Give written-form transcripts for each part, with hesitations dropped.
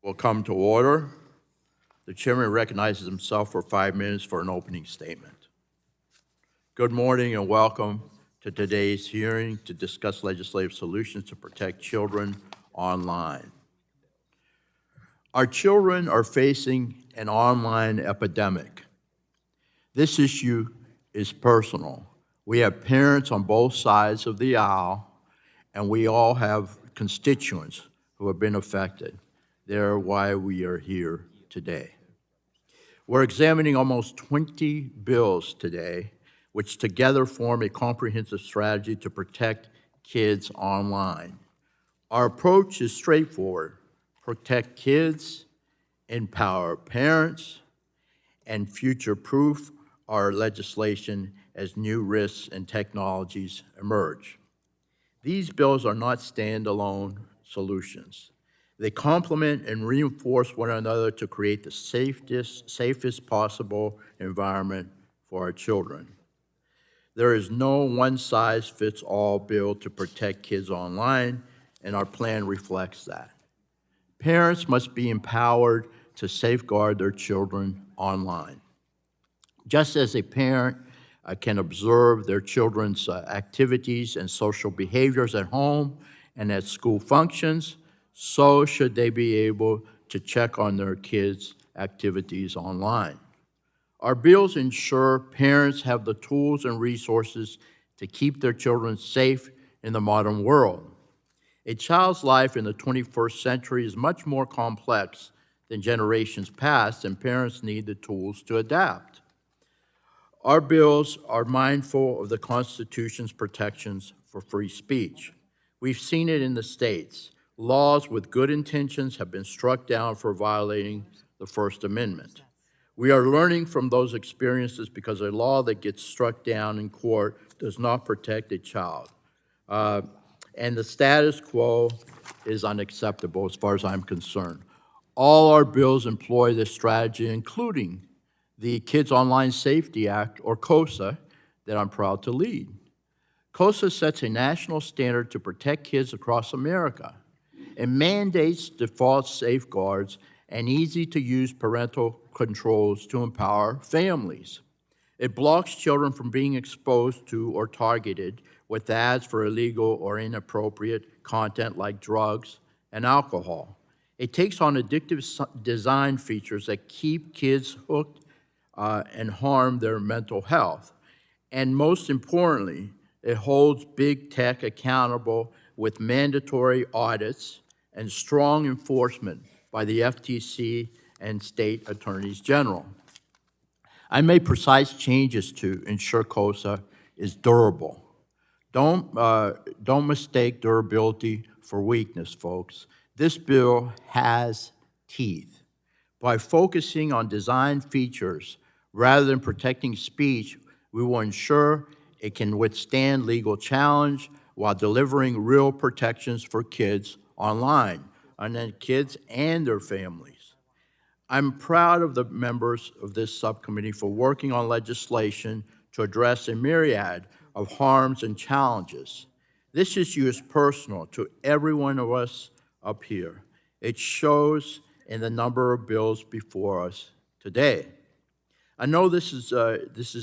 Will come to order. The chairman recognizes himself for 5 minutes for an opening statement. Good morning and welcome to today's hearing to discuss legislative solutions to protect children online. Our children are facing an online epidemic. This issue is personal. We have parents on both sides of the aisle, and we all have constituents who have been affected. They're why we are here today. We're examining almost 20 bills today, which together form a comprehensive strategy to protect kids online. Our approach is straightforward: protect kids, empower parents, and future-proof our legislation as new risks and technologies emerge. These bills are not standalone solutions. They complement and reinforce one another to create the safest possible environment for our children. There is no one-size-fits-all bill to protect kids online, and our plan reflects that. Parents must be empowered to safeguard their children online. Just as a parent can observe their children's activities and social behaviors at home and at school functions, so should they be able to check on their kids' activities online. Our bills ensure parents have the tools and resources to keep their children safe in the modern world. A child's life in the 21st century is much more complex than generations past, and parents need the tools to adapt. Our bills are mindful of the Constitution's protections for free speech. We've seen it in the states. Laws with good intentions have been struck down for violating the First Amendment. We are learning from those experiences because a law that gets struck down in court does not protect a child. And the status quo is unacceptable as far as I'm concerned. All our bills employ this strategy, including the Kids Online Safety Act, or KOSA, that I'm proud to lead. KOSA sets a national standard to protect kids across America. It mandates default safeguards and easy-to-use parental controls to empower families. It blocks children from being exposed to or targeted with ads for illegal or inappropriate content like drugs and alcohol. It takes on addictive design features that keep kids hooked and harm their mental health. And most importantly, it holds big tech accountable with mandatory audits and strong enforcement by the FTC and state attorneys general. I made precise changes to ensure KOSA is durable. Don't mistake durability for weakness, folks. This bill has teeth. By focusing on design features rather than protecting speech, we will ensure it can withstand legal challenge while delivering real protections for kids online, and then kids and their families. I'm proud of the members of this subcommittee for working on legislation to address a myriad of harms and challenges. This issue is personal to every one of us up here. It shows in the number of bills before us today. I know this is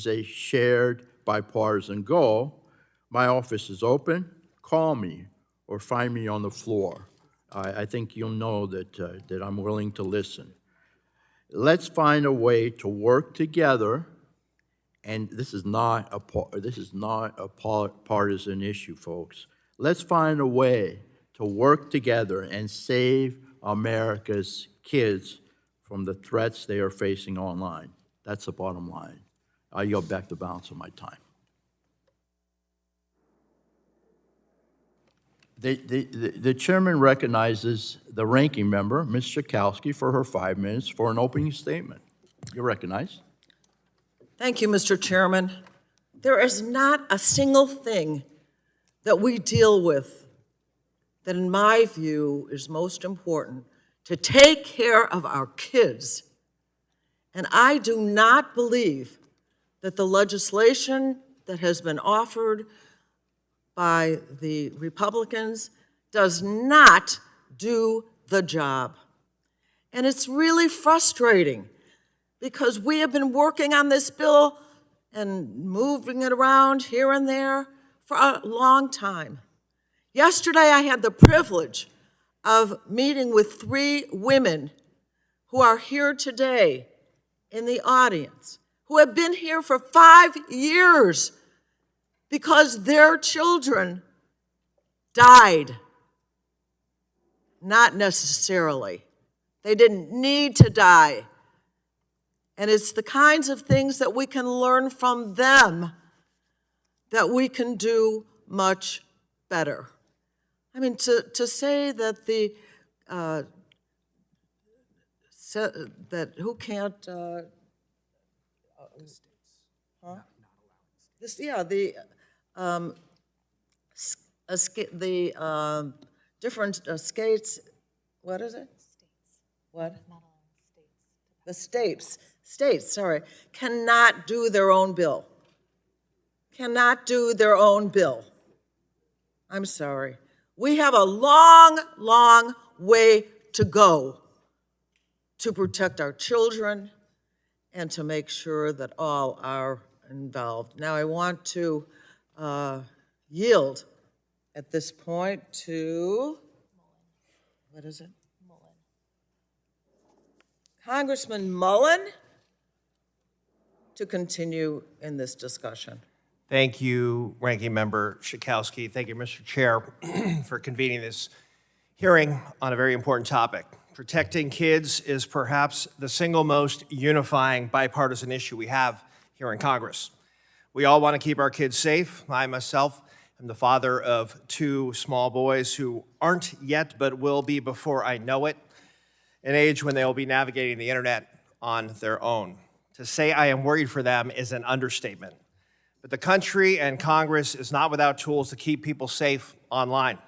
a shared bipartisan goal. My office is open. Call me or find me on the floor. I think you'll know that I'm willing to listen. Let's find a way to work together, and this is not a partisan issue, folks. Let's find a way to work together and save America's kids from the threats they are facing online. That's the bottom line. I yield back the balance of my time. The chairman recognizes the ranking member, Ms. Schakowsky, for her 5 minutes for an opening statement. You're recognized. Thank you, Mr. Chairman. There is not a single thing that we deal with that, in my view, is most important to take care of our kids. And I do not believe that the legislation that has been offered by the Republicans does not do the job. And it's really frustrating because we have been working on this bill and moving it around here and there for a long time. Yesterday, I had the privilege of meeting with 3 women who are here today in the audience, who have been here for 5 years because their children died. Not necessarily. They didn't need to die. And it's the kinds of things that we can learn from them that we can do much better. I mean, to say that that who can't, this, yeah, the different skates, what is it? What? The states, sorry, cannot do their own bill. Cannot do their own bill. I'm sorry. We have a long, long way to go to protect our children and to make sure that all are involved. Now, I want to yield at this point to, what is it? Congressman Mullen to continue in this discussion. Thank you, Ranking Member Schakowsky. Thank you, Mr. Chair, for convening this hearing on a very important topic. Protecting kids is perhaps the single most unifying bipartisan issue we have here in Congress. We all want to keep our kids safe. I myself am the father of 2 small boys who aren't yet, but will be before I know it, an age when they will be navigating the internet on their own. To say I am worried for them is an understatement. But the country and Congress is not without tools to keep people safe online.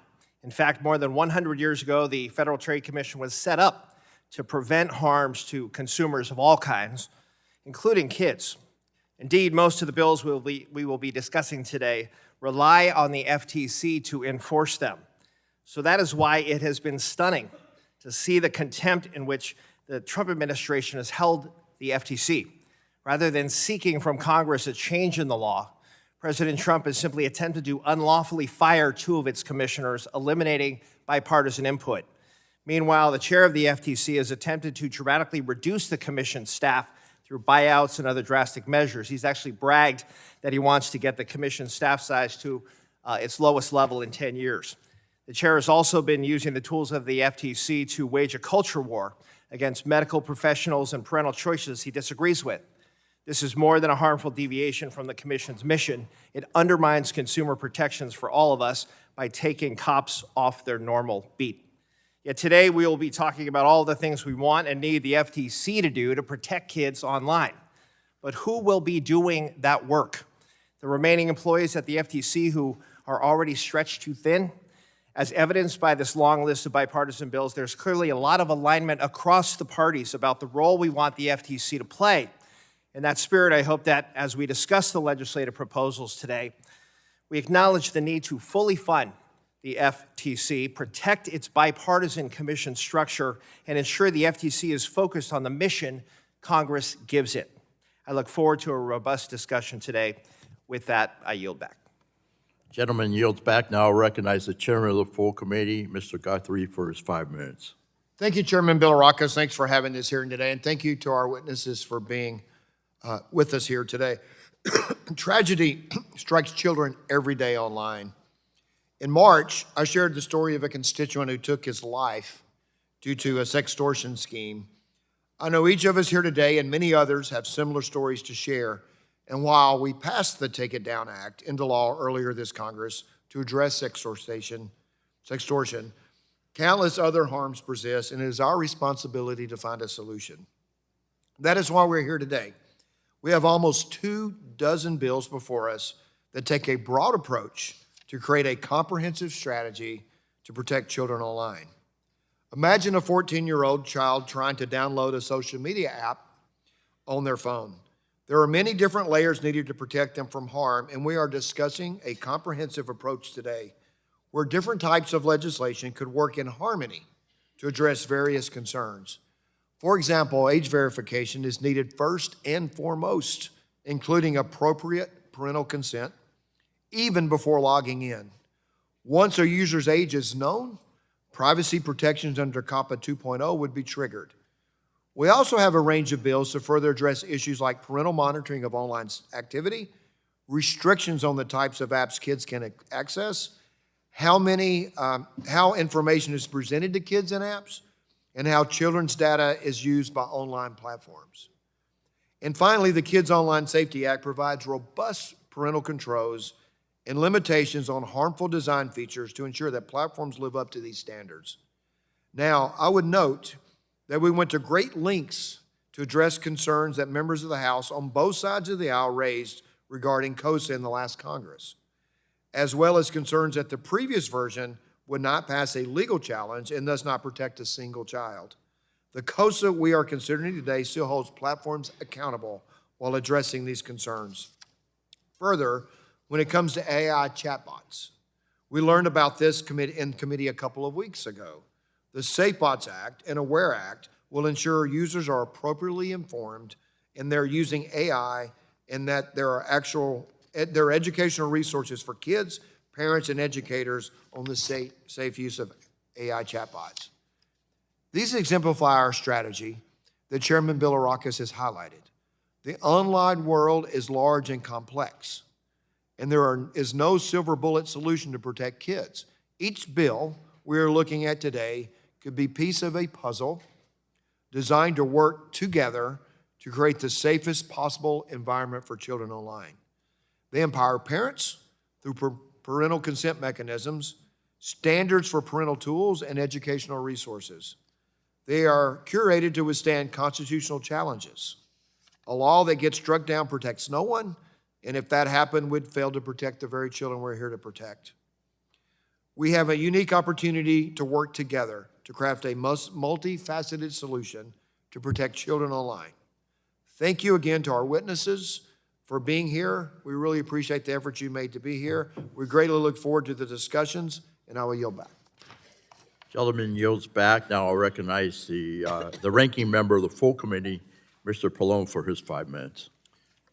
In fact, more than 100 years ago, the Federal Trade Commission was set up to prevent harms to consumers of all kinds, including kids. Indeed, most of the bills we will be discussing today rely on the FTC to enforce them. So that is why it has been stunning to see the contempt in which the Trump administration has held the FTC. Rather than seeking from Congress a change in the law, President Trump has simply attempted to unlawfully fire 2 of its commissioners, eliminating bipartisan input. Meanwhile, the chair of the FTC has attempted to dramatically reduce the commission's staff through buyouts and other drastic measures. He's actually bragged that he wants to get the commission's staff size to its lowest level in 10 years. The chair has also been using the tools of the FTC to wage a culture war against medical professionals and parental choices he disagrees with. This is more than a harmful deviation from the Commission's mission. It undermines consumer protections for all of us by taking cops off their normal beat. Yet today we will be talking about all the things we want and need the FTC to do to protect kids online. But who will be doing that work? The remaining employees at the FTC who are already stretched too thin? As evidenced by this long list of bipartisan bills, there's clearly a lot of alignment across the parties about the role we want the FTC to play. In that spirit, I hope that as we discuss the legislative proposals today, we acknowledge the need to fully fund the FTC, protect its bipartisan commission structure, and ensure the FTC is focused on the mission Congress gives it. I look forward to a robust discussion today. With that, I yield back. Gentleman yields back. Now I'll recognize the chairman of the full committee, Mr. Guthrie, for his 5 minutes. Thank you, Chairman Bilirakis. Thanks for having this hearing today, and thank you to our witnesses for being with us here today. Tragedy strikes children every day online. In March, I shared the story of a constituent who took his life due to a sextortion scheme. I know each of us here today and many others have similar stories to share. And while we passed the Take It Down Act into law earlier this Congress to address sextortion, countless other harms persist, and it is our responsibility to find a solution. That is why we're here today. We have almost 24 bills before us that take a broad approach to create a comprehensive strategy to protect children online. Imagine a 14-year-old child trying to download a social media app on their phone. There are many different layers needed to protect them from harm, and we are discussing a comprehensive approach today where different types of legislation could work in harmony to address various concerns. For example, age verification is needed first and foremost, including appropriate parental consent, even before logging in. Once a user's age is known, privacy protections under COPPA 2.0 would be triggered. We also have a range of bills to further address issues like parental monitoring of online activity, restrictions on the types of apps kids can access, how information is presented to kids in apps, and how children's data is used by online platforms. And finally, the Kids Online Safety Act provides robust parental controls and limitations on harmful design features to ensure that platforms live up to these standards. Now, I would note that we went to great lengths to address concerns that members of the House on both sides of the aisle raised regarding COSA in the last Congress, as well as concerns that the previous version would not pass a legal challenge and thus not protect a single child. The COSA we are considering today still holds platforms accountable while addressing these concerns. Further, when it comes to AI chatbots, we learned about this in committee a couple of weeks ago. The SafeBots Act and AWARE Act will ensure users are appropriately informed and they're using AI and that there are educational resources for kids, parents, and educators on the safe use of AI chatbots. These exemplify our strategy that Chairman Bilirakis has highlighted. The online world is large and complex, and there is no silver bullet solution to protect kids. Each bill we are looking at today could be a piece of a puzzle designed to work together to create the safest possible environment for children online. They empower parents through parental consent mechanisms, standards for parental tools, and educational resources. They are curated to withstand constitutional challenges. A law that gets struck down protects no one, and if that happened, would fail to protect the very children we're here to protect. We have a unique opportunity to work together to craft a multifaceted solution to protect children online. Thank you again to our witnesses for being here. We really appreciate the effort you made to be here. We greatly look forward to the discussions, and I will yield back. Gentleman yields back. Now I'll recognize the ranking member of the full committee, Mr. Pallone, for his 5 minutes.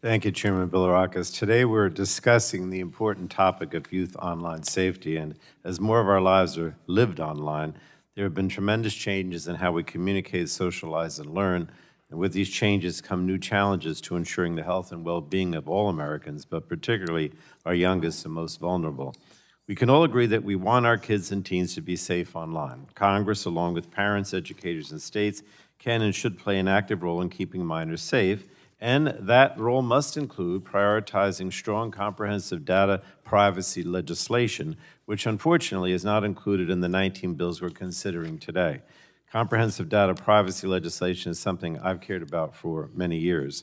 Thank you, Chairman Bilirakis. Today we're discussing the important topic of youth online safety, and as more of our lives are lived online, there have been tremendous changes in how we communicate, socialize, and learn. And with these changes come new challenges to ensuring the health and well-being of all Americans, but particularly our youngest and most vulnerable. We can all agree that we want our kids and teens to be safe online. Congress, along with parents, educators, and states, can and should play an active role in keeping minors safe, and that role must include prioritizing strong, comprehensive data privacy legislation, which unfortunately is not included in the 19 bills we're considering today. Comprehensive data privacy legislation is something I've cared about for many years.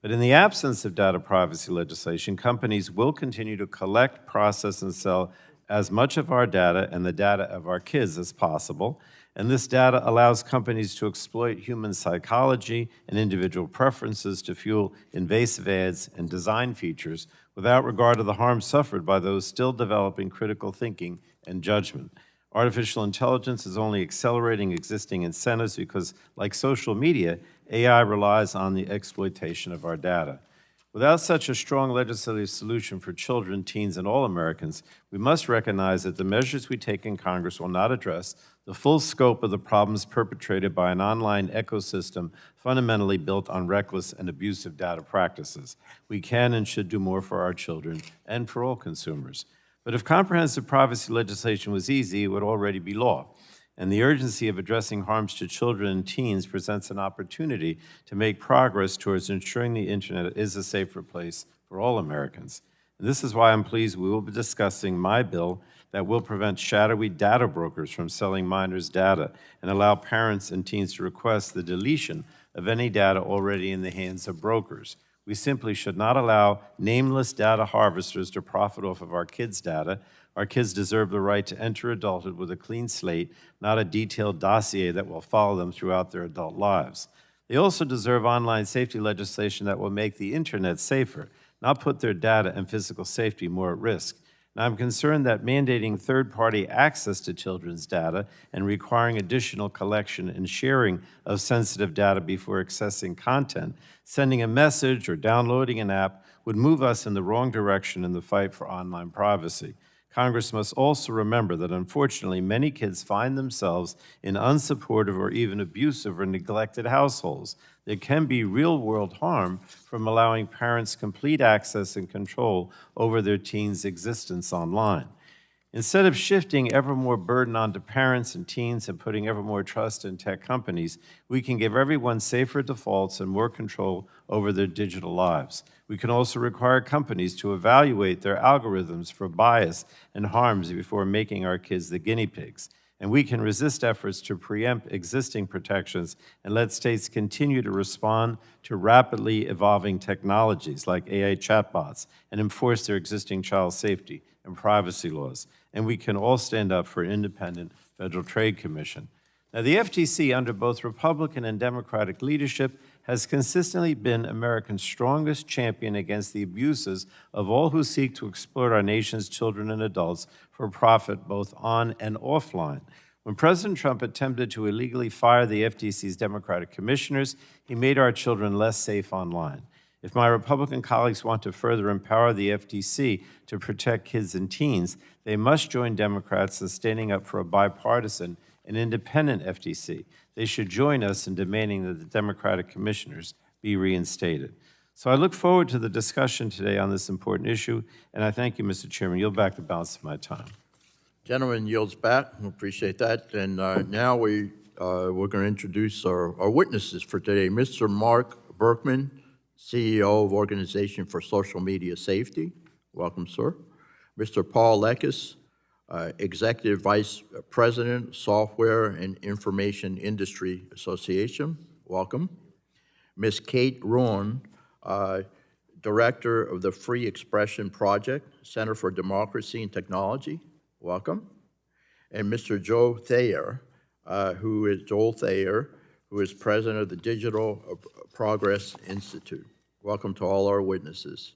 But in the absence of data privacy legislation, companies will continue to collect, process, and sell as much of our data and the data of our kids as possible. And this data allows companies to exploit human psychology and individual preferences to fuel invasive ads and design features without regard to the harm suffered by those still developing critical thinking and judgment. Artificial intelligence is only accelerating existing incentives because, like social media, AI relies on the exploitation of our data. Without such a strong legislative solution for children, teens, and all Americans, we must recognize that the measures we take in Congress will not address the full scope of the problems perpetrated by an online ecosystem fundamentally built on reckless and abusive data practices. We can and should do more for our children and for all consumers. But if comprehensive privacy legislation was easy, it would already be law. And the urgency of addressing harms to children and teens presents an opportunity to make progress towards ensuring the internet is a safer place for all Americans. And this is why I'm pleased we will be discussing my bill that will prevent shadowy data brokers from selling minors' data and allow parents and teens to request the deletion of any data already in the hands of brokers. We simply should not allow nameless data harvesters to profit off of our kids' data. Our kids deserve the right to enter adulthood with a clean slate, not a detailed dossier that will follow them throughout their adult lives. They also deserve online safety legislation that will make the internet safer, not put their data and physical safety more at risk. And I'm concerned that mandating third-party access to children's data and requiring additional collection and sharing of sensitive data before accessing content, sending a message or downloading an app would move us in the wrong direction in the fight for online privacy. Congress must also remember that unfortunately many kids find themselves in unsupportive or even abusive or neglected households. There can be real-world harm from allowing parents complete access and control over their teens' existence online. Instead of shifting ever more burden onto parents and teens and putting ever more trust in tech companies, we can give everyone safer defaults and more control over their digital lives. We can also require companies to evaluate their algorithms for bias and harms before making our kids the guinea pigs. And we can resist efforts to preempt existing protections and let states continue to respond to rapidly evolving technologies like AI chatbots and enforce their existing child safety and privacy laws. And we can all stand up for an independent Federal Trade Commission. Now, the FTC, under both Republican and Democratic leadership, has consistently been America's strongest champion against the abuses of all who seek to exploit our nation's children and adults for profit both on and offline. When President Trump attempted to illegally fire the FTC's Democratic commissioners, he made our children less safe online. If my Republican colleagues want to further empower the FTC to protect kids and teens, they must join Democrats in standing up for a bipartisan and independent FTC. They should join us in demanding that the Democratic commissioners be reinstated. So I look forward to the discussion today on this important issue, and I thank you, Mr. Chairman. Yield back the balance of my time. Gentleman yields back. We appreciate that. And now we're going to introduce our witnesses for today. Mr. Marc Berkman, CEO of Organization for Social Media Safety. Welcome, sir. Mr. Paul Lekas, Executive Vice President, Software and Information Industry Association. Welcome. Ms. Kate Ruane, Director of the Free Expression Project, Center for Democracy and Technology. Welcome. And Mr. Thayer, who is President of the Digital Progress Institute. Welcome to all our witnesses.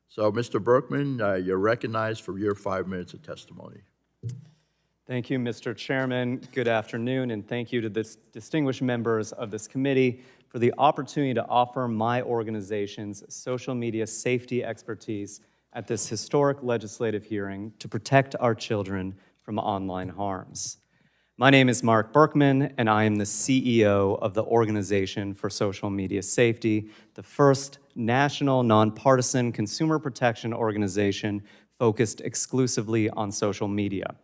So, Mr. Berkman, you're recognized for your 5 minutes of testimony. Thank you, Mr. Chairman. Good afternoon, and thank you to the distinguished members of this committee for the opportunity to offer my organization's social media safety expertise at this historic legislative hearing to protect our children from online harms. My name is Marc Berkman, and I am the CEO of the Organization for Social Media Safety, the first national nonpartisan consumer protection organization focused exclusively on social media.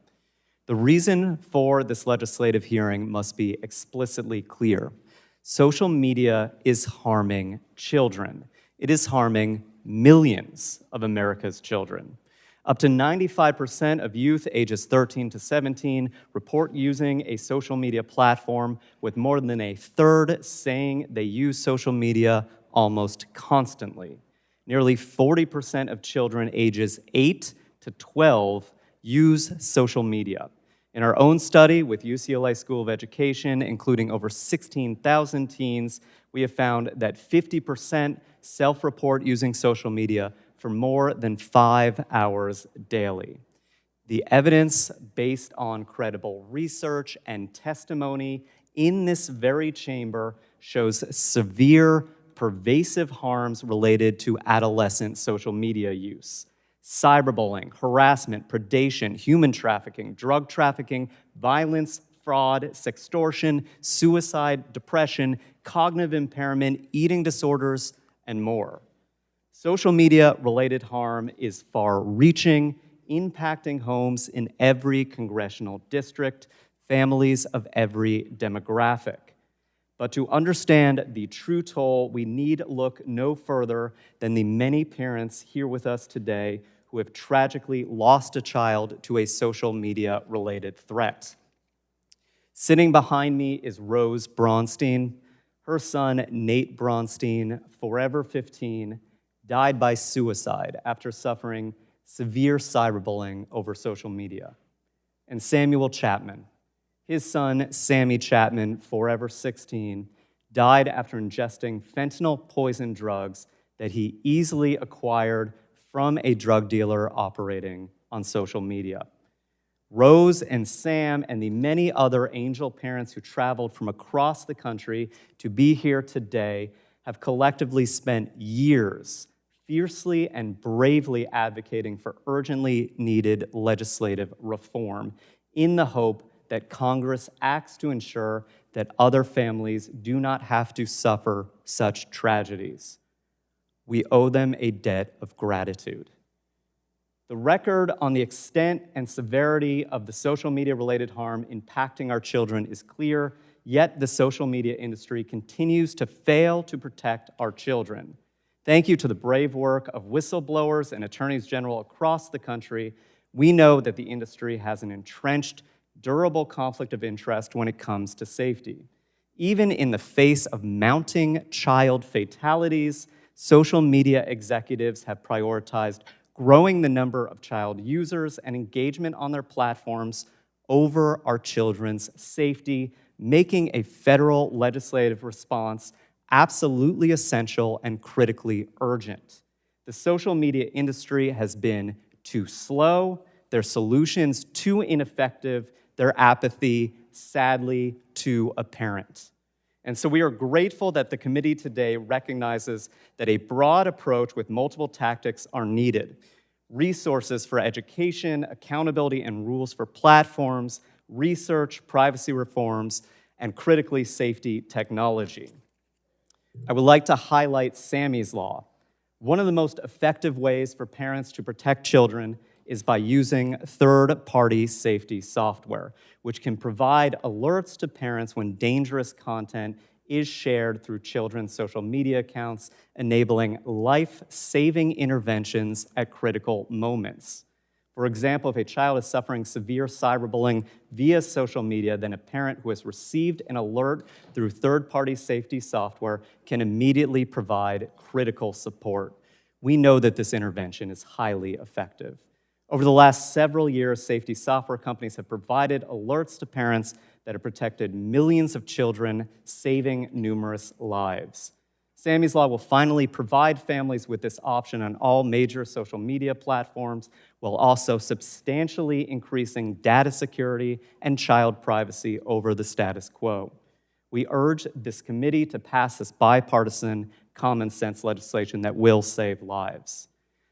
The reason for this legislative hearing must be explicitly clear. Social media is harming children. It is harming millions of America's children. Up to 95% of youth ages 13 to 17 report using a social media platform, with more than a third saying they use social media almost constantly. Nearly 40% of children ages 8 to 12 use social media. In our own study with UCLA School of Education, including over 16,000 teens, we have found that 50% self-report using social media for more than 5 hours daily. The evidence based on credible research and testimony in this very chamber shows severe, pervasive harms related to adolescent social media use. Cyberbullying, harassment, predation, human trafficking, drug trafficking, violence, fraud, sextortion, suicide, depression, cognitive impairment, eating disorders, and more. Social media-related harm is far-reaching, impacting homes in every congressional district, families of every demographic. But to understand the true toll, we need look no further than the many parents here with us today who have tragically lost a child to a social media-related threat. Sitting behind me is Rose Braunstein. Her son, Nate Braunstein, forever 15, died by suicide after suffering severe cyberbullying over social media. And Samuel Chapman, his son, Sammy Chapman, forever 16, died after ingesting fentanyl-poisoned drugs that he easily acquired from a drug dealer operating on social media. Rose and Sam and the many other angel parents who traveled from across the country to be here today have collectively spent years fiercely and bravely advocating for urgently needed legislative reform in the hope that Congress acts to ensure that other families do not have to suffer such tragedies. We owe them a debt of gratitude. The record on the extent and severity of the social media-related harm impacting our children is clear, yet the social media industry continues to fail to protect our children. Thank you to the brave work of whistleblowers and attorneys general across the country. We know that the industry has an entrenched, durable conflict of interest when it comes to safety. Even in the face of mounting child fatalities, social media executives have prioritized growing the number of child users and engagement on their platforms over our children's safety, making a federal legislative response absolutely essential and critically urgent. The social media industry has been too slow, their solutions too ineffective, their apathy sadly too apparent. And so we are grateful that the committee today recognizes that a broad approach with multiple tactics are needed. Resources for education, accountability, and rules for platforms, research, privacy reforms, and critically safety technology. I would like to highlight Sammy's Law. One of the most effective ways for parents to protect children is by using third-party safety software, which can provide alerts to parents when dangerous content is shared through children's social media accounts, enabling life-saving interventions at critical moments. For example, if a child is suffering severe cyberbullying via social media, then a parent who has received an alert through third-party safety software can immediately provide critical support. We know that this intervention is highly effective. Over the last several years, safety software companies have provided alerts to parents that have protected millions of children, saving numerous lives. Sammy's Law will finally provide families with this option on all major social media platforms, while also substantially increasing data security and child privacy over the status quo. We urge this committee to pass this bipartisan, common sense legislation that will save lives.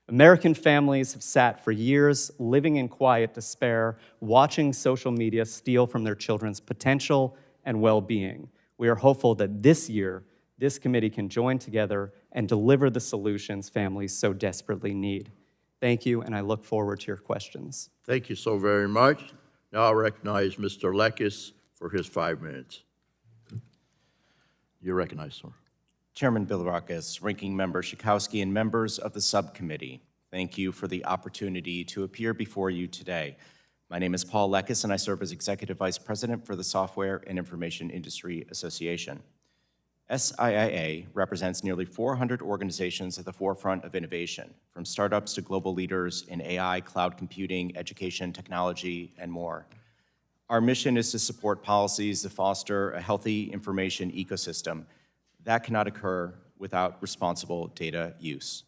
American families have sat for years living in quiet despair, watching social media steal from their children's potential and well-being. We are hopeful that this year, this committee can join together and deliver the solutions families so desperately need. Thank you, and I look forward to your questions. Thank you so very much. Now I recognize Mr. Lekas for his 5 minutes. You're recognized, sir. Chairman Bilirakis, Ranking Member Schakowsky, and members of the subcommittee, thank you for the opportunity to appear before you today. My name is Paul Lekas, and I serve as Executive Vice President for the Software and Information Industry Association. SIIA represents nearly 400 organizations at the forefront of innovation, from startups to global leaders in AI, cloud computing, education, technology, and more. Our mission is to support policies that foster a healthy information ecosystem. That cannot occur without responsible data use.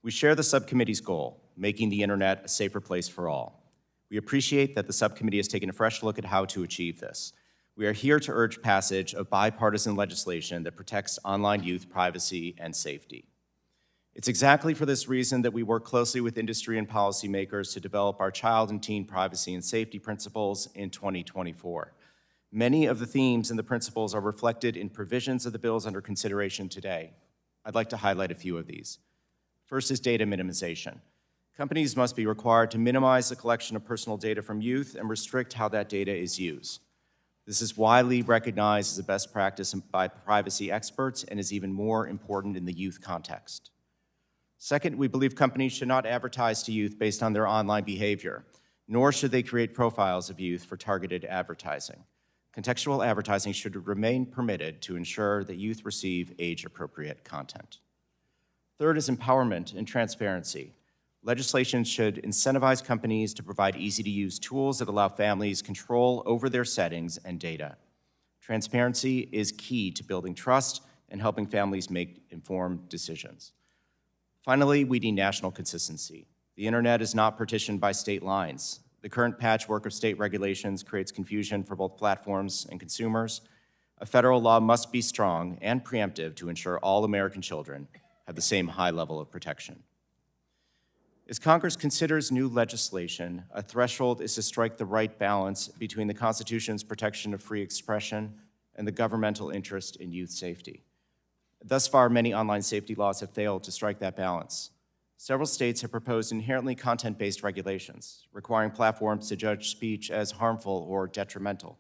We share the subcommittee's goal, making the internet a safer place for all. We appreciate that the subcommittee has taken a fresh look at how to achieve this. We are here to urge passage of bipartisan legislation that protects online youth privacy and safety. It's exactly for this reason that we work closely with industry and policymakers to develop our child and teen privacy and safety principles in 2024. Many of the themes and the principles are reflected in provisions of the bills under consideration today. I'd like to highlight a few of these. First is data minimization. Companies must be required to minimize the collection of personal data from youth and restrict how that data is used. This is widely recognized as a best practice by privacy experts and is even more important in the youth context. Second, we believe companies should not advertise to youth based on their online behavior, nor should they create profiles of youth for targeted advertising. Contextual advertising should remain permitted to ensure that youth receive age-appropriate content. Third is empowerment and transparency. Legislation should incentivize companies to provide easy-to-use tools that allow families control over their settings and data. Transparency is key to building trust and helping families make informed decisions. Finally, we need national consistency. The internet is not partitioned by state lines. The current patchwork of state regulations creates confusion for both platforms and consumers. A federal law must be strong and preemptive to ensure all American children have the same high level of protection. As Congress considers new legislation, a threshold is to strike the right balance between the Constitution's protection of free expression and the governmental interest in youth safety. Thus far, many online safety laws have failed to strike that balance. Several states have proposed inherently content-based regulations, requiring platforms to judge speech as harmful or detrimental.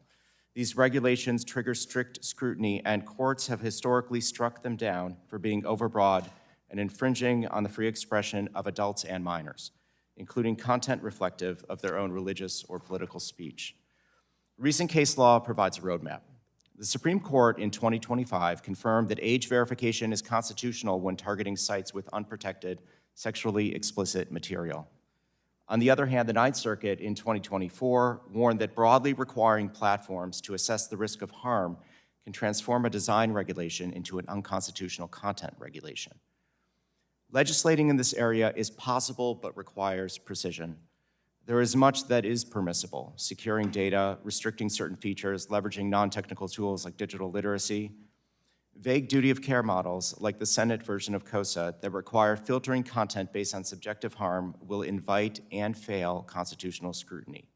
These regulations trigger strict scrutiny, and courts have historically struck them down for being overbroad and infringing on the free expression of adults and minors, including content reflective of their own religious or political speech. Recent case law provides a roadmap. The Supreme Court in 2025 confirmed that age verification is constitutional when targeting sites with unprotected, sexually explicit material. On the other hand, the Ninth Circuit in 2024 warned that broadly requiring platforms to assess the risk of harm can transform a design regulation into an unconstitutional content regulation. Legislating in this area is possible but requires precision. There is much that is permissible: securing data, restricting certain features, leveraging non-technical tools like digital literacy. Vague duty of care models, like the Senate version of COSA, that require filtering content based on subjective harm will invite and fail constitutional scrutiny.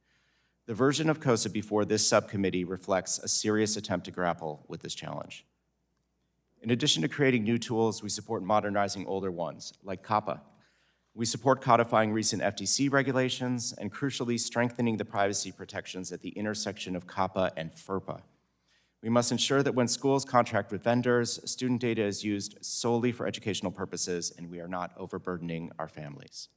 The version of COSA before this subcommittee reflects a serious attempt to grapple with this challenge. In addition to creating new tools, we support modernizing older ones, like COPPA. We support codifying recent FTC regulations and, crucially, strengthening the privacy protections at the intersection of COPPA and FERPA. We must ensure that when schools contract with vendors, student data is used solely for educational purposes, and we are not overburdening our families.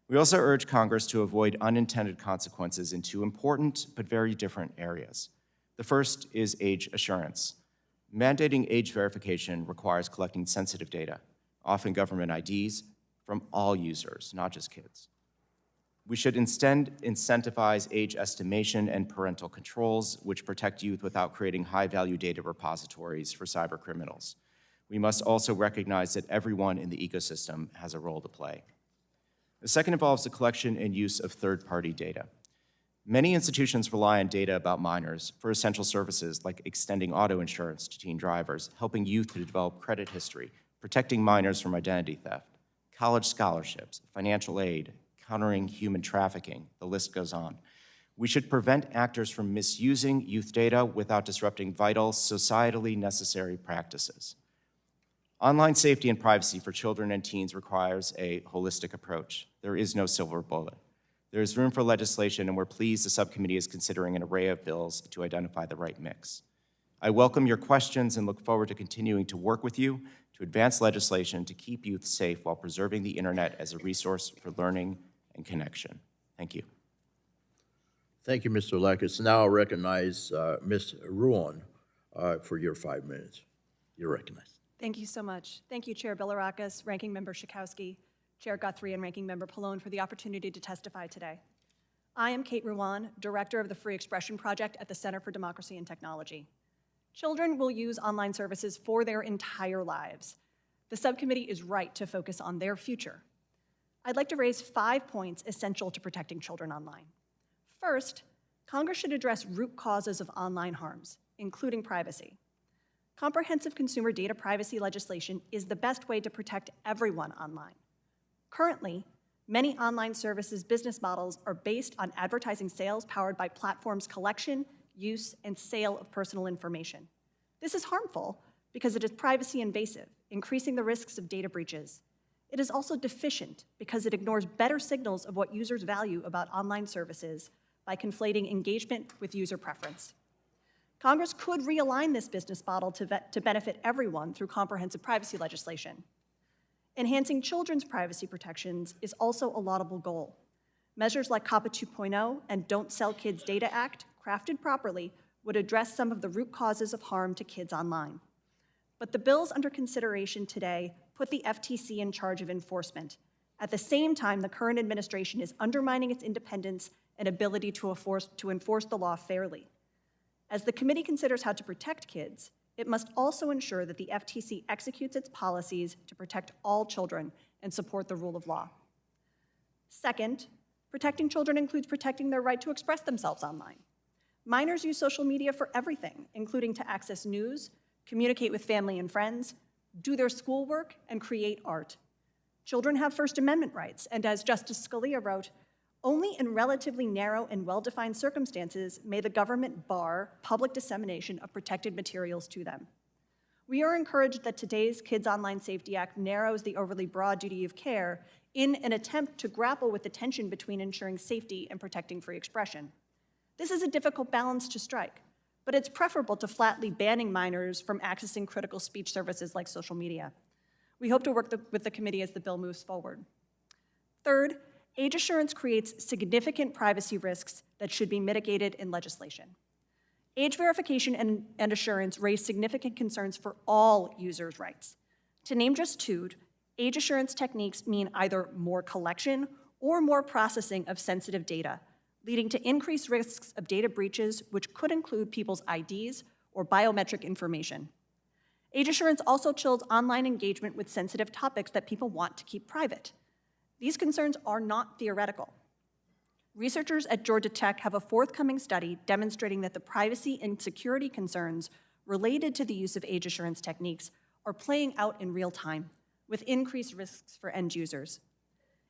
We also urge Congress to avoid unintended consequences in two important but very different areas. The first is age assurance. Mandating age verification requires collecting sensitive data, often government IDs, from all users, not just kids. We should instead incentivize age estimation and parental controls, which protect youth without creating high-value data repositories for cyber criminals. We must also recognize that everyone in the ecosystem has a role to play. The second involves the collection and use of third-party data. Many institutions rely on data about minors for essential services like extending auto insurance to teen drivers, helping youth to develop credit history, protecting minors from identity theft, college scholarships, financial aid, countering human trafficking, the list goes on. We should prevent actors from misusing youth data without disrupting vital, societally necessary practices. Online safety and privacy for children and teens requires a holistic approach. There is no silver bullet. There is room for legislation, and we're pleased the subcommittee is considering an array of bills to identify the right mix. I welcome your questions and look forward to continuing to work with you to advance legislation to keep youth safe while preserving the internet as a resource for learning and connection. Thank you. Thank you, Mr. Lekas. Now I'll recognize Ms. Ruane for your 5 minutes. You're recognized. Thank you so much. Thank you, Chair Bilirakis, Ranking Member Schakowsky, Chair Guthrie, and Ranking Member Pallone for the opportunity to testify today. I am Kate Ruane, Director of the Free Expression Project at the Center for Democracy and Technology. Children will use online services for their entire lives. The subcommittee is right to focus on their future. I'd like to raise 5 points essential to protecting children online. First, Congress should address root causes of online harms, including privacy. Comprehensive consumer data privacy legislation is the best way to protect everyone online. Currently, many online services business models are based on advertising sales powered by platforms' collection, use, and sale of personal information. This is harmful because it is privacy invasive, increasing the risks of data breaches. It is also deficient because it ignores better signals of what users value about online services by conflating engagement with user preference. Congress could realign this business model to benefit everyone through comprehensive privacy legislation. Enhancing children's privacy protections is also a laudable goal. Measures like COPPA 2.0 and Don't Sell Kids Data Act, crafted properly, would address some of the root causes of harm to kids online. But the bills under consideration today put the FTC in charge of enforcement. At the same time, the current administration is undermining its independence and ability to enforce the law fairly. As the committee considers how to protect kids, it must also ensure that the FTC executes its policies to protect all children and support the rule of law. Second, protecting children includes protecting their right to express themselves online. Minors use social media for everything, including to access news, communicate with family and friends, do their schoolwork, and create art. Children have First Amendment rights, and as Justice Scalia wrote, only in relatively narrow and well-defined circumstances may the government bar public dissemination of protected materials to them. We are encouraged that today's Kids Online Safety Act narrows the overly broad duty of care in an attempt to grapple with the tension between ensuring safety and protecting free expression. This is a difficult balance to strike, but it's preferable to flatly banning minors from accessing critical speech services like social media. We hope to work with the committee as the bill moves forward. Third, age assurance creates significant privacy risks that should be mitigated in legislation. Age verification and assurance raise significant concerns for all users' rights. To name just two, age assurance techniques mean either more collection or more processing of sensitive data, leading to increased risks of data breaches, which could include people's IDs or biometric information. Age assurance also chills online engagement with sensitive topics that people want to keep private. These concerns are not theoretical. Researchers at Georgia Tech have a forthcoming study demonstrating that the privacy and security concerns related to the use of age assurance techniques are playing out in real time, with increased risks for end users.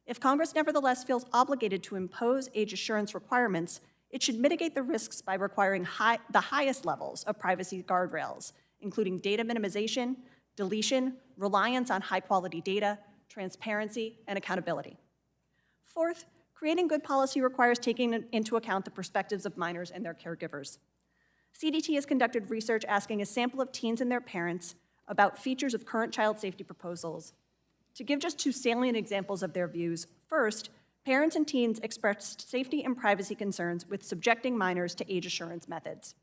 If Congress nevertheless feels obligated to impose age assurance requirements, it should mitigate the risks by requiring the highest levels of privacy guardrails, including data minimization, deletion, reliance on high-quality data, transparency, and accountability. Fourth, creating good policy requires taking into account the perspectives of minors and their caregivers. CDT has conducted research asking a sample of teens and their parents about features of current child safety proposals. To give just two salient examples of their views, first, parents and teens expressed safety and privacy concerns with subjecting minors to age assurance methods,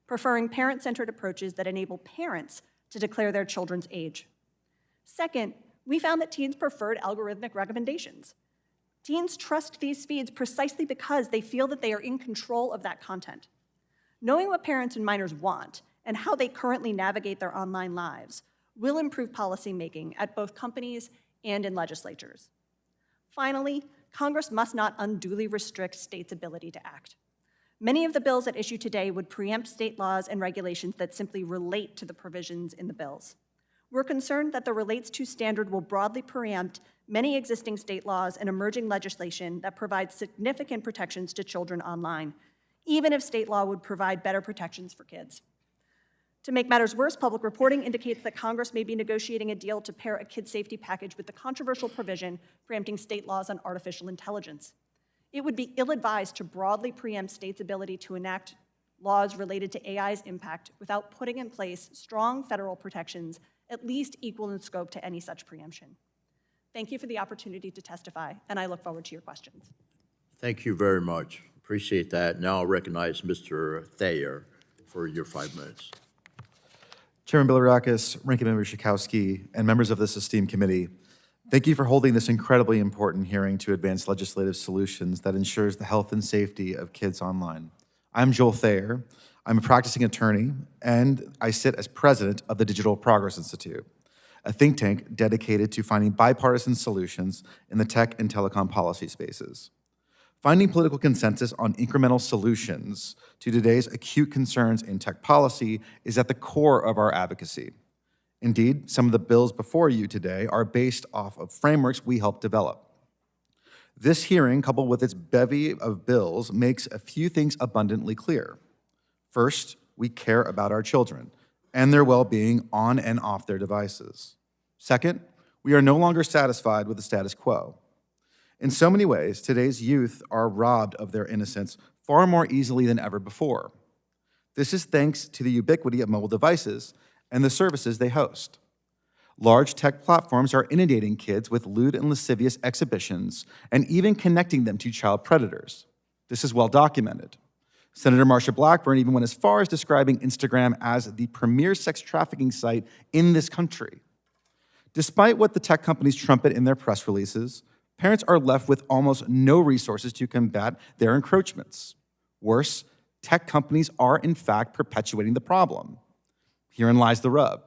preferring parent-centered approaches that enable parents to declare their children's age. Second, we found that teens preferred algorithmic recommendations. Teens trust these feeds precisely because they feel that they are in control of that content. Knowing what parents and minors want and how they currently navigate their online lives will improve policymaking at both companies and in legislatures. Finally, Congress must not unduly restrict states' ability to act. Many of the bills at issue today would preempt state laws and regulations that simply relate to the provisions in the bills. We're concerned that the relates to standard will broadly preempt many existing state laws and emerging legislation that provide significant protections to children online, even if state law would provide better protections for kids. To make matters worse, public reporting indicates that Congress may be negotiating a deal to pair a kid safety package with the controversial provision preempting state laws on artificial intelligence. It would be ill-advised to broadly preempt states' ability to enact laws related to AI's impact without putting in place strong federal protections, at least equal in scope to any such preemption. Thank you for the opportunity to testify, and I look forward to your questions. Thank you very much. Appreciate that. Now I'll recognize Mr. Thayer for your 5 minutes. Chairman Bilirakis, Ranking Member Schakowsky, and members of this esteemed committee, thank you for holding this incredibly important hearing to advance legislative solutions that ensures the health and safety of kids online. I'm Joel Thayer. I'm a practicing attorney, and I sit as president of the Digital Progress Institute, a think tank dedicated to finding bipartisan solutions in the tech and telecom policy spaces. Finding political consensus on incremental solutions to today's acute concerns in tech policy is at the core of our advocacy. Indeed, some of the bills before you today are based off of frameworks we helped develop. This hearing, coupled with its bevy of bills, makes a few things abundantly clear. First, we care about our children and their well-being on and off their devices. Second, we are no longer satisfied with the status quo. In so many ways, today's youth are robbed of their innocence far more easily than ever before. This is thanks to the ubiquity of mobile devices and the services they host. Large tech platforms are inundating kids with lewd and lascivious exhibitions and even connecting them to child predators. This is well documented. Senator Marsha Blackburn even went as far as describing Instagram as the premier sex trafficking site in this country. Despite what the tech companies trumpet in their press releases, parents are left with almost no resources to combat their encroachments. Worse, tech companies are in fact perpetuating the problem. Herein lies the rub.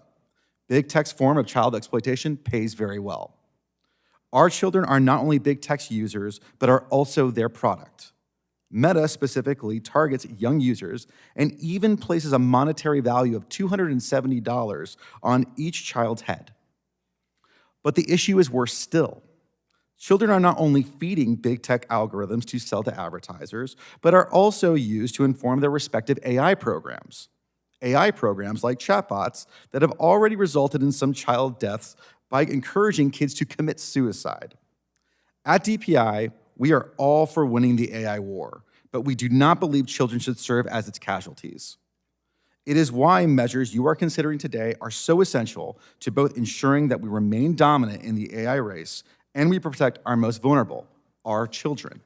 Big tech's form of child exploitation pays very well. Our children are not only big tech users, but are also their product. Meta specifically targets young users and even places a monetary value of $270 on each child's head. But the issue is worse still. Children are not only feeding big tech algorithms to sell to advertisers, but are also used to inform their respective AI programs. AI programs like chatbots that have already resulted in some child deaths by encouraging kids to commit suicide. At DPI, we are all for winning the AI war, but we do not believe children should serve as its casualties. It is why measures you are considering today are so essential to both ensuring that we remain dominant in the AI race and we protect our most vulnerable, our children.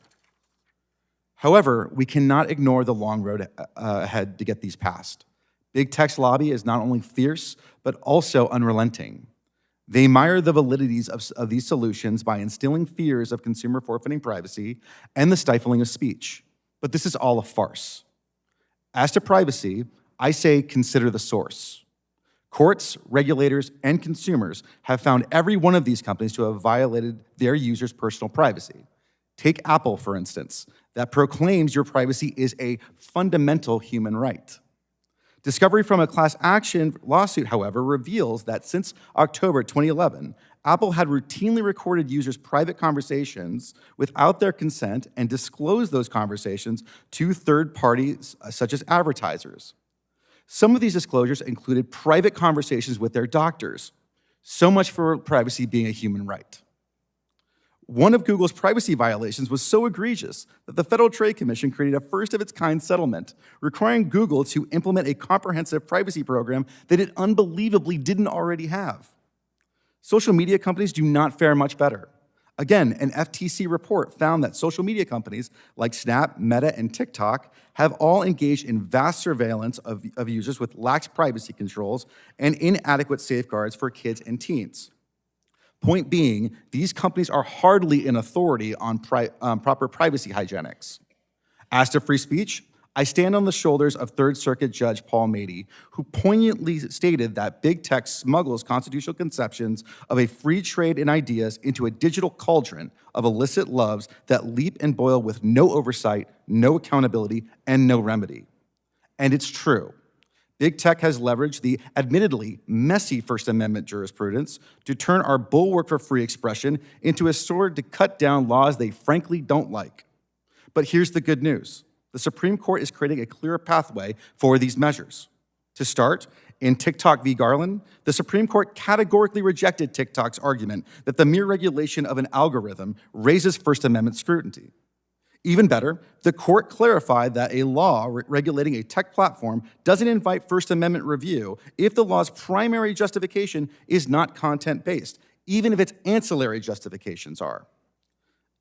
However, we cannot ignore the long road ahead to get these passed. Big tech's lobby is not only fierce, but also unrelenting. They mire the validities of these solutions by instilling fears of consumer forfeiting privacy and the stifling of speech. But this is all a farce. As to privacy, I say consider the source. Courts, regulators, and consumers have found every one of these companies to have violated their users' personal privacy. Take Apple, for instance, that proclaims your privacy is a fundamental human right. Discovery from a class action lawsuit, however, reveals that since October 2011, Apple had routinely recorded users' private conversations without their consent and disclosed those conversations to third parties such as advertisers. Some of these disclosures included private conversations with their doctors. So much for privacy being a human right. One of Google's privacy violations was so egregious that the Federal Trade Commission created a first-of-its-kind settlement requiring Google to implement a comprehensive privacy program that it unbelievably didn't already have. Social media companies do not fare much better. Again, an FTC report found that social media companies like Snap, Meta, and TikTok have all engaged in vast surveillance of users with lax privacy controls and inadequate safeguards for kids and teens. Point being, these companies are hardly an authority on proper privacy hygienics. As to free speech, I stand on the shoulders of Third Circuit Judge Paul Mady, who poignantly stated that big tech smuggles constitutional conceptions of a free trade in ideas into a digital cauldron of illicit loves that leap and boil with no oversight, no accountability, and no remedy. And it's true. Big tech has leveraged the admittedly messy First Amendment jurisprudence to turn our bulwark for free expression into a sword to cut down laws they frankly don't like. But here's the good news. The Supreme Court is creating a clearer pathway for these measures. To start, in TikTok v. Garland, the Supreme Court categorically rejected TikTok's argument that the mere regulation of an algorithm raises First Amendment scrutiny. Even better, the court clarified that a law regulating a tech platform doesn't invite First Amendment review if the law's primary justification is not content-based, even if its ancillary justifications are.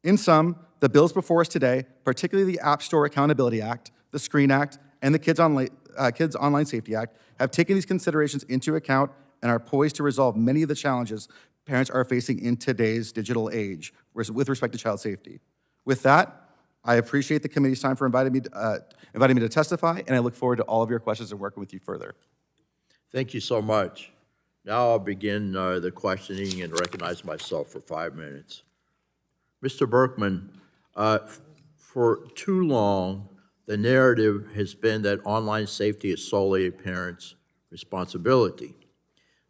In sum, the bills before us today, particularly the App Store Accountability Act, the Screen Act, and the Kids Online Safety Act, have taken these considerations into account and are poised to resolve many of the challenges parents are facing in today's digital age with respect to child safety. With that, I appreciate the committee's time for inviting me to testify, and I look forward to all of your questions and working with you further. Thank you so much. Now I'll begin the questioning and recognize myself for 5 minutes. Mr. Berkman, for too long, the narrative has been that online safety is solely a parent's responsibility.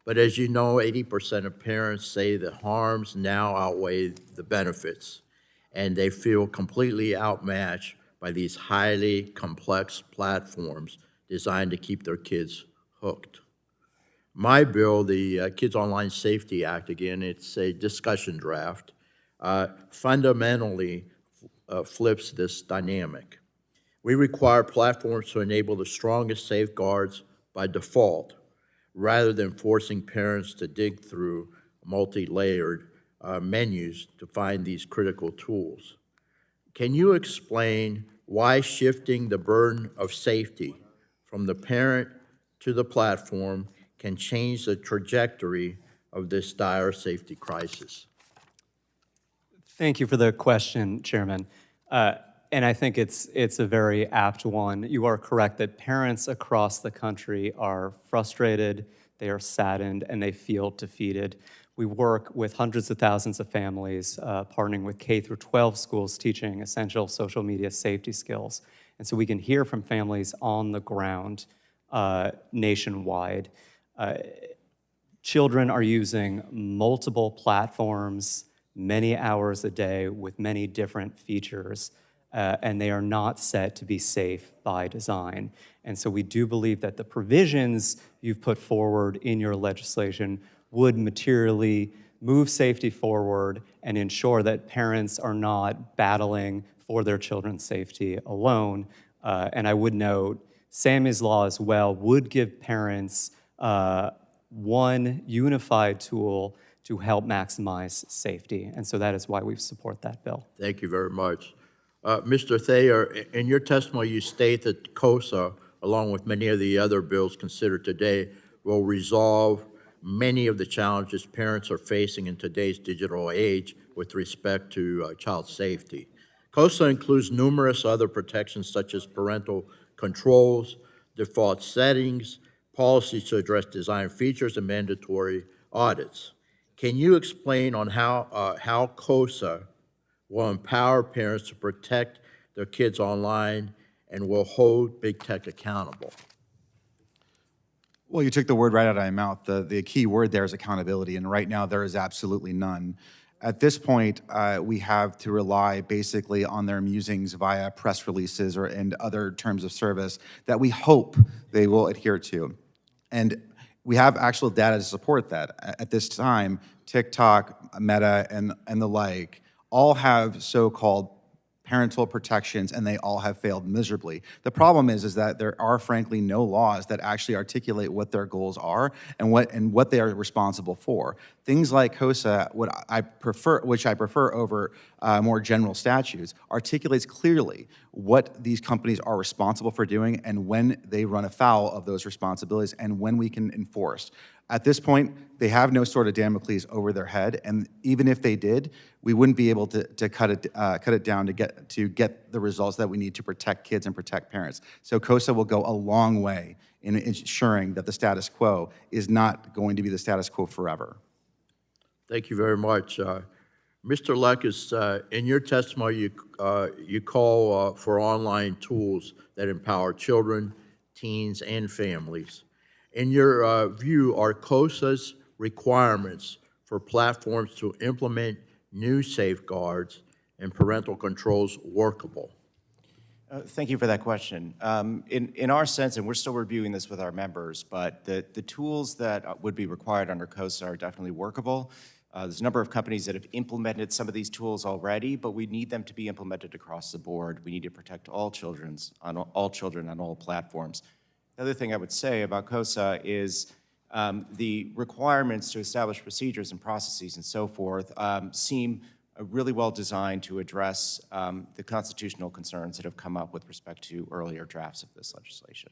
But as you know, 80% of parents say the harms now outweigh the benefits, and they feel completely outmatched by these highly complex platforms designed to keep their kids hooked. My bill, the Kids Online Safety Act, again, it's a discussion draft, fundamentally flips this dynamic. We require platforms to enable the strongest safeguards by default, rather than forcing parents to dig through multi-layered menus to find these critical tools. Can you explain why shifting the burden of safety from the parent to the platform can change the trajectory of this dire safety crisis? Thank you for the question, Chairman. And I think it's a very apt one. You are correct that parents across the country are frustrated, they are saddened, and they feel defeated. We work with hundreds of thousands of families, partnering with K through 12 schools teaching essential social media safety skills. And so we can hear from families on the ground nationwide. Children are using multiple platforms, many hours a day with many different features, and they are not set to be safe by design. And so we do believe that the provisions you've put forward in your legislation would materially move safety forward and ensure that parents are not battling for their children's safety alone. And I would note, Sammy's law as well would give parents one unified tool to help maximize safety. And so that is why we support that bill. Thank you very much. Mr. Thayer, in your testimony, you state that COSA, along with many of the other bills considered today, will resolve many of the challenges parents are facing in today's digital age with respect to child safety. COSA includes numerous other protections such as parental controls, default settings, policies to address design features, and mandatory audits. Can you explain on how COSA will empower parents to protect their kids online and will hold big tech accountable? Well, you took the word right out of my mouth. The key word there is accountability, and right now there is absolutely none. At this point, we have to rely basically on their musings via press releases and other terms of service that we hope they will adhere to. And we have actual data to support that. At this time, TikTok, Meta, and the like all have so-called parental protections, and they all have failed miserably. The problem is that there are frankly no laws that actually articulate what their goals are and what they are responsible for. Things like COSA, which I prefer over more general statutes, articulates clearly what these companies are responsible for doing and when they run afoul of those responsibilities and when we can enforce. At this point, they have no sort of Damocles over their head, and even if they did, we wouldn't be able to cut it down to get the results that we need to protect kids and protect parents. So COSA will go a long way in ensuring that the status quo is not going to be the status quo forever. Thank you very much. Mr. Lekas, in your testimony, you call for online tools that empower children, teens, and families. In your view, are COSA's requirements for platforms to implement new safeguards and parental controls workable? Thank you for that question. In our sense, and we're still reviewing this with our members, but the tools that would be required under COSA are definitely workable. There's a number of companies that have implemented some of these tools already, but we need them to be implemented across the board. We need to protect all children on all platforms. The other thing I would say about COSA is the requirements to establish procedures and processes and so forth seem really well designed to address the constitutional concerns that have come up with respect to earlier drafts of this legislation.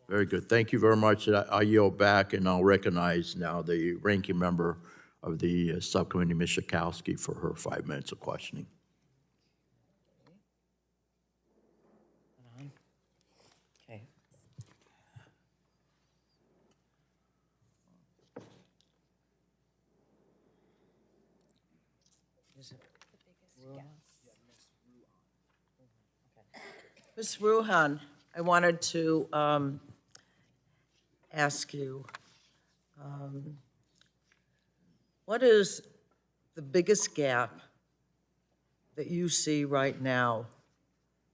Very good. Thank you very much. I yield back, and I'll recognize now the ranking member of the subcommittee, Ms. Schakowsky, for her 5 minutes of questioning. Okay. Ms. Ruane, I wanted to ask you, what is the biggest gap that you see right now,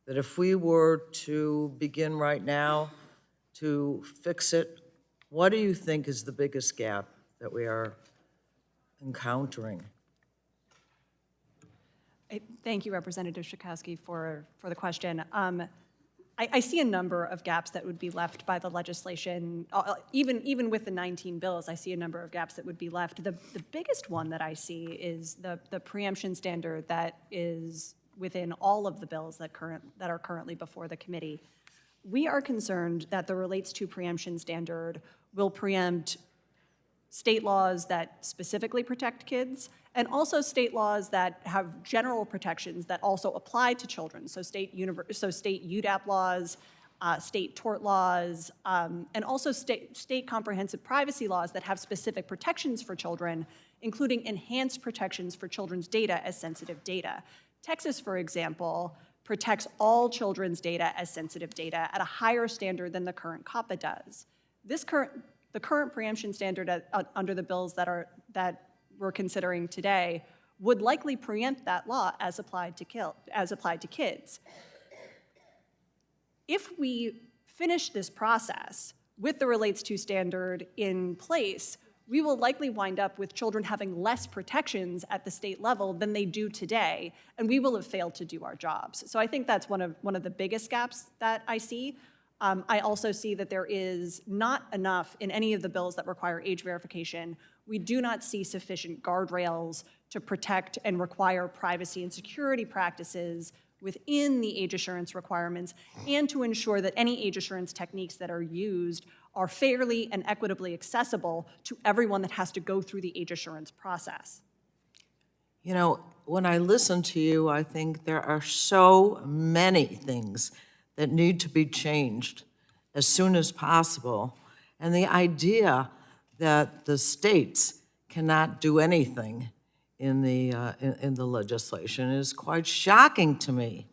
that if we were to begin right now to fix it, what do you think is the biggest gap that we are encountering? Thank you, Representative Schakowsky, for the question. I see a number of gaps that would be left by the legislation. Even with the 19 bills, I see a number of gaps that would be left. The biggest one that I see is the preemption standard that is within all of the bills that are currently before the committee. We are concerned that the relates to preemption standard will preempt state laws that specifically protect kids, and also state laws that have general protections that also apply to children. So state UDAP laws state tort laws, and also state comprehensive privacy laws that have specific protections for children, including enhanced protections for children's data as sensitive data. Texas, for example, protects all children's data as sensitive data at a higher standard than the current COPPA does. The current preemption standard under the bills that we're considering today would likely preempt that law as applied to kids. If we finish this process with the relates to standard in place, we will likely wind up with children having less protections at the state level than they do today, and we will have failed to do our jobs. So I think that's one of the biggest gaps that I see. I also see that there is not enough in any of the bills that require age verification. We do not see sufficient guardrails to protect and require privacy and security practices within the age assurance requirements, and to ensure that any age assurance techniques that are used are fairly and equitably accessible to everyone that has to go through the age assurance process. You know, when I listen to you, I think there are so many things that need to be changed as soon as possible. And the idea that the states cannot do anything in the legislation is quite shocking to me.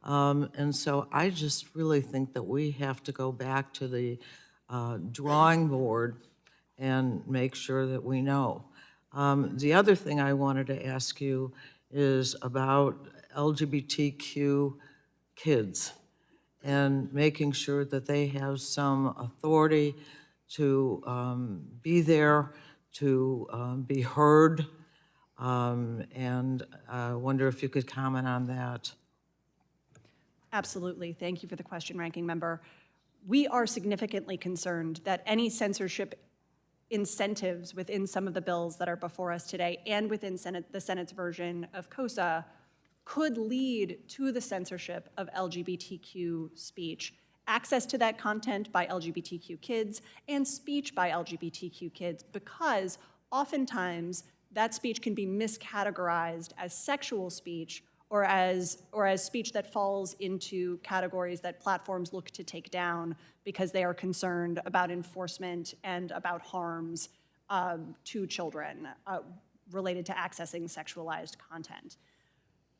And so I just really think that we have to go back to the drawing board and make sure that we know. The other thing I wanted to ask you is about LGBTQ kids and making sure that they have some authority to be there, to be heard, and I wonder if you could comment on that. Absolutely. Thank you for the question, Ranking Member. We are significantly concerned that any censorship incentives within some of the bills that are before us today and within the Senate's version of COSA could lead to the censorship of LGBTQ speech, access to that content by LGBTQ kids, and speech by LGBTQ kids, because oftentimes that speech can be miscategorized as sexual speech or as speech that falls into categories that platforms look to take down because they are concerned about enforcement and about harms to children related to accessing sexualized content.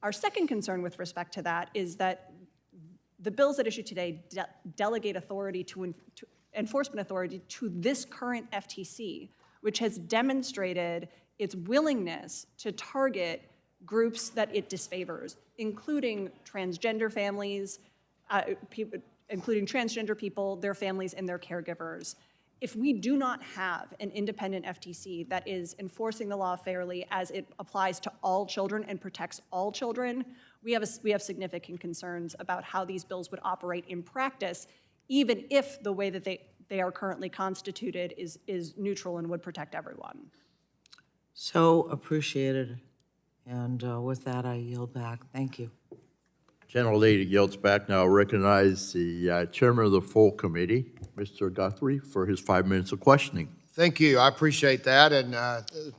Our second concern with respect to that is that the bills at issue today delegate authority to enforcement authority to this current FTC, which has demonstrated its willingness to target groups that it disfavors, including transgender families, including transgender people, their families, and their caregivers. If we do not have an independent FTC that is enforcing the law fairly as it applies to all children and protects all children, we have significant concerns about how these bills would operate in practice, even if the way that they are currently constituted is neutral and would protect everyone. So appreciated. And with that, I yield back. Thank you. General Lady yields back. Now recognize the chairman of the full committee, Mr. Guthrie, for his 5 minutes of questioning. Thank you. I appreciate that, and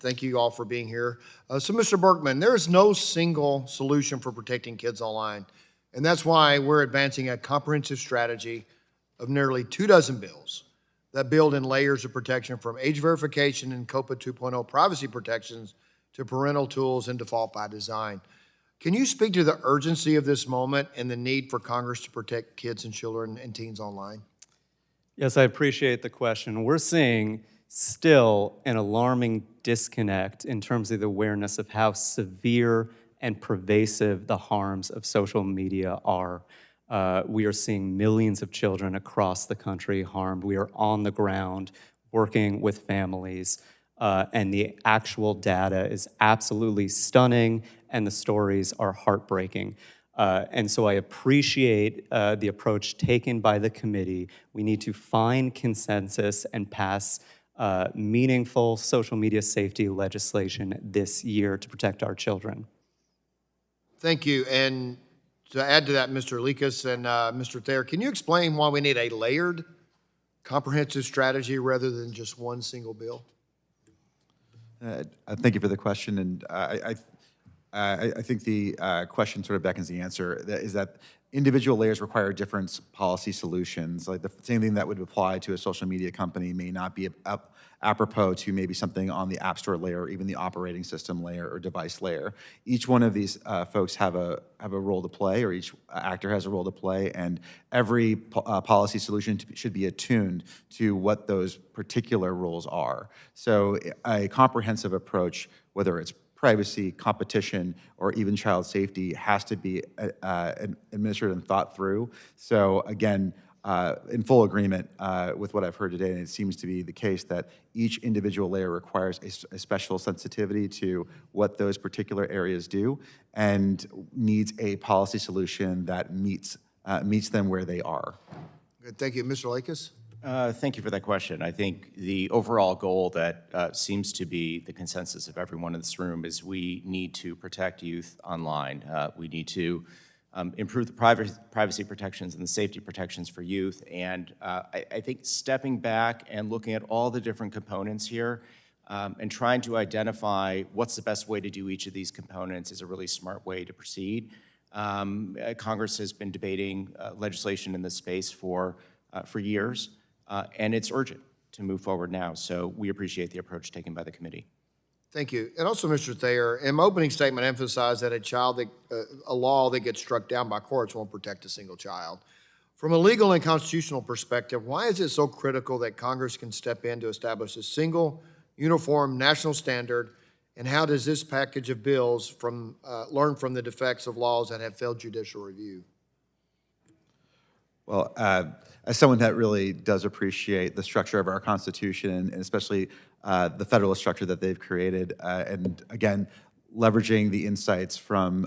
thank you all for being here. So, Mr. Berkman, there is no single solution for protecting kids online, and that's why we're advancing a comprehensive strategy of nearly 24 bills that build in layers of protection from age verification and COPPA 2.0 privacy protections to parental tools and default by design. Can you speak to the urgency of this moment and the need for Congress to protect kids and children and teens online? Yes, I appreciate the question. We're seeing still an alarming disconnect in terms of the awareness of how severe and pervasive the harms of social media are. We are seeing millions of children across the country harmed. We are on the ground working with families, and the actual data is absolutely stunning, and the stories are heartbreaking. And so I appreciate the approach taken by the committee. We need to find consensus and pass meaningful social media safety legislation this year to protect our children. Thank you. And to add to that, Mr. Lekas and Mr. Thayer, can you explain why we need a layered, comprehensive strategy rather than just one single bill? Thank you for the question, and I think the question sort of beckons the answer, is that individual layers require different policy solutions. Like the same thing that would apply to a social media company may not be apropos to maybe something on the App Store layer or even the operating system layer or device layer. Each one of these folks have a role to play, or each actor has a role to play, and every policy solution should be attuned to what those particular roles are. So a comprehensive approach, whether it's privacy, competition, or even child safety, has to be administered and thought through. So again, in full agreement with what I've heard today, and it seems to be the case that each individual layer requires a special sensitivity to what those particular areas do, and needs a policy solution that meets them where they are. Good, thank you. Mr. Lekas? Thank you for that question. I think the overall goal that seems to be the consensus of everyone in this room is we need to protect youth online. We need to improve the privacy protections and the safety protections for youth. And I think stepping back and looking at all the different components here and trying to identify what's the best way to do each of these components is a really smart way to proceed. Congress has been debating legislation in this space for years. And it's urgent to move forward now. So we appreciate the approach taken by the committee. Thank you. And also, Mr. Thayer, in my opening statement, emphasized that a law that gets struck down by courts won't protect a single child. From a legal and constitutional perspective, why is it so critical that Congress can step in to establish a single, uniform national standard? And how does this package of bills learn from the defects of laws that have failed judicial review? Well, as someone that really does appreciate the structure of our Constitution, and especially the federalist structure that they've created, and again, leveraging the insights from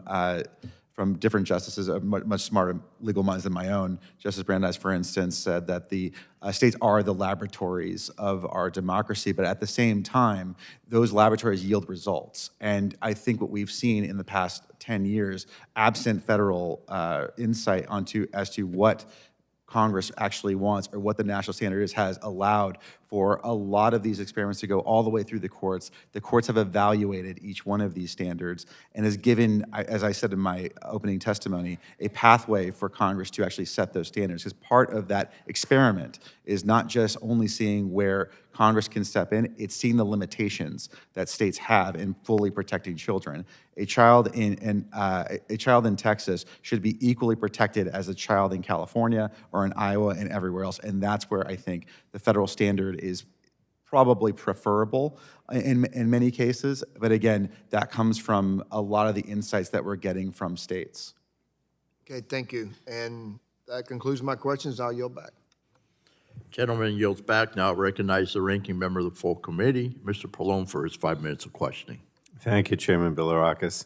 different justices, much smarter legal minds than my own. Justice Brandeis, for instance, said that the states are the laboratories of our democracy, but at the same time, those laboratories yield results. And I think what we've seen in the past 10 years, absent federal insight as to what Congress actually wants or what the national standard is, has allowed for a lot of these experiments to go all the way through the courts. The courts have evaluated each one of these standards and has given, as I said in my opening testimony, a pathway for Congress to actually set those standards. Because part of that experiment is not just only seeing where Congress can step in, it's seeing the limitations that states have in fully protecting children. A child in Texas should be equally protected as a child in California or in Iowa and everywhere else, and that's where I think the federal standard is probably preferable in many cases. But again, that comes from a lot of the insights that we're getting from states. Okay, thank you. And that concludes my questions. I'll yield back. Gentleman yields back. Now recognize the ranking member of the full committee, Mr. Pallone, for his 5 minutes of questioning. Thank you, Chairman Bilirakis.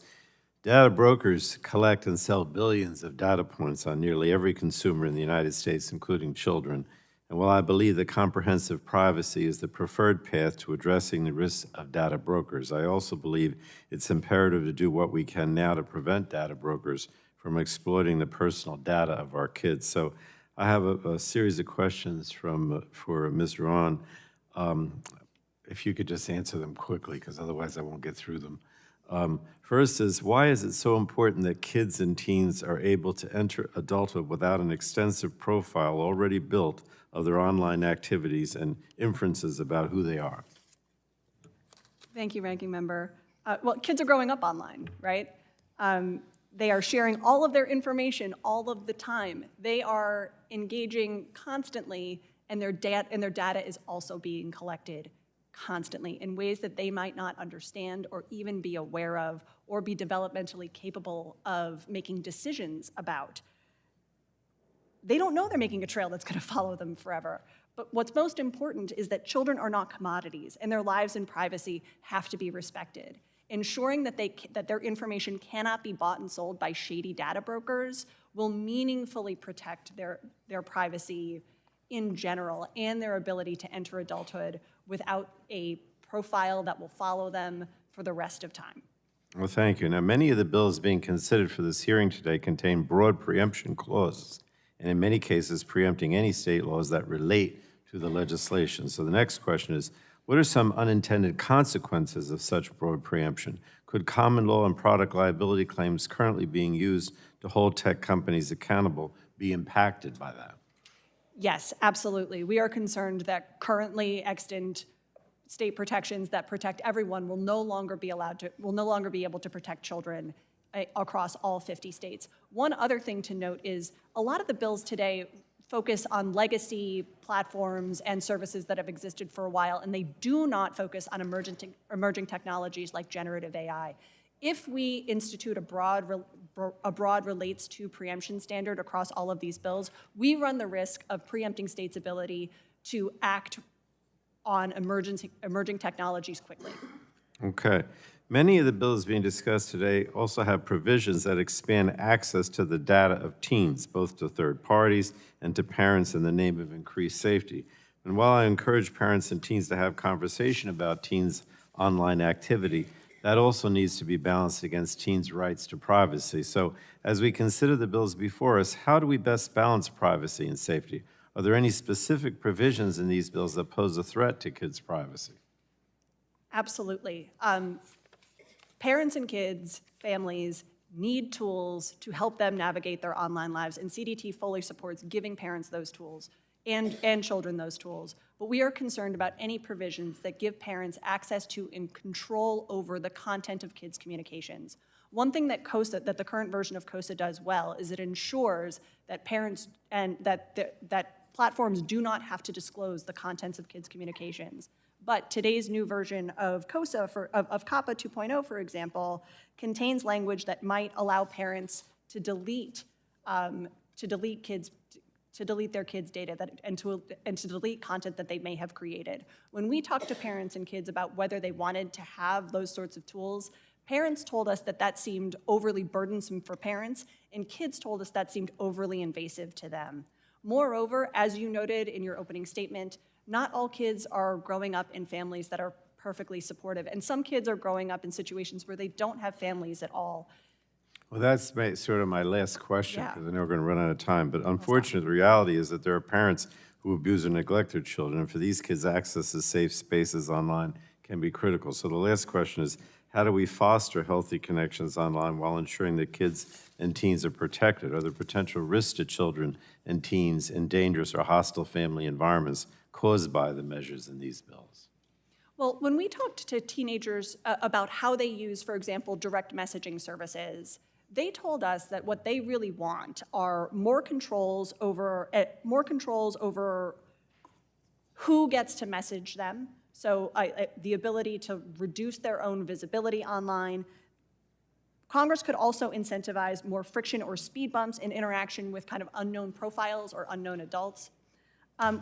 Data brokers collect and sell billions of data points on nearly every consumer in the United States, including children. And while I believe that comprehensive privacy is the preferred path to addressing the risks of data brokers, I also believe it's imperative to do what we can now to prevent data brokers from exploiting the personal data of our kids. So I have a series of questions for Ms. Ruane. If you could just answer them quickly, because otherwise I won't get through them. First is, why is it so important that kids and teens are able to enter adulthood without an extensive profile already built of their online activities and inferences about who they are? Thank you, Ranking Member. Well, kids are growing up online, right? They are sharing all of their information all of the time. They are engaging constantly, and their data is also being collected constantly in ways that they might not understand or even be aware of or be developmentally capable of making decisions about. They don't know they're making a trail that's going to follow them forever. But what's most important is that children are not commodities, and their lives and privacy have to be respected. Ensuring that their information cannot be bought and sold by shady data brokers will meaningfully protect their privacy in general and their ability to enter adulthood without a profile that will follow them for the rest of time. Well, thank you. Now, many of the bills being considered for this hearing today contain broad preemption clauses, and in many cases preempting any state laws that relate to the legislation. So the next question is, What are some unintended consequences of such broad preemption? Could common law and product liability claims currently being used to hold tech companies accountable be impacted by that? Yes, absolutely. We are concerned that currently extant state protections that protect everyone will no longer be able to protect children across all 50 states. One other thing to note is a lot of the bills today focus on legacy platforms and services that have existed for a while, and they do not focus on emerging technologies like generative AI. If we institute a broad relates to preemption standard across all of these bills, we run the risk of preempting states' ability to act on emerging technologies quickly. Okay. Many of the bills being discussed today also have provisions that expand access to the data of teens, both to third parties and to parents in the name of increased safety. And while I encourage parents and teens to have conversation about teens' online activity, that also needs to be balanced against teens' rights to privacy. So as we consider the bills before us, how do we best balance privacy and safety? Are there any specific provisions in these bills that pose a threat to kids' privacy? Absolutely. Parents and kids, families, need tools to help them navigate their online lives, and CDT fully supports giving parents those tools and children those tools. But we are concerned about any provisions that give parents access to and control over the content of kids' communications. One thing that the current version of COSA does well is it ensures that parents and that platforms do not have to disclose the contents of kids' communications. But today's new version of COSA, of COPPA 2.0, for example, contains language that might allow parents to delete their kids' data and to delete content that they may have created. When we talk to parents and kids about whether they wanted to have those sorts of tools, parents told us that seemed overly burdensome for parents, and kids told us that seemed overly invasive to them. Moreover, as you noted in your opening statement, not all kids are growing up in families that are perfectly supportive, and some kids are growing up in situations where they don't have families at all. Well, that's sort of my last question, Yeah. because I know we're going to run out of time. But unfortunately, the reality is that there are parents who abuse or neglect their children, and for these kids, access to safe spaces online can be critical. So the last question is, how do we foster healthy connections online while ensuring that kids and teens are protected? Are there potential risks to children and teens in dangerous or hostile family environments caused by the measures in these bills? Well, when we talked to teenagers about how they use, for example, direct messaging services, they told us that what they really want are more controls over who gets to message them. So the ability to reduce their own visibility online. Congress could also incentivize more friction or speed bumps in interaction with kind of unknown profiles or unknown adults.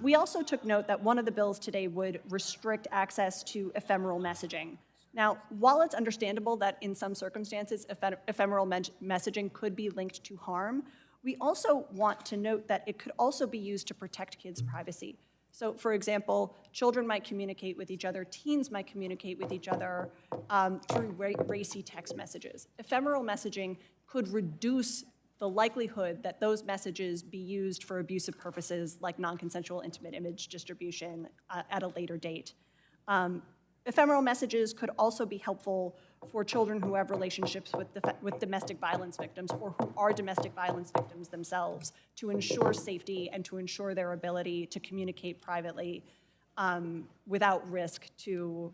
We also took note that one of the bills today would restrict access to ephemeral messaging. Now, while it's understandable that in some circumstances ephemeral messaging could be linked to harm, we also want to note that it could also be used to protect kids' privacy. So, for example, children might communicate with each other, teens might communicate with each other through racy text messages. Ephemeral messaging could reduce the likelihood that those messages be used for abusive purposes like non-consensual intimate image distribution at a later date. Ephemeral messages could also be helpful for children who have relationships with domestic violence victims or who are domestic violence victims themselves to ensure safety and to ensure their ability to communicate privately without risk to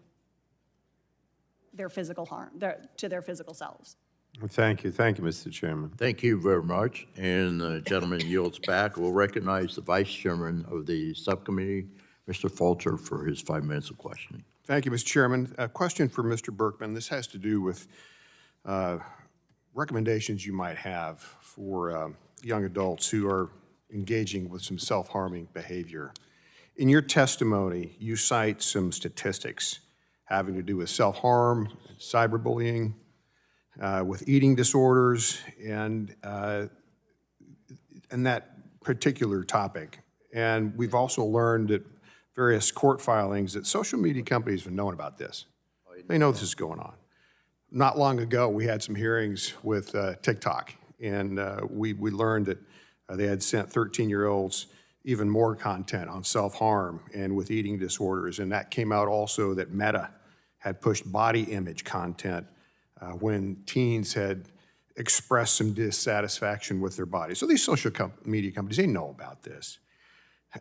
their physical harm, to their physical selves. Thank you. Thank you, Mr. Chairman. Thank you very much. And the gentleman yields back. We'll recognize the Vice Chairman of the Subcommittee, Mr. Falter, for his 5 minutes of questioning. Thank you, Mr. Chairman. A question for Mr. Berkman. This has to do with recommendations you might have for young adults who are engaging with some self-harming behavior. In your testimony, you cite some statistics having to do with self-harm, cyberbullying, with eating disorders, and that particular topic. And we've also learned that various court filings that social media companies have known about this. They know this is going on. Not long ago, we had some hearings with TikTok, and we learned that they had sent 13-year-olds even more content on self-harm and with eating disorders. And that came out also that Meta had pushed body image content when teens had expressed some dissatisfaction with their body. So these social media companies, they know about this.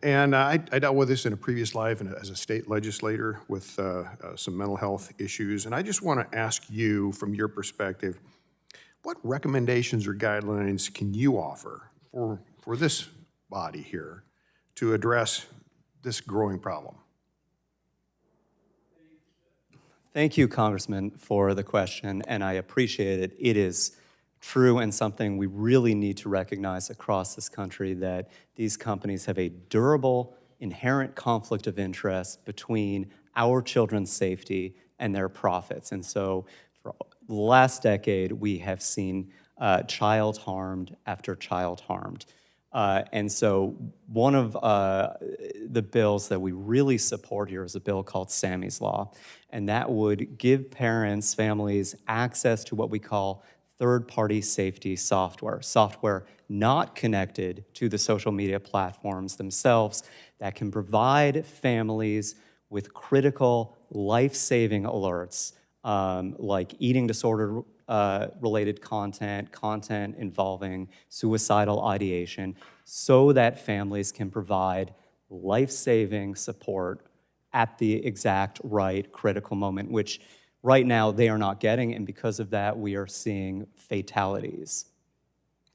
And I dealt with this in a previous life and as a state legislator with some mental health issues. And I just want to ask you, from your perspective, what recommendations or guidelines can you offer for this body here to address this growing problem? Thank you, Congressman, for the question, and I appreciate it. It is true and something we really need to recognize across this country, that these companies have a durable, inherent conflict of interest between our children's safety and their profits. And so for the last decade, we have seen child harmed after child harmed. And so one of the bills that we really support here is a bill called Sammy's Law, and that would give parents, families, access to what we call third-party safety software not connected to the social media platforms themselves, that can provide families with critical, life-saving alerts, like eating disorder related content involving suicidal ideation, so that families can provide life-saving support at the exact right critical moment, which right now they are not getting, and because of that, we are seeing fatalities.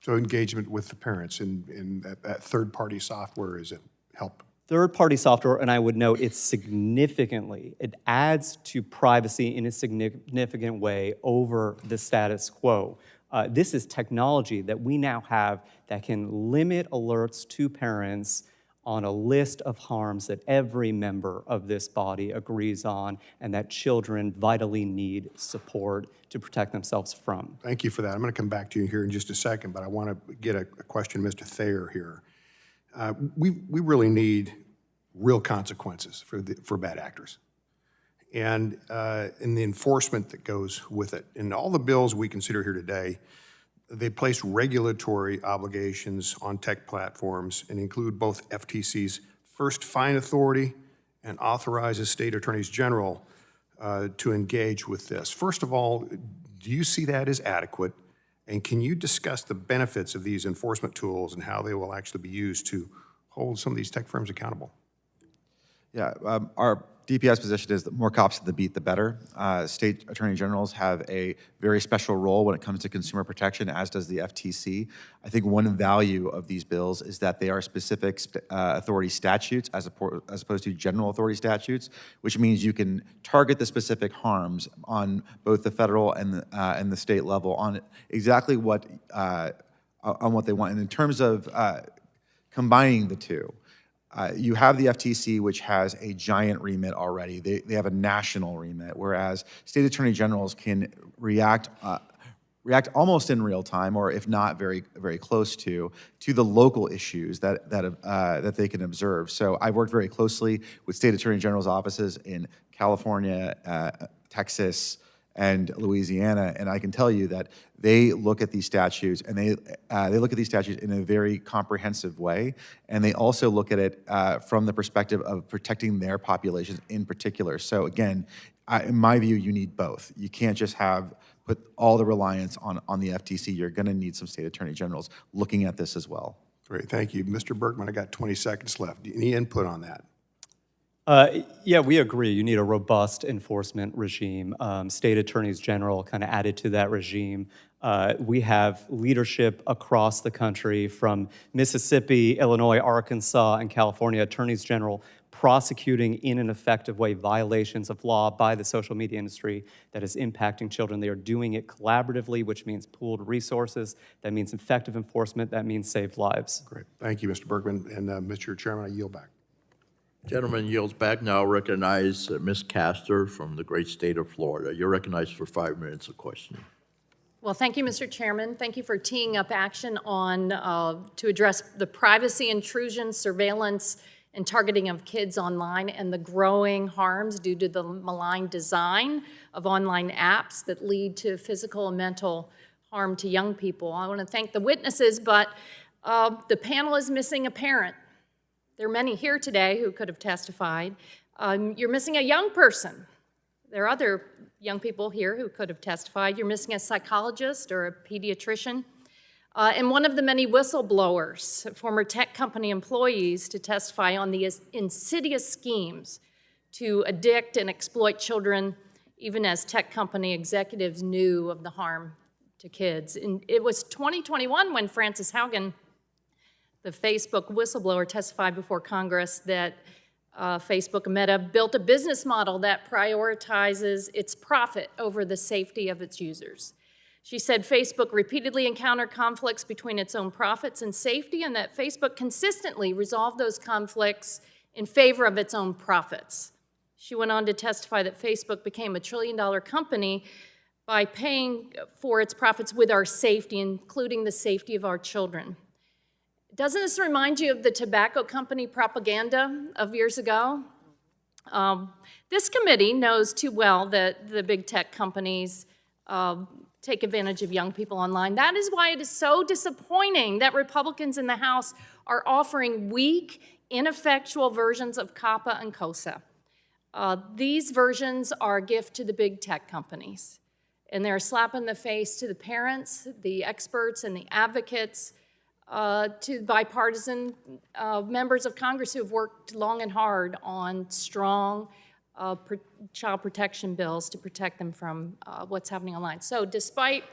So engagement with the parents in that third-party software is a help. Third-party software, and I would note it adds to privacy in a significant way over the status quo. This is technology that we now have that can limit alerts to parents on a list of harms that every member of this body agrees on, and that children vitally need support to protect themselves from. Thank you for that. I'm going to come back to you here in just a second, but I want to get a question to Mr. Thayer here. We really need real consequences for bad actors, and the enforcement that goes with it. In all the bills we consider here today, they place regulatory obligations on tech platforms and include both FTC's first fine authority and authorizes state attorneys general to engage with this. First of all, do you see that as adequate? And can you discuss the benefits of these enforcement tools and how they will actually be used to hold some of these tech firms accountable? Yeah, our DPS position is that more cops at the beat, the better. State attorney generals have a very special role when it comes to consumer protection, as does the FTC. I think one value of these bills is that they are specific authority statutes as opposed to general authority statutes, which means you can target the specific harms on both the federal and the state level on exactly what they want. And in terms of combining the two, you have the FTC, which has a giant remit already. They have a national remit, whereas state attorney generals can react almost in real time, or if not very, very close to the local issues that they can observe. So I've worked very closely with state attorney generals' offices in California, Texas, and Louisiana, and I can tell you that they look at these statutes, and they look at these statutes in a very comprehensive way, and they also look at it from the perspective of protecting their populations in particular. So again, in my view, you need both. You can't just put all the reliance on the FTC. You're going to need some state attorney generals looking at this as well. Great, thank you. Mr. Berkman, I got 20 seconds left. Any input on that? Yeah, we agree. You need a robust enforcement regime. State attorneys general kind of added to that regime. We have leadership across the country from Mississippi, Illinois, Arkansas, and California, attorneys general prosecuting in an effective way violations of law by the social media industry that is impacting children. They are doing it collaboratively, which means pooled resources. That means effective enforcement. That means saved lives. Great, thank you, Mr. Berkman. And Mr. Chairman, I yield back. Gentleman yields back. Now recognize Ms. Castor from the great state of Florida. You're recognized for 5 minutes of questioning. Well, thank you, Mr. Chairman. Thank you for teeing up action on to address the privacy intrusion, surveillance, and targeting of kids online and the growing harms due to the malign design of online apps that lead to physical and mental harm to young people. I want to thank the witnesses, but the panel is missing a parent. There are many here today who could have testified. You're missing a young person. There are other young people here who could have testified. You're missing a psychologist or a pediatrician. And one of the many whistleblowers, former tech company employees, to testify on the insidious schemes to addict and exploit children, even as tech company executives knew of the harm to kids. And it was 2021 when Frances Haugen, the Facebook whistleblower, testified before Congress that Facebook and Meta built a business model that prioritizes its profit over the safety of its users. She said Facebook repeatedly encountered conflicts between its own profits and safety, and that Facebook consistently resolved those conflicts in favor of its own profits. She went on to testify that Facebook became a $1 trillion company by paying for its profits with our safety, including the safety of our children. Doesn't this remind you of the tobacco company propaganda of years ago? This committee knows too well that the big tech companies take advantage of young people online. That is why it is so disappointing that Republicans in the House are offering weak, ineffectual versions of COPPA and COSA. These versions are a gift to the big tech companies, and they're a slap in the face to the parents, the experts, and the advocates, to bipartisan members of Congress who have worked long and hard on strong child protection bills to protect them from what's happening online. So despite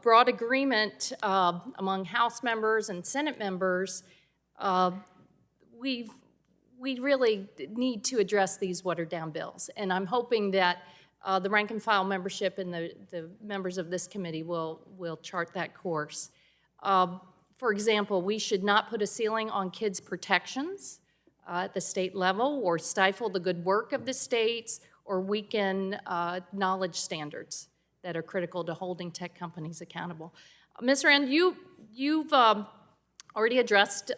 broad agreement among House members and Senate members, we really need to address these watered-down bills. And I'm hoping that the rank and file membership and the members of this committee will chart that course. For example, we should not put a ceiling on kids' protections at the state level, or stifle the good work of the states, or weaken knowledge standards that are critical to holding tech companies accountable. Ms. Rand, you've already addressed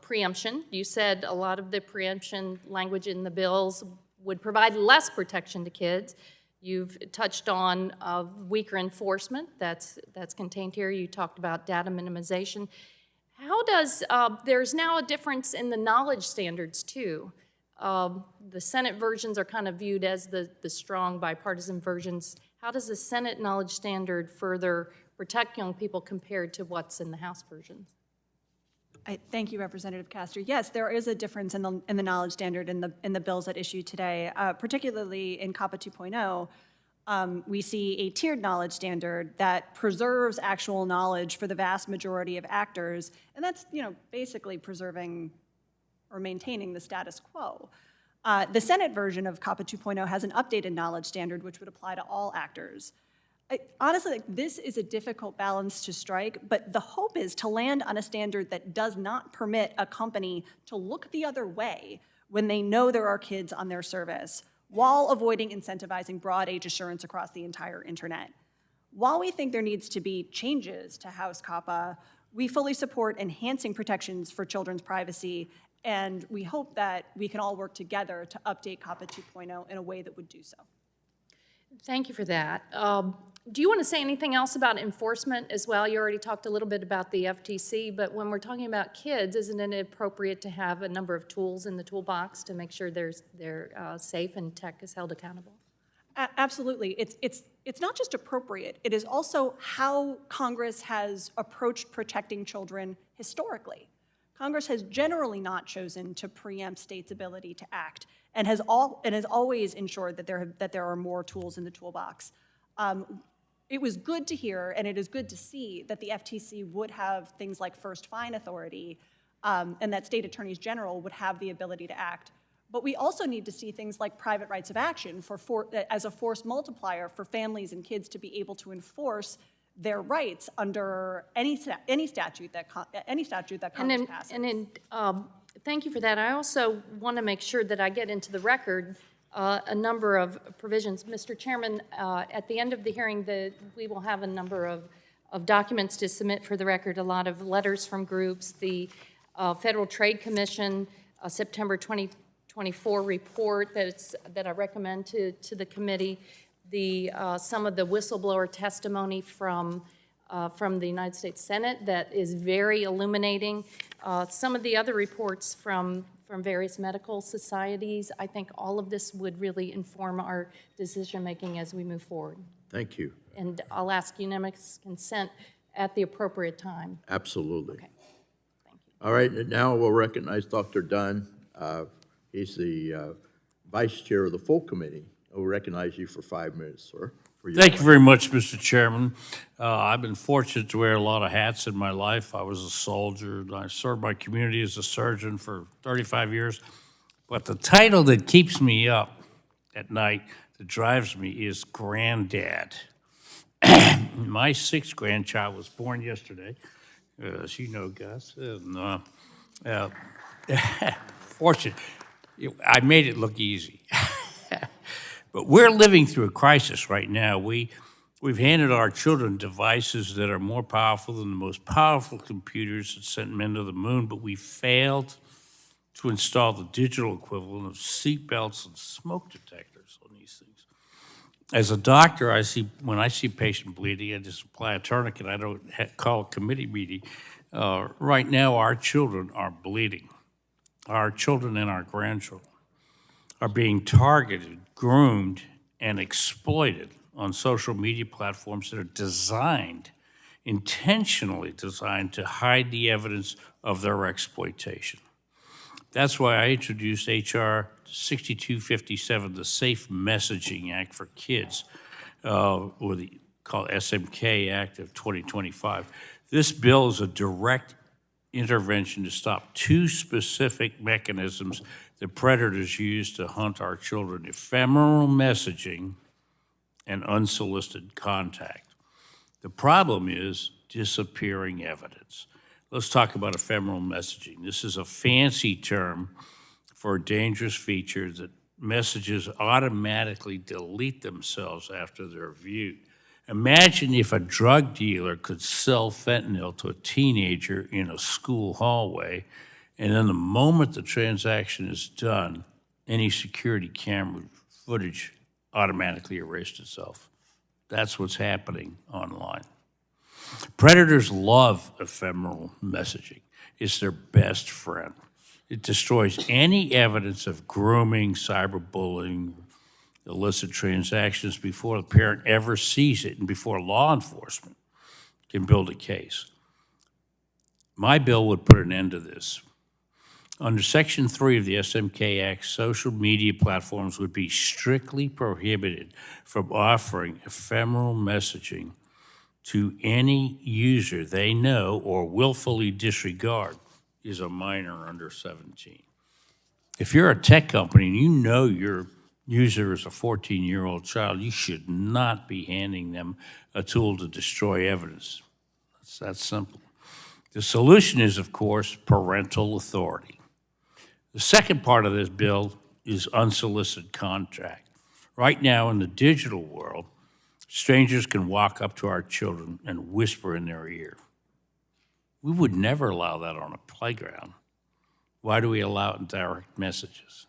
preemption. You said a lot of the preemption language in the bills would provide less protection to kids. You've touched on weaker enforcement that's contained here. You talked about data minimization. How does, there's now a difference in the knowledge standards too. The Senate versions are kind of viewed as the strong bipartisan versions. How does the Senate knowledge standard further protect young people compared to what's in the House versions? Thank you, Representative Castor. Yes, there is a difference in the knowledge standard in the bills at issue today, particularly in COPPA 2.0. We see a tiered knowledge standard that preserves actual knowledge for the vast majority of actors, and that's basically preserving or maintaining the status quo. The Senate version of COPPA 2.0 has an updated knowledge standard which would apply to all actors. Honestly, this is a difficult balance to strike, but the hope is to land on a standard that does not permit a company to look the other way when they know there are kids on their service, while avoiding incentivizing broad age assurance across the entire internet. While we think there needs to be changes to House COPPA, we fully support enhancing protections for children's privacy, and we hope that we can all work together to update COPPA 2.0 in a way that would do so. Thank you for that. Do you want to say anything else about enforcement as well? You already talked a little bit about the FTC, but when we're talking about kids, isn't it appropriate to have a number of tools in the toolbox to make sure they're safe and tech is held accountable? Absolutely. It's not just appropriate, it is also how Congress has approached protecting children historically. Congress has generally not chosen to preempt states' ability to act, and has always ensured that there are more tools in the toolbox. It was good to hear, and it is good to see, that the FTC would have things like first fine authority, and that state attorneys general would have the ability to act. But we also need to see things like private rights of action as a force multiplier for families and kids to be able to enforce their rights under any statute that Congress passes. Thank you for that. I also want to make sure that I get into the record a number of provisions. Mr. Chairman, at the end of the hearing, we will have a number of documents to submit for the record, a lot of letters from groups, the Federal Trade Commission September 2024 report that I recommend to the committee, some of the whistleblower testimony from from the United States Senate that is very illuminating. Some of the other reports from various medical societies, I think all of this would really inform our decision-making as we move forward. Thank you. And I'll ask unanimous consent at the appropriate time. Absolutely. Okay. All right, and now we'll recognize Dr. Dunn. He's the Vice Chair of the full committee. We'll recognize you for 5 minutes, sir. for your Thank you very much, Mr. Chairman. I've been fortunate to wear a lot of hats in my life. I was a soldier, and I served my community as a surgeon for 35 years. But the title that keeps me up at night, that drives me, is Granddad. My sixth grandchild was born yesterday, as you know, Gus. And, fortunate, I made it look easy. But we're living through a crisis right now. We've handed our children devices that are more powerful than the most powerful computers that sent men to the moon, but we failed to install the digital equivalent of seat belts and smoke detectors on these things. As a doctor, when I see patient bleeding, I just apply a tourniquet. I don't call a committee meeting. Right now, our children are bleeding. Our children and our grandchildren are being targeted, groomed, and exploited on social media platforms that are intentionally designed to hide the evidence of their exploitation. That's why I introduced H.R. 6257, the Safe Messaging Act for Kids, or the called SMK Act of 2025. This bill is a direct intervention to stop two specific mechanisms that predators use to hunt our children: ephemeral messaging and unsolicited contact. The problem is disappearing evidence. Let's talk about ephemeral messaging. This is a fancy term for a dangerous feature that messages automatically delete themselves after they're viewed. Imagine if a drug dealer could sell fentanyl to a teenager in a school hallway, and then the moment the transaction is done, any security camera footage automatically erased itself. That's what's happening online. Predators love ephemeral messaging. It's their best friend. It destroys any evidence of grooming, cyberbullying, illicit transactions before the parent ever sees it and before law enforcement can build a case. My bill would put an end to this. Under Section 3 of the SMK Act, social media platforms would be strictly prohibited from offering ephemeral messaging to any user they know or willfully disregard is a minor under 17. If you're a tech company and you know your user is a 14-year-old child, you should not be handing them a tool to destroy evidence. It's that simple. The solution is, of course, parental authority. The second part of this bill is unsolicited contact. Right now in the digital world, strangers can walk up to our children and whisper in their ear. We would never allow that on a playground. Why do we allow it in direct messages?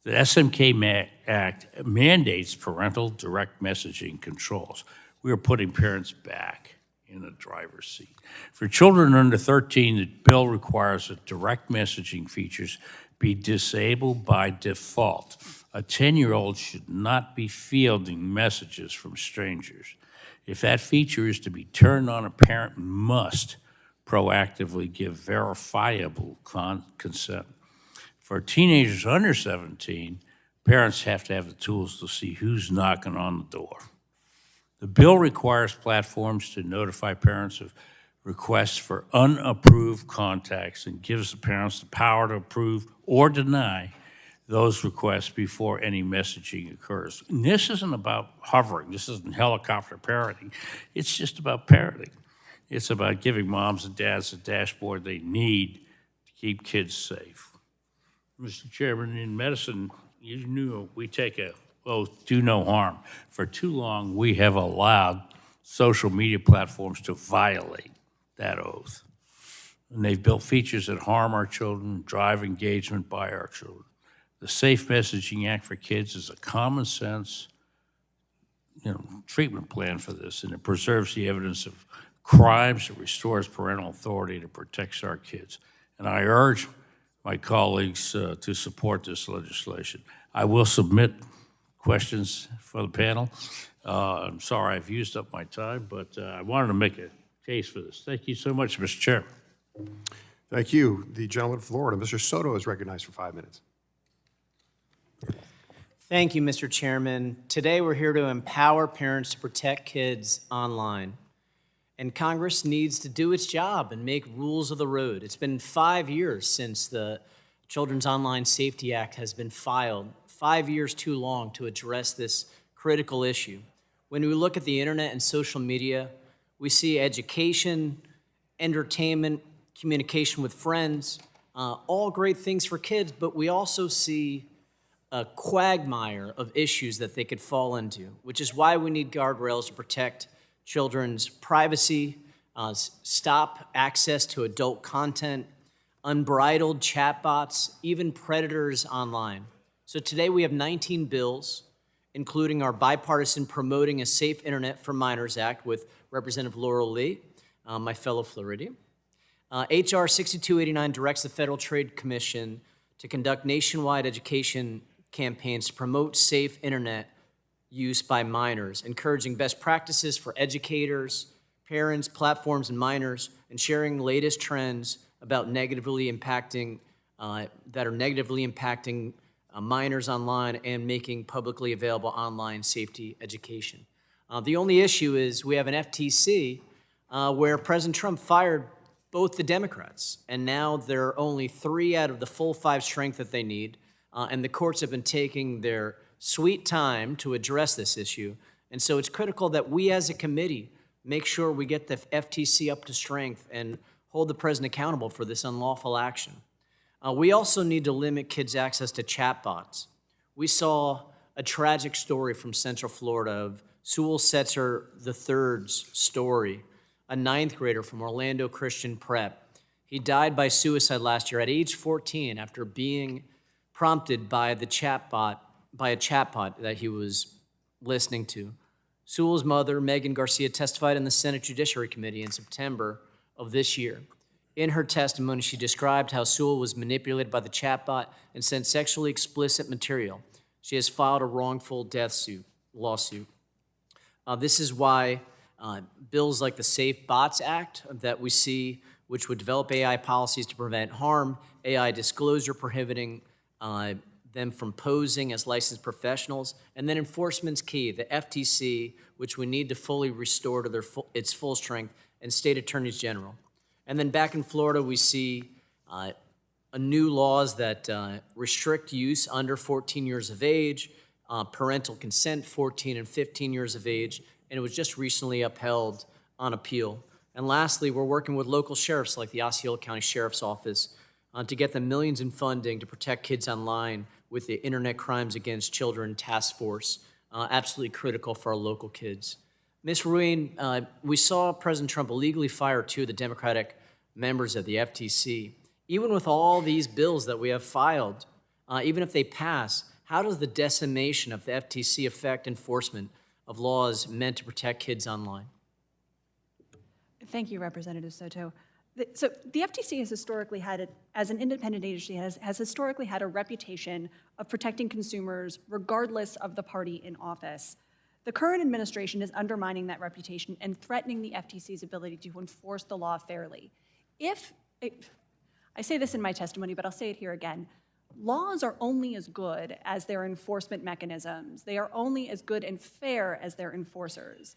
The SMK Act mandates parental direct messaging controls. We are putting parents back in the driver's seat. For children under 13, the bill requires that direct messaging features be disabled by default. A 10-year-old should not be fielding messages from strangers. If that feature is to be turned on, a parent must proactively give verifiable consent. For teenagers under 17, parents have to have the tools to see who's knocking on the door. The bill requires platforms to notify parents of requests for unapproved contacts and gives the parents the power to approve or deny those requests before any messaging occurs. And this isn't about hovering. This isn't helicopter parenting. It's just about parenting. It's about giving moms and dads the dashboard they need to keep kids safe. Mr. Chairman, in medicine, you knew we take an oath, do no harm. For too long, we have allowed social media platforms to violate that oath. And they've built features that harm our children, drive engagement by our children. The Safe Messaging Act for Kids is a common sense treatment plan for this, and it preserves the evidence of crimes. It restores parental authority. It protects our kids. And I urge my colleagues to support this legislation. I will submit questions for the panel. I'm sorry I've used up my time, but I wanted to make a case for this. Thank you so much, Mr. Chair. Thank you. The gentleman from Florida, Mr. Soto, is recognized for 5 minutes. Thank you, Mr. Chairman. Today, we're here to empower parents to protect kids online. And Congress needs to do its job and make rules of the road. It's been 5 years since the Children's Online Safety Act has been filed, 5 years too long to address this critical issue. When we look at the internet and social media, we see education, entertainment, communication with friends, all great things for kids, but we also see a quagmire of issues that they could fall into, which is why we need guardrails to protect children's privacy, stop access to adult content, unbridled chatbots, even predators online. So today we have 19 bills, including our bipartisan Promoting a Safe Internet for Minors Act with Representative Laurel Lee, my fellow Floridian. H.R. 6289 directs the Federal Trade Commission to conduct nationwide education campaigns to promote safe internet use by minors, encouraging best practices for educators, parents, platforms, and minors, and sharing latest trends about negatively impacting minors online and making publicly available online safety education. The only issue is we have an FTC where President Trump fired both the Democrats, and now there are only 3 out of the full 5 strength that they need, and the courts have been taking their sweet time to address this issue. And so it's critical that we as a committee make sure we get the FTC up to strength and hold the president accountable for this unlawful action. We also need to limit kids' access to chatbots. We saw a tragic story from Central Florida of Sewell Setzer III's story, a 9th grader from Orlando Christian Prep. He died by suicide last year at age 14 after being prompted by a chatbot that he was listening to. Sewell's mother, Megan Garcia, testified in the Senate Judiciary Committee in September of this year. In her testimony, she described how Sewell was manipulated by the chatbot and sent sexually explicit material. She has filed a wrongful death lawsuit. This is why bills like the Safe Bots Act that we see, which would develop AI policies to prevent harm, AI disclosure prohibiting them from posing as licensed professionals, and then enforcement's key, the FTC, which we need to fully restore to its full strength, and state attorneys general. And then back in Florida, we see new laws that restrict use under 14 years of age, parental consent 14 and 15 years of age, and it was just recently upheld on appeal. And lastly, we're working with local sheriffs like the Osceola County Sheriff's Office to get them millions in funding to protect kids online with the Internet Crimes Against Children Task Force, absolutely critical for our local kids. Ms. Ruane, we saw President Trump illegally fire 2 of the Democratic members of the FTC. Even with all these bills that we have filed, even if they pass, how does the decimation of the FTC affect enforcement of laws meant to protect kids online? Thank you, Representative Soto. So the FTC has historically had, as an independent agency, has historically had a reputation of protecting consumers regardless of the party in office. The current administration is undermining that reputation and threatening the FTC's ability to enforce the law fairly. I say this in my testimony, but I'll say it here again. Laws are only as good as their enforcement mechanisms. They are only as good and fair as their enforcers.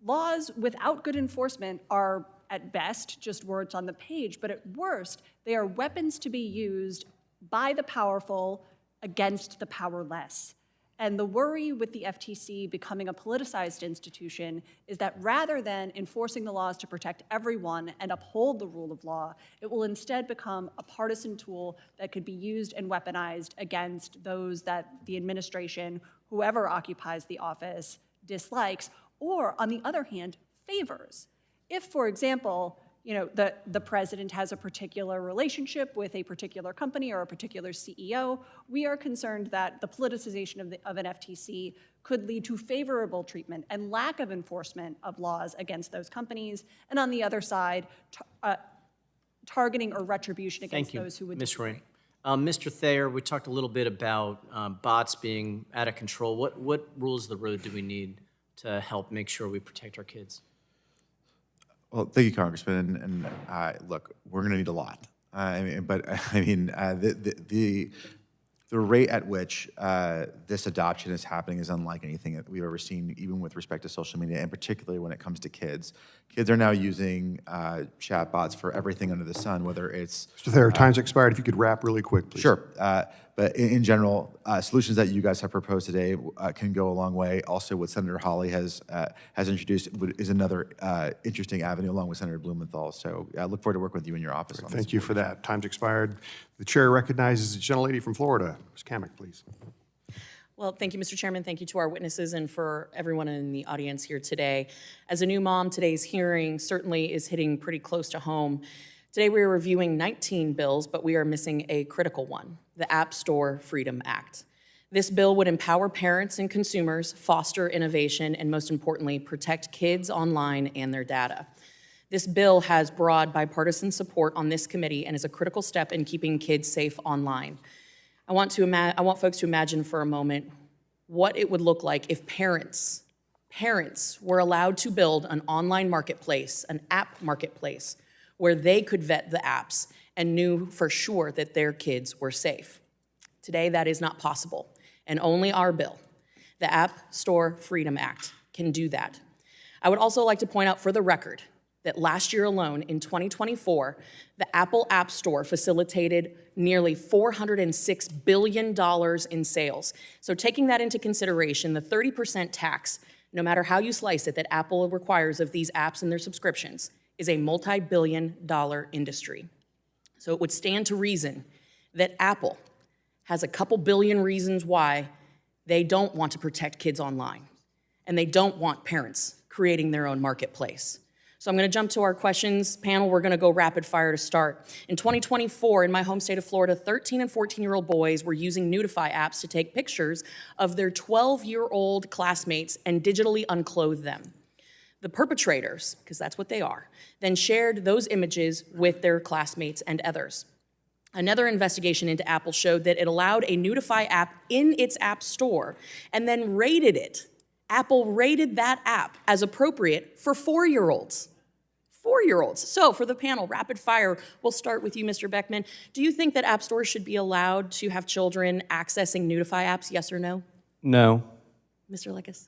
Laws without good enforcement are, at best, just words on the page, but at worst, they are weapons to be used by the powerful against the powerless. And the worry with the FTC becoming a politicized institution is that rather than enforcing the laws to protect everyone and uphold the rule of law, it will instead become a partisan tool that could be used and weaponized against those that the administration, whoever occupies the office, dislikes, or on the other hand, favors. If, for example, the president has a particular relationship with a particular company or a particular CEO. We are concerned that the politicization of an FTC could lead to favorable treatment and lack of enforcement of laws against those companies, and on the other side, targeting or retribution against those who would Ms. disagree. Ruane. Mr. Thayer, we talked a little bit about bots being out of control. What rules of the road do we need to help make sure we protect our kids? Well, thank you, Congressman. And look, we're going to need a lot. The rate at which this adoption is happening is unlike anything that we've ever seen, even with respect to social media, and particularly when it comes to kids. Kids are now using chatbots for everything under the sun, whether it's... Mr. Thayer, time's expired. If you could wrap really quick, please. Sure. But in general, solutions that you guys have proposed today can go a long way. Also, what Senator Hawley has introduced is another interesting avenue, along with Senator Blumenthal. So I look forward to working with you in your office on this. Thank you for that. Time's expired. The chair recognizes the gentlelady from Florida. Ms. Kamek, please. Well, thank you, Mr. Chairman. Thank you to our witnesses and for everyone in the audience here today. As a new mom, today's hearing certainly is hitting pretty close to home. Today we are reviewing 19 bills, but we are missing a critical one, the App Store Freedom Act. This bill would empower parents and consumers, foster innovation, and most importantly, protect kids online and their data. This bill has broad bipartisan support on this committee and is a critical step in keeping kids safe online. I want folks to imagine for a moment what it would look like if parents were allowed to build an online marketplace, an app marketplace, where they could vet the apps and knew for sure that their kids were safe. Today, that is not possible, and only our bill, the App Store Freedom Act, can do that. I would also like to point out for the record that last year alone, in 2024, the Apple App Store facilitated nearly $406 billion in sales. So taking that into consideration, the 30% tax, no matter how you slice it, that Apple requires of these apps and their subscriptions, is a multi-billion-dollar industry. So it would stand to reason that Apple has a couple billion reasons why they don't want to protect kids online, and they don't want parents creating their own marketplace. So I'm going to jump to our questions panel. We're going to go rapid fire to start. In 2024, in my home state of Florida, 13 and 14-year-old boys were using Notify apps to take pictures of their 12-year-old classmates and digitally unclothe them. The perpetrators, because that's what they are, then shared those images with their classmates and others. Another investigation into Apple showed that it allowed a Notify app in its app store and then rated it. Apple rated that app as appropriate for 4-year-olds. 4-year-olds. So for the panel, rapid fire, we'll start with you, Mr. Berkman. Do you think that app stores should be allowed to have children accessing Notify apps, yes or no? No. Mr. Lekas?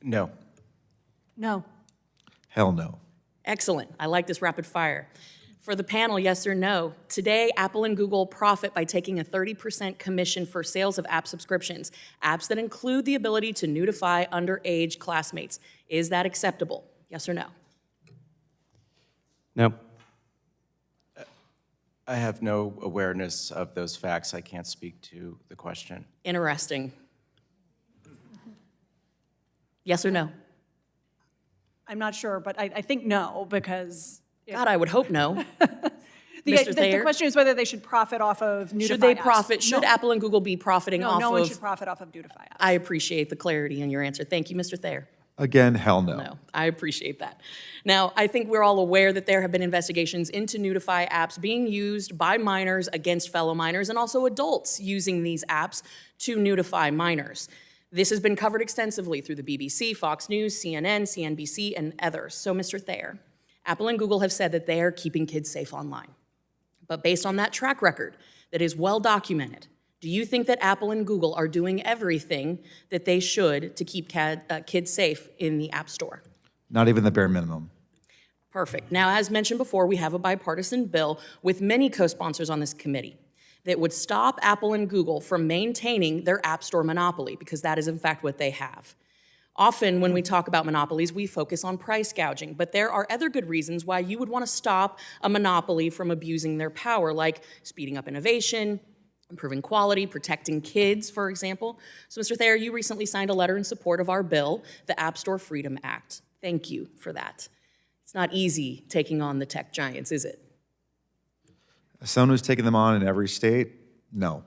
No. No. Hell no. Excellent. I like this rapid fire. For the panel, yes or no? Today, Apple and Google profit by taking a 30% commission for sales of app subscriptions, apps that include the ability to notify underage classmates. Is that acceptable? Yes or no? No. I have no awareness of those facts. I can't speak to the question. Interesting. Yes or no? I'm not sure, but I think no, because... God, I would hope no. The Mr. Thayer? question is whether they should profit off of Notify Should they apps. profit? Should No. Apple and Google be profiting No, off no one of? should profit off of Notify apps. I appreciate the clarity in your answer. Thank you, Mr. Thayer. Again, hell no. No, I appreciate that. Now, I think we're all aware that there have been investigations into Notify apps being used by minors against fellow minors and also adults using these apps to notify minors. This has been covered extensively through the BBC, Fox News, CNN, CNBC, and others. So, Mr. Thayer, Apple and Google have said that they are keeping kids safe online. But based on that track record that is well documented, do you think that Apple and Google are doing everything that they should to keep kids safe in the App Store? Not even the bare minimum. Perfect. Now, as mentioned before, we have a bipartisan bill with many co-sponsors on this committee that would stop Apple and Google from maintaining their App Store monopoly, because that is in fact what they have. Often when we talk about monopolies, we focus on price gouging, but there are other good reasons why you would want to stop a monopoly from abusing their power, like speeding up innovation, improving quality, protecting kids, for example. So, Mr. Thayer, you recently signed a letter in support of our bill, the App Store Freedom Act. Thank you for that. It's not easy taking on the tech giants, is it? As someone who's taken them on in every state, no.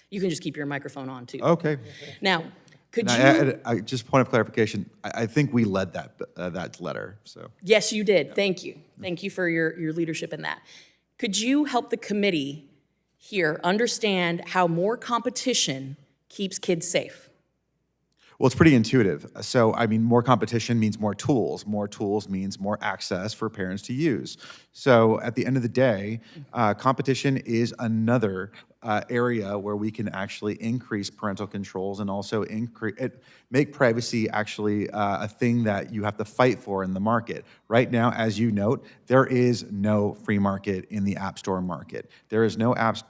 You can just keep your microphone on, too. Okay. Now, could And you? I just point of clarification, I think we led that letter, so. Yes, you did. Thank you. Thank you for your leadership in that. Could you help the committee here understand how more competition keeps kids safe? Well, it's pretty intuitive. So, I mean, more competition means more tools. More tools means more access for parents to use. So, at the end of the day, competition is another area where we can actually increase parental controls and also make privacy actually a thing that you have to fight for in the market. Right now, as you note, there is no free market in the App Store market. There is no apps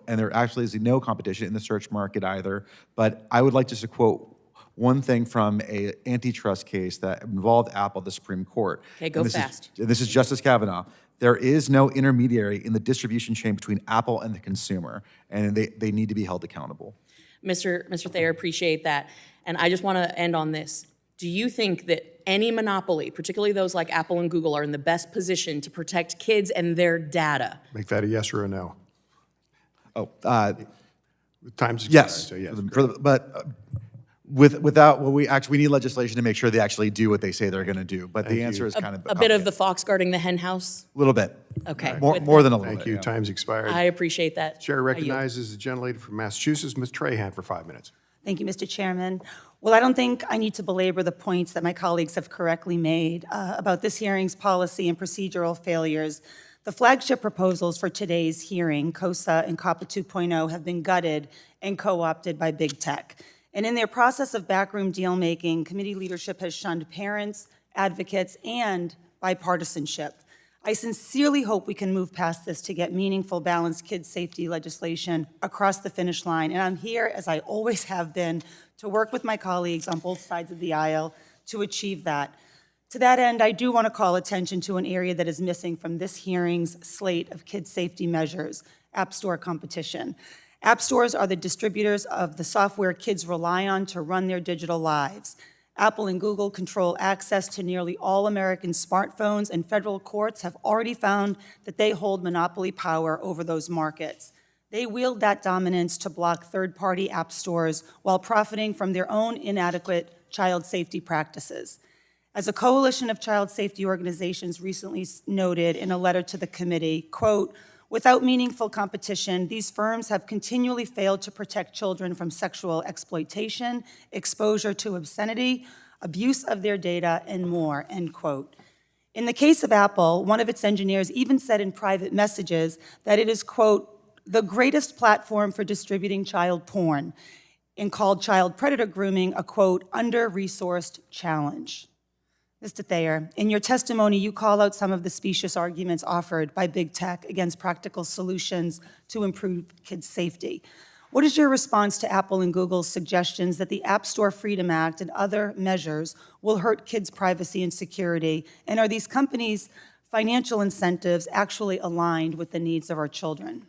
and there actually is no competition in the search market either. But I would like just to quote one thing from an antitrust case that involved Apple, the Supreme Court. Okay, go fast. This is Justice Kavanaugh. There is no intermediary in the distribution chain between Apple and the consumer, and they need to be held accountable. Mr. Thayer, appreciate that. And I just want to end on this. Do you think that any monopoly, particularly those like Apple and Google, are in the best position to protect kids and their data? Make that a yes or a no. Oh, Time's expired, yes, so yes. but without, well, we need legislation to make sure they actually do what they say they're going to do. But the answer is kind of A bit of the fox guarding the hen house? a little bit. Okay. More than a little bit. Thank you. Yeah. Time's expired. I appreciate that. Chair I yield. recognizes the gentlelady from Massachusetts, Ms. Trahan, for 5 minutes. Thank you, Mr. Chairman. Well, I don't think I need to belabor the points that my colleagues have correctly made about this hearing's policy and procedural failures. The flagship proposals for today's hearing, COSA and COPPA 2.0, have been gutted and co-opted by big tech. And in their process of backroom deal-making, committee leadership has shunned parents, advocates, and bipartisanship. I sincerely hope we can move past this to get meaningful, balanced kids' safety legislation across the finish line. And I'm here, as I always have been, to work with my colleagues on both sides of the aisle to achieve that. To that end, I do want to call attention to an area that is missing from this hearing's slate of kids' safety measures: App Store competition. App stores are the distributors of the software kids rely on to run their digital lives. Apple and Google control access to nearly all American smartphones, and federal courts have already found that they hold monopoly power over those markets. They wield that dominance to block third-party app stores while profiting from their own inadequate child safety practices. As a coalition of child safety organizations recently noted in a letter to the committee, quote, "Without meaningful competition, these firms have continually failed to protect children from sexual exploitation, exposure to obscenity, abuse of their data, and more," end quote. In the case of Apple, one of its engineers even said in private messages that it is, quote, "the greatest platform for distributing child porn," and called child predator grooming a, quote, "under-resourced challenge." Mr. Thayer, in your testimony, you call out some of the specious arguments offered by big tech against practical solutions to improve kids' safety. What is your response to Apple and Google's suggestions that the App Store Freedom Act and other measures will hurt kids' privacy and security? And are these companies' financial incentives actually aligned with the needs of our children?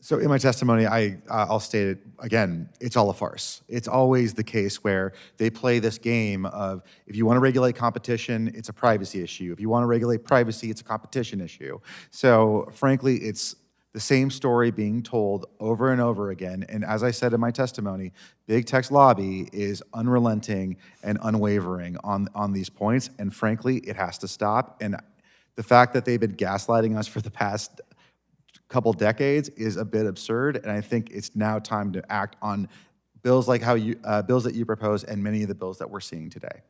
So in my testimony, I'll state it again, it's all a farce. It's always the case where they play this game of, if you want to regulate competition, it's a privacy issue. If you want to regulate privacy, it's a competition issue. So frankly, it's the same story being told over and over again. And as I said in my testimony, big tech's lobby is unrelenting and unwavering on these points. And frankly, it has to stop. And the fact that they've been gaslighting us for the past couple decades is a bit absurd, and I think it's now time to act on bills like bills that you propose and many of the bills that we're seeing today.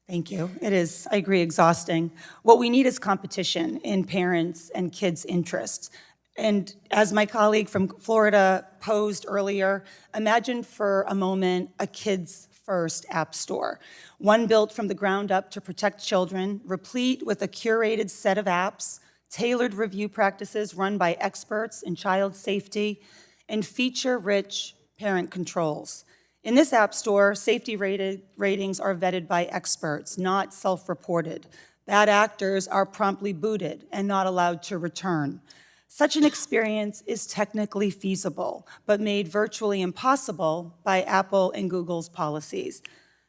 Thank you. It is, I agree, exhausting. What we need is competition in parents' and kids' interests. And as my colleague from Florida posed earlier, imagine for a moment a kids' first app store, one built from the ground up to protect children, replete with a curated set of apps, tailored review practices run by experts in child safety, and feature-rich parent controls. In this app store, safety ratings are vetted by experts, not self-reported. Bad actors are promptly booted and not allowed to return. Such an experience is technically feasible, but made virtually impossible by Apple and Google's policies.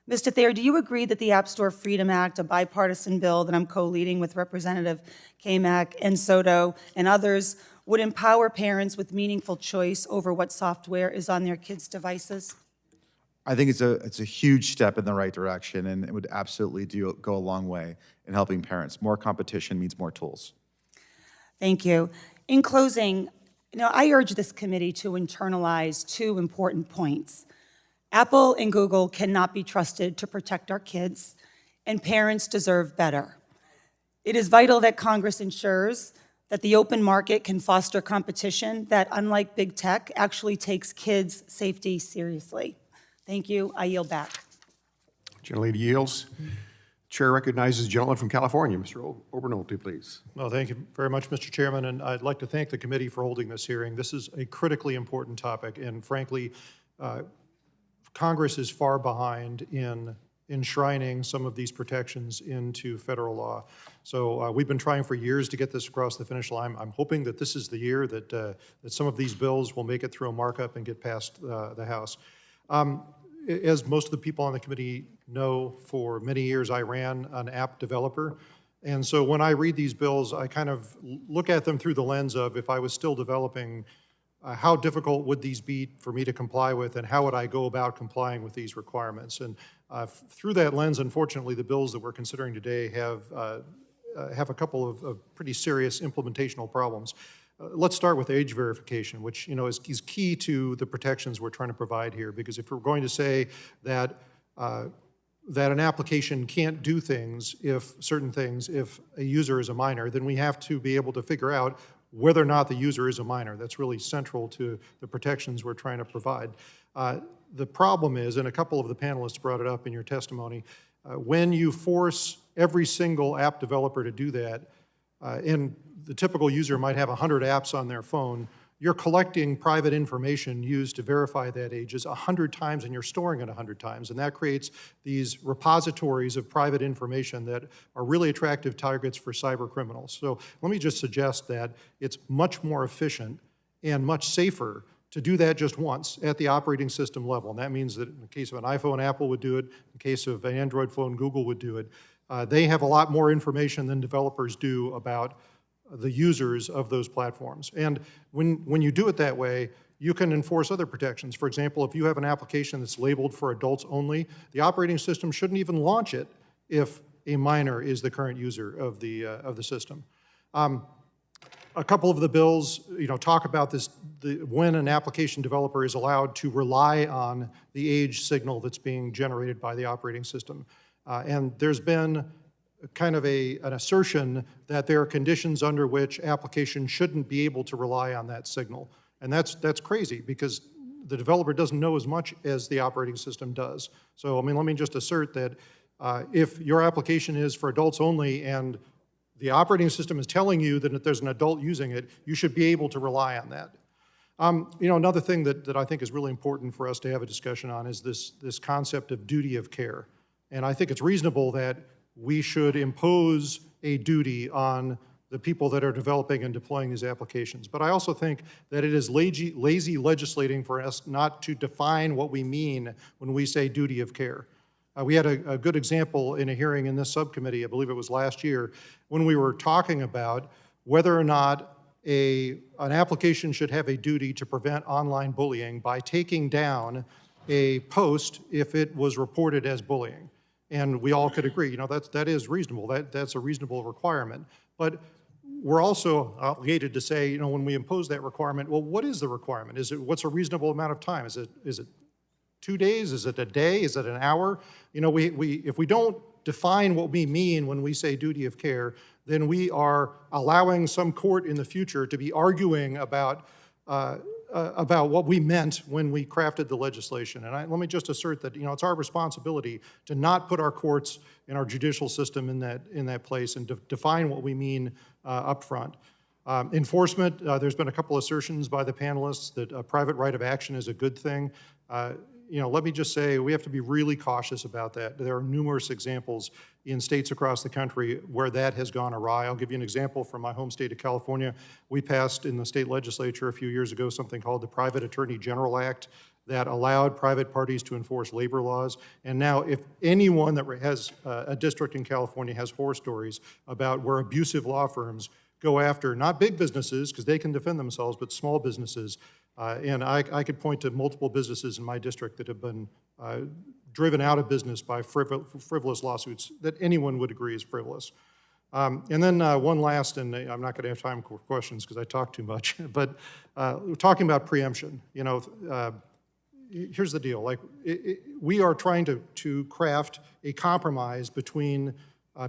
Mr. Thayer, do you agree that the App Store Freedom Act, a bipartisan bill that I'm co-leading with Representative Kamak and Soto and others, would empower parents with meaningful choice over what software is on their kids' devices? I think it's a huge step in the right direction, and it would absolutely go a long way in helping parents. More competition means more tools. Thank you. In closing, I urge this committee to internalize two important points. Apple and Google cannot be trusted to protect our kids, and parents deserve better. It is vital that Congress ensures that the open market can foster competition that, unlike big tech, actually takes kids' safety seriously. Thank you. I yield back. Gentlelady yields. Chair recognizes the gentleman from California, Mr. Obernolte, please. Well, thank you very much, Mr. Chairman, and I'd like to thank the committee for holding this hearing. This is a critically important topic, and frankly, Congress is far behind in enshrining some of these protections into federal law. So we've been trying for years to get this across the finish line. I'm hoping that this is the year that, that some of these bills will make it through a markup and get past the House. As most of the people on the committee know, for many years I ran an app developer. And so when I read these bills, I kind of look at them through the lens of, if I was still developing, how difficult would these be for me to comply with, and how would I go about complying with these requirements? And through that lens, unfortunately, the bills that we're considering today have a couple of pretty serious implementational problems. Let's start with age verification, which is key to the protections we're trying to provide here. Because if we're going to say that that an application can't do certain things if a user is a minor, then we have to be able to figure out whether or not the user is a minor. That's really central to the protections we're trying to provide. The problem is, and a couple of the panelists brought it up in your testimony, when you force every single app developer to do that, and the typical user might have 100 apps on their phone, you're collecting private information used to verify that age 100 times, and you're storing it 100 times. And that creates these repositories of private information that are really attractive targets for cyber criminals. So let me just suggest that it's much more efficient and much safer to do that just once at the operating system level. And that means that in the case of an iPhone, Apple would do it. In the case of an Android phone, Google would do it. They have a lot more information than developers do about the users of those platforms. And when you do it that way, you can enforce other protections. For example, if you have an application that's labeled for adults only, the operating system shouldn't even launch it if a minor is the current user of the system. A couple of the bills, talk about this, when an application developer is allowed to rely on the age signal that's being generated by the operating system. And there's been kind of an assertion that there are conditions under which applications shouldn't be able to rely on that signal. And that's crazy, because the developer doesn't know as much as the operating system does. So, let me just assert that if your application is for adults only and the operating system is telling you that if there's an adult using it, you should be able to rely on that. Another thing that I think is really important for us to have a discussion on is this concept of duty of care. And I think it's reasonable that we should impose a duty on the people that are developing and deploying these applications. But I also think that it is lazy legislating for us not to define what we mean when we say duty of care. We had a good example in a hearing in this subcommittee, I believe it was last year, when we were talking about whether or not an application should have a duty to prevent online bullying by taking down a post if it was reported as bullying. And we all could agree, that is reasonable. That's a reasonable requirement. But we're also obligated to say, when we impose that requirement, well, what is the requirement? What's a reasonable amount of time? Is it 2 days? Is it a day? Is it an hour? If we don't define what we mean when we say duty of care, then we are allowing some court in the future to be arguing about what we meant when we crafted the legislation. And let me just assert that it's our responsibility to not put our courts and our judicial system in that place, and define what we mean up front. Enforcement, there's been a couple assertions by the panelists that a private right of action is a good thing. Let me just say, we have to be really cautious about that. There are numerous examples in states across the country where that has gone awry. I'll give you an example from my home state of California. We passed in the state legislature a few years ago something called the Private Attorney General Act. that allowed private parties to enforce labor laws. And now if anyone that has a district in California has horror stories about where abusive law firms go after not big businesses, because they can defend themselves, but small businesses. And I could point to multiple businesses in my district that have been driven out of business by frivolous lawsuits that anyone would agree is frivolous. And then one last, and I'm not going to have time for questions because I talk too much, but we're talking about preemption. Here's the deal. Like, we are trying to craft a compromise between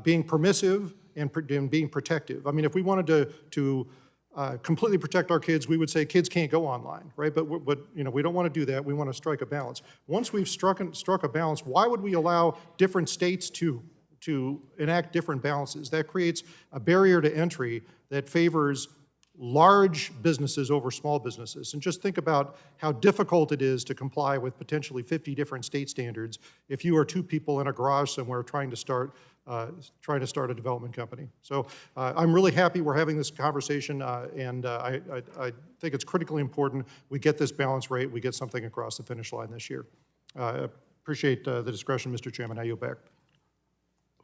being permissive and being protective. I mean, if we wanted to completely protect our kids, we would say kids can't go online, right? But we don't want to do that. We want to strike a balance. Once we've struck a balance, why would we allow different states to enact different balances? That creates a barrier to entry that favors large businesses over small businesses. And just think about how difficult it is to comply with potentially 50 different state standards if you are two people in a garage somewhere trying to start a development company. So I'm really happy we're having this conversation, and I think it's critically important we get this balance right, we get something across the finish line this year. Appreciate the discretion, Mr. Chairman. I yield back.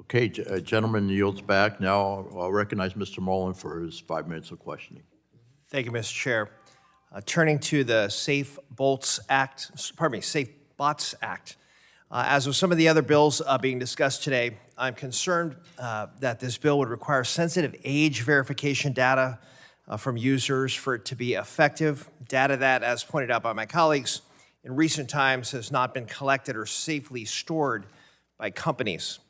Okay, gentleman yields back. Now I'll recognize Mr. Mullen for his 5 minutes of questioning. Thank you, Mr. Chair. Turning to the Safe Bots Act, as with some of the other bills being discussed today, I'm concerned that this bill would require sensitive age verification data from users for it to be effective, data that, as pointed out by my colleagues, in recent times has not been collected or safely stored by companies.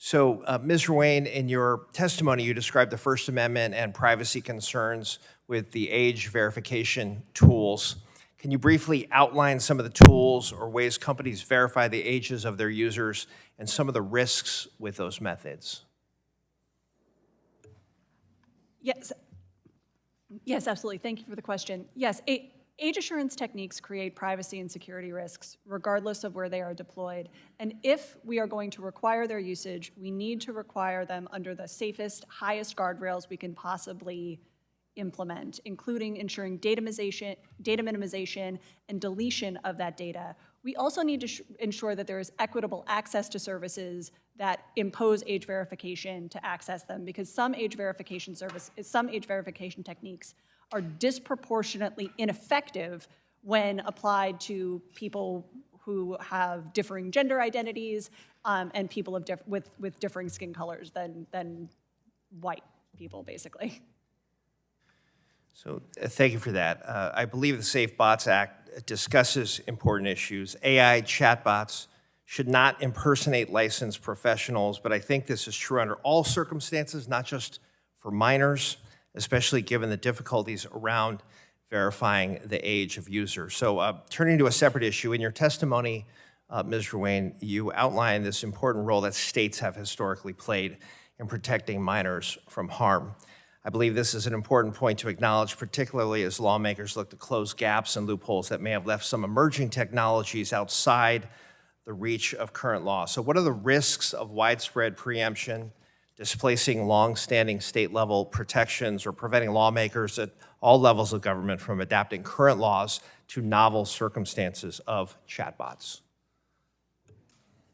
So, Ms. Ruane, in your testimony, you described the First Amendment and privacy concerns with the age verification tools. Can you briefly outline some of the tools or ways companies verify the ages of their users and some of the risks with those methods? Yes. Yes, absolutely. Thank you for the question. Yes, age assurance techniques create privacy and security risks, regardless of where they are deployed. And if we are going to require their usage, we need to require them under the safest, highest guardrails we can possibly implement, including ensuring data minimization, and deletion of that data. We also need to ensure that there is equitable access to services that impose age verification to access them, because some age verification techniques are disproportionately ineffective when applied to people who have differing gender identities and people with differing skin colors than white people, basically. So thank you for that. I believe the Safe Bots Act discusses important issues. AI chatbots should not impersonate licensed professionals, but I think this is true under all circumstances, not just for minors, especially given the difficulties around verifying the age of users. So turning to a separate issue, in your testimony, Ms. Ruane, you outlined this important role that states have historically played in protecting minors from harm. I believe this is an important point to acknowledge, particularly as lawmakers look to close gaps and loopholes that may have left some emerging technologies outside the reach of current law. So what are the risks of widespread preemption, displacing long-standing state-level protections, or preventing lawmakers at all levels of government from adapting current laws to novel circumstances of chatbots?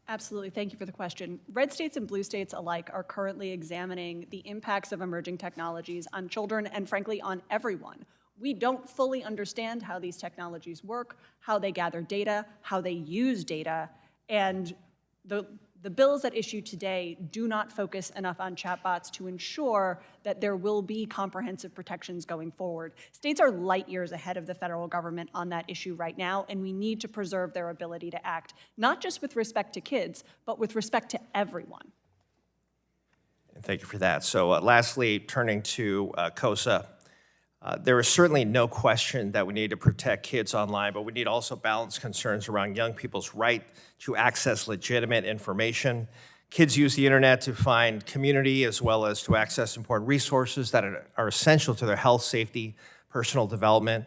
Absolutely. Thank you for the question. Red states and blue states alike are currently examining the impacts of emerging technologies on children and, frankly, on everyone. We don't fully understand how these technologies work, how they gather data, how they use data, and the bills at issue today do not focus enough on chatbots to ensure that there will be comprehensive protections going forward. States are light years ahead of the federal government on that issue right now, and we need to preserve their ability to act, not just with respect to kids, but with respect to everyone. Thank you for that. So lastly, turning to COSA, there is certainly no question that we need to protect kids online, but we need to also balance concerns around young people's right to access legitimate information. Kids use the internet to find community as well as to access important resources that are essential to their health, safety, personal development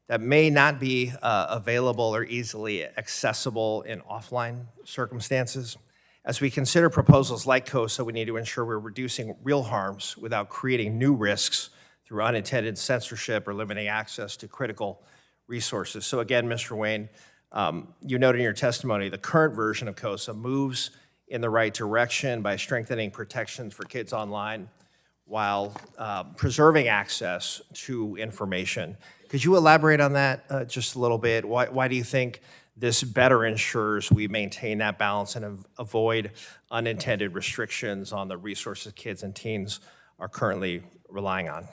that may not be available or easily accessible in offline circumstances. As we consider proposals like COSA, we need to ensure we're reducing real harms without creating new risks through unintended censorship or limiting access to critical resources. So again, Mr. Ruane, You noted in your testimony the current version of COSA moves in the right direction by strengthening protections for kids online while preserving access to information. Could you elaborate on that just a little bit? Why do you think this better ensures we maintain that balance and avoid unintended restrictions on the resources kids and teens are currently relying on?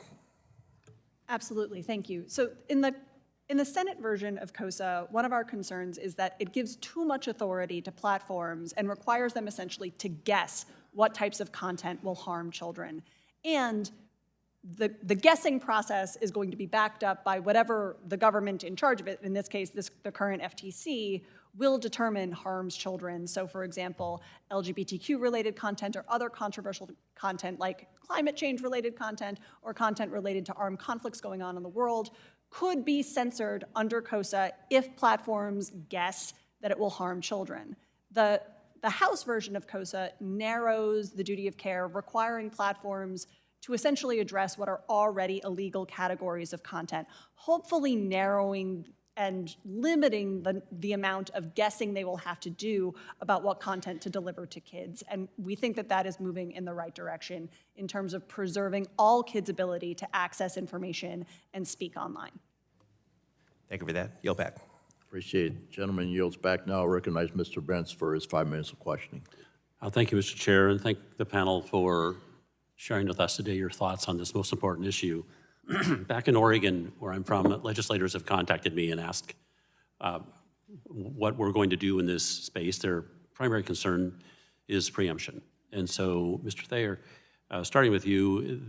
Absolutely, thank you. So in the Senate version of COSA, one of our concerns is that it gives too much authority to platforms and requires them essentially to guess what types of content will harm children. And the guessing process is going to be backed up by whatever the government in charge of it, in this case, the current FTC, will determine harms children. So for example, LGBTQ-related content or other controversial content like climate change-related content or content related to armed conflicts going on in the world could be censored under COSA if platforms guess that it will harm children. The House version of COSA narrows the duty of care, requiring platforms to essentially address what are already illegal categories of content, hopefully narrowing and limiting the amount of guessing they will have to do about what content to deliver to kids. And we think that that is moving in the right direction in terms of preserving all kids' ability to access information and speak online. Thank you for that. Yield back. Appreciate it. Gentleman yields back now. I recognize Mr. Brents for his 5 minutes of questioning. Thank you, Mr. Chair, and thank the panel for sharing with us today your thoughts on this most important issue. Back in Oregon, where I'm from, legislators have contacted me and asked what we're going to do in this space. Their primary concern is preemption. And so, Mr. Thayer, starting with you,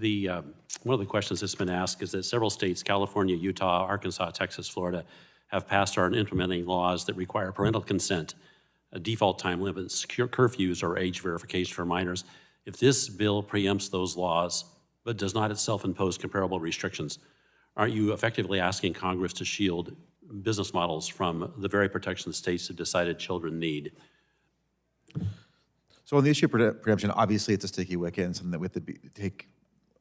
one of the questions that's been asked is that several states, California, Utah, Arkansas, Texas, Florida, have passed or are implementing laws that require parental consent, default time limits, curfews, or age verification for minors. If this bill preempts those laws, but does not itself impose comparable restrictions, aren't you effectively asking Congress to shield business models from the very protection states have decided children need? So on the issue of preemption, obviously it's a sticky wicket and something that we have to take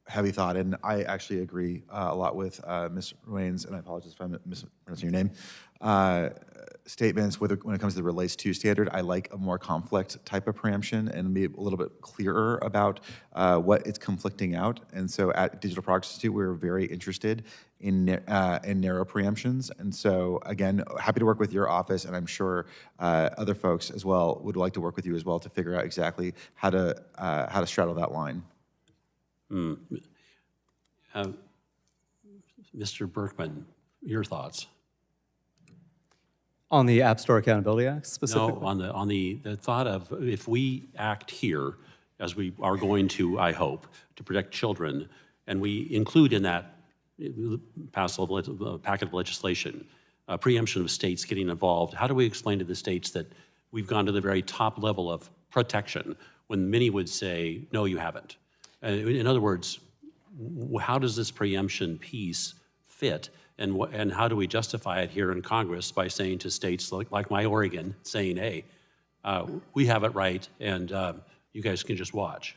heavy thought, and I actually agree a lot with Ms. Ruane's, and I apologize if I'm mispronouncing your name, statements when it comes to the relates to standard. I like a more conflict type of preemption and be a little bit clearer about what it's conflicting out. And so at Digital Progress Institute, we're very interested in narrow preemptions. And so again, happy to work with your office, and I'm sure other folks as well would like to work with you as well to figure out exactly how to straddle that line. Mr. Berkman, your thoughts? On the App Store Accountability Act specifically? No, on the thought of if we act here, as we are going to, I hope, to protect children, and we include in that packet of legislation preemption of states getting involved, how do we explain to the states that we've gone to the very top level of protection when many would say, no, you haven't? In other words, how does this preemption piece fit? And how do we justify it here in Congress by saying to states like my Oregon, saying, hey, we have it right, and you guys can just watch?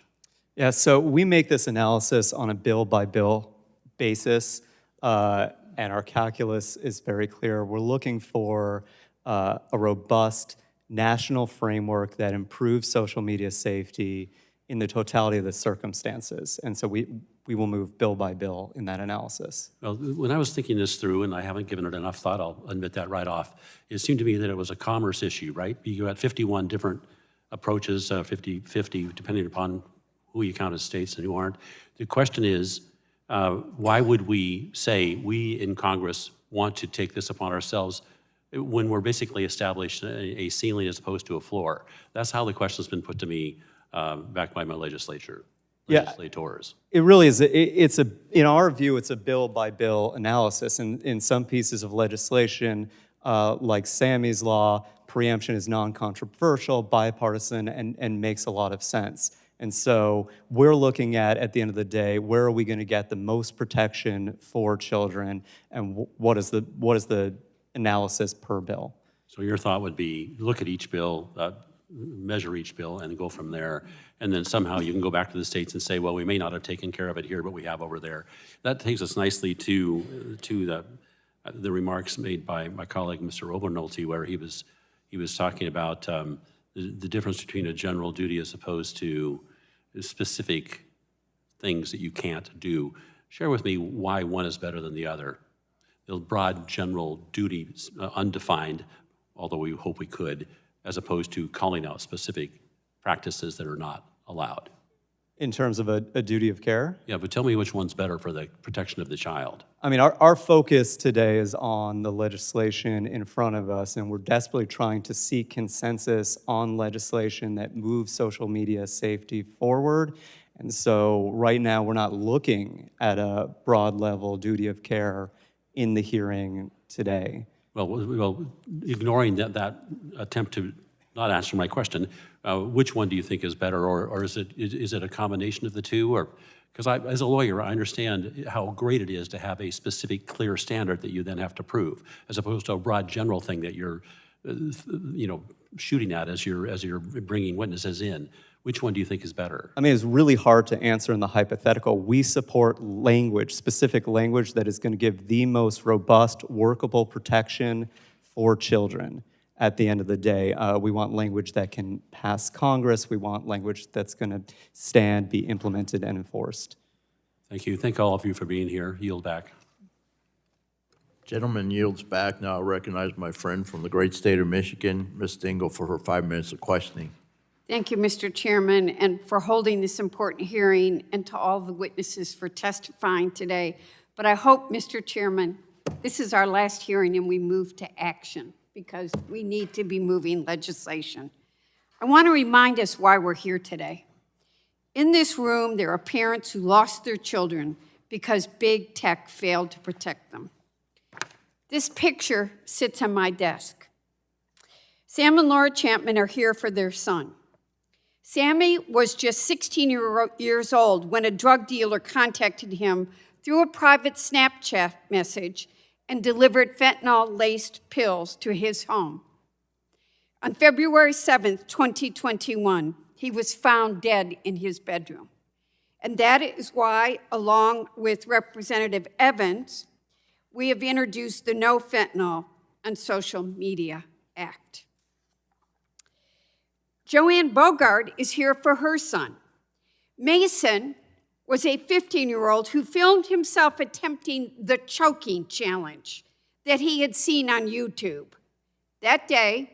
Yeah, so we make this analysis on a bill-by-bill basis, and our calculus is very clear. We're looking for a robust national framework that improves social media safety in the totality of the circumstances. And so we will move bill by bill in that analysis. Well, when I was thinking this through, and I haven't given it enough thought, I'll admit that right off, it seemed to me that it was a commerce issue, right? You got 51 different approaches, 50-50, depending upon who you count as states and who aren't. The question is, why would we say we in Congress want to take this upon ourselves when we're basically established a ceiling as opposed to a floor? That's how the question's been put to me back by my legislators. It really is. In our view, it's a bill-by-bill analysis. In some pieces of legislation, like Sammy's law, preemption is non-controversial, bipartisan, and makes a lot of sense. And so we're looking at the end of the day, where are we going to get the most protection for children, and what is the analysis per bill? So your thought would be, look at each bill, measure each bill, and go from there. And then somehow you can go back to the states and say, well, we may not have taken care of it here, but we have over there. That takes us nicely to the remarks made by my colleague, Mr. Obernolte, where he was talking about the difference between a general duty as opposed to specific things that you can't do. Share with me why one is better than the other. The broad general duty, undefined, although we hope we could, as opposed to calling out specific practices that are not allowed. In terms of a duty of care? Yeah, but tell me which one's better for the protection of the child. I mean, our focus today is on the legislation in front of us, and we're desperately trying to seek consensus on legislation that moves social media safety forward. And so right now, we're not looking at a broad level duty of care in the hearing today. Well, ignoring that attempt to not answer my question, which one do you think is better, or is it a combination of the two? Or because as a lawyer, I understand how great it is to have a specific, clear standard that you then have to prove, as opposed to a broad general thing that you're, shooting at as you're bringing witnesses in. Which one do you think is better? I mean, it's really hard to answer in the hypothetical. We support language, specific language that is going to give the most robust, workable protection for children. At the end of the day, we want language that can pass Congress. We want language that's going to stand, be implemented, and enforced. Thank you. Thank all of you for being here. Yield back. Gentleman yields back. Now I recognize my friend from the great state of Michigan, Ms. Dingell, for her 5 minutes of questioning. Thank you, Mr. Chairman, and for holding this important hearing, and to all the witnesses for testifying today. But I hope, Mr. Chairman, this is our last hearing and we move to action, because we need to be moving legislation. I want to remind us why we're here today. In this room, there are parents who lost their children because big tech failed to protect them. This picture sits on my desk. Sam and Laura Champman are here for their son. Sammy was just 16 years old when a drug dealer contacted him through a private Snapchat message and delivered fentanyl-laced pills to his home. On February 7th, 2021, he was found dead in his bedroom. And that is why, along with Representative Evans, we have introduced the No Fentanyl on Social Media Act. Joanne Bogart is here for her son. Mason was a 15-year-old who filmed himself attempting the choking challenge that he had seen on YouTube. That day,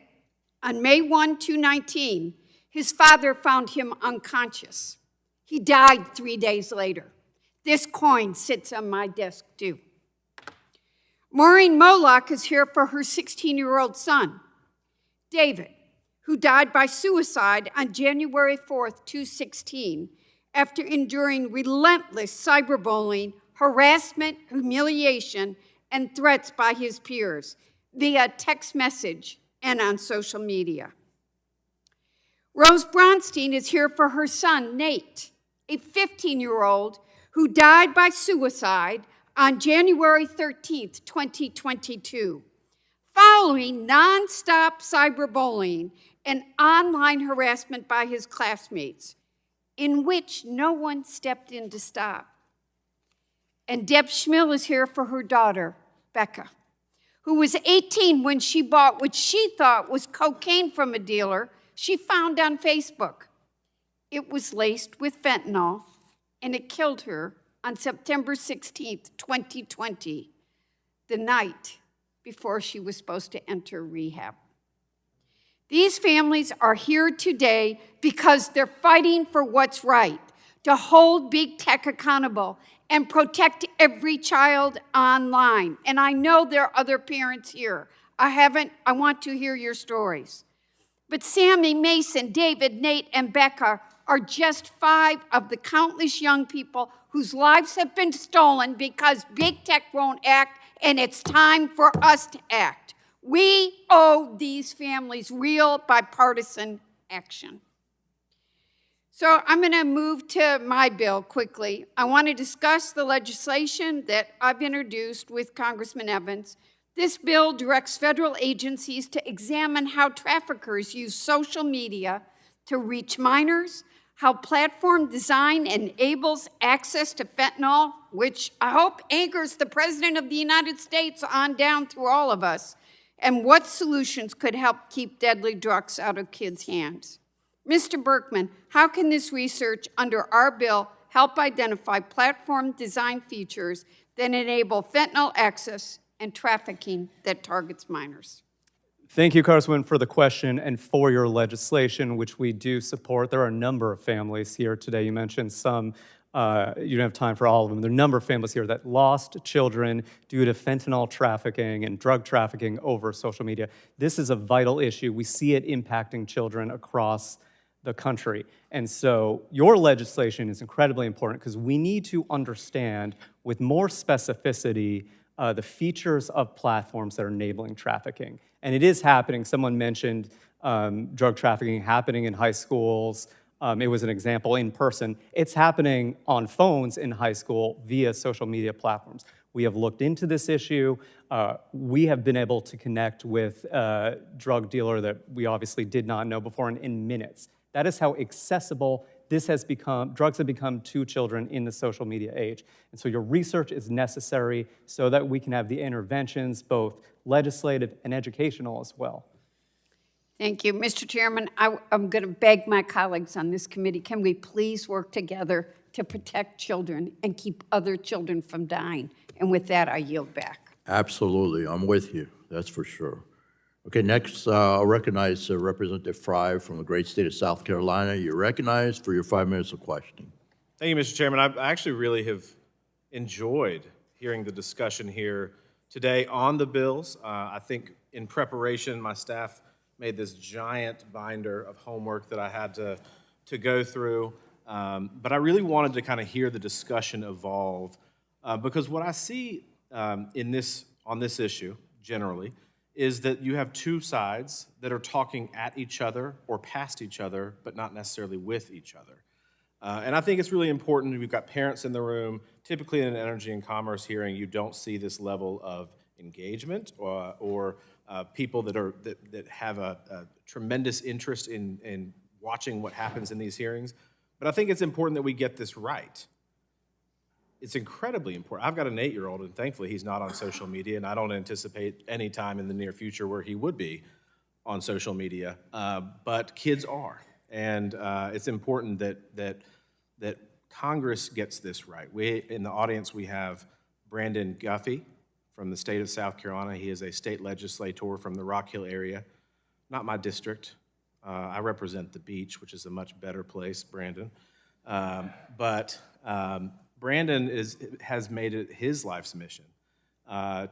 on May 1, 2019, his father found him unconscious. He died 3 days later. This coin sits on my desk, too. Maureen Moloch is here for her 16-year-old son, David, who died by suicide on January 4th, 2016, after enduring relentless cyberbullying, harassment, humiliation, and threats by his peers via text message and on social media. Rose Bronstein is here for her son, Nate, a 15-year-old who died by suicide on January 13th, 2022, following nonstop cyberbullying and online harassment by his classmates, in which no one stepped in to stop. And Deb Schmill is here for her daughter, Becca, who was 18 when she bought what she thought was cocaine from a dealer she found on Facebook. It was laced with fentanyl, and it killed her on September 16th, 2020, the night before she was supposed to enter rehab. These families are here today because they're fighting for what's right, to hold big tech accountable and protect every child online. And I know there are other parents here. I want to hear your stories. But Sammy, Mason, David, Nate, and Becca are just 5 of the countless young people whose lives have been stolen because big tech won't act, and it's time for us to act. We owe these families real bipartisan action. So I'm going to move to my bill quickly. I want to discuss the legislation that I've introduced with Congressman Evans. This bill directs federal agencies to examine how traffickers use social media to reach minors, how platform design enables access to fentanyl, which I hope anchors the President of the United States on down through all of us, and what solutions could help keep deadly drugs out of kids' hands. Mr. Berkman, how can this research under our bill help identify platform design features that enable fentanyl access and trafficking that targets minors? Thank you, Congresswoman, for the question and for your legislation, which we do support. There are a number of families here today. You mentioned some. You don't have time for all of them. There are a number of families here that lost children due to fentanyl trafficking and drug trafficking over social media. This is a vital issue. We see it impacting children across the country. And so your legislation is incredibly important because we need to understand with more specificity the features of platforms that are enabling trafficking. And it is happening. Someone mentioned drug trafficking happening in high schools. It was an example in person. It's happening on phones in high school via social media platforms. We have looked into this issue. We have been able to connect with a drug dealer that we obviously did not know before in minutes. That is how accessible this has become, drugs have become to children in the social media age. And so your research is necessary so that we can have the interventions, both legislative and educational as well. Thank you. Mr. Chairman, I'm going to beg my colleagues on this committee, can we please work together to protect children and keep other children from dying? And with that, I yield back. Absolutely, I'm with you, that's for sure. Okay, next, I'll recognize Representative Fry from the great state of South Carolina. You're recognized for your 5 minutes of questioning. Thank you, Mr. Chairman. I actually really have enjoyed hearing the discussion here today on the bills. I think in preparation, my staff made this giant binder of homework that I had to go through. But I really wanted to kind of hear the discussion evolve because what I see on this issue generally is that you have two sides that are talking at each other or past each other, but not necessarily with each other. And I think it's really important. We've got parents in the room. Typically in an energy and commerce hearing, you don't see this level of engagement or people that have a tremendous interest in watching what happens in these hearings. But I think it's important that we get this right. It's incredibly important. I've got an 8-year-old, and thankfully he's not on social media, and I don't anticipate any time in the near future where he would be on social media. But kids are, and it's important that Congress gets this right. In the audience, we have Brandon Guffey from the state of South Carolina. He is a state legislator from the Rock Hill area, not my district. I represent the beach, which is a much better place, Brandon. Brandon has made it his life's mission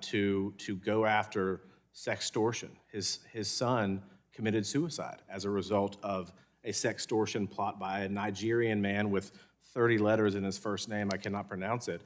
to go after sextortion. His son committed suicide as a result of a sextortion plot by a Nigerian man with 30 letters in his first name, I cannot pronounce it,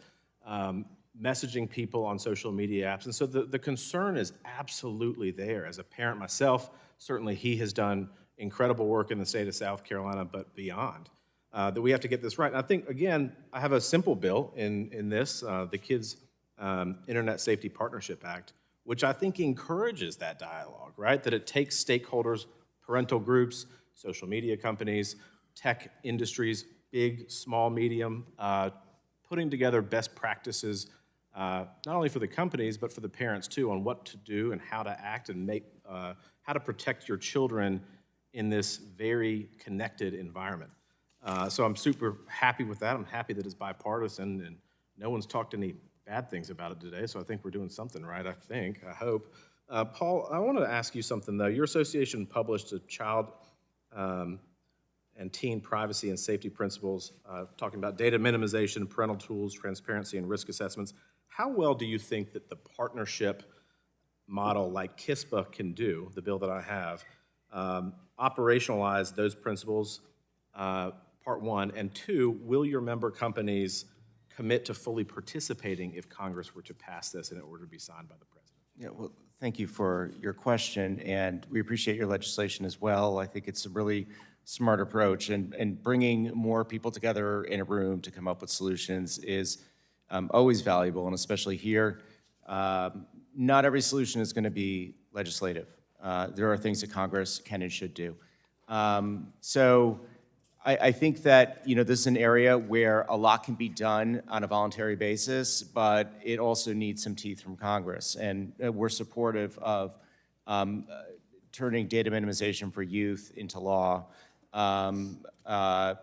messaging people on social media apps. And so the concern is absolutely there. As a parent myself, certainly he has done incredible work in the state of South Carolina, but beyond. That we have to get this right. And I think, again, I have a simple bill in this, the Kids Internet Safety Partnership Act, which I think encourages that dialogue, right? That it takes stakeholders, parental groups, social media companies, tech industries, big, small, medium, putting together best practices, not only for the companies, but for the parents too, on what to do and how to act and how to protect your children in this very connected environment. So I'm super happy with that. I'm happy that it's bipartisan and no one's talked any bad things about it today, so I think we're doing something right, I hope. Paul, I wanted to ask you something, though. Your association published a child and teen privacy and safety principles, talking about data minimization, parental tools, transparency, and risk assessments. How well do you think that the partnership model like KISPA can do, the bill that I have, operationalize those principles, part one, and two, will your member companies commit to fully participating if Congress were to pass this and it were to be signed by the president? Yeah, well, thank you for your question, and we appreciate your legislation as well. I think it's a really smart approach, and bringing more people together in a room to come up with solutions is always valuable, and especially here. Not every solution is going to be legislative. There are things that Congress can and should do. So I think that, this is an area where a lot can be done on a voluntary basis, but it also needs some teeth from Congress. And we're supportive of turning data minimization for youth into law,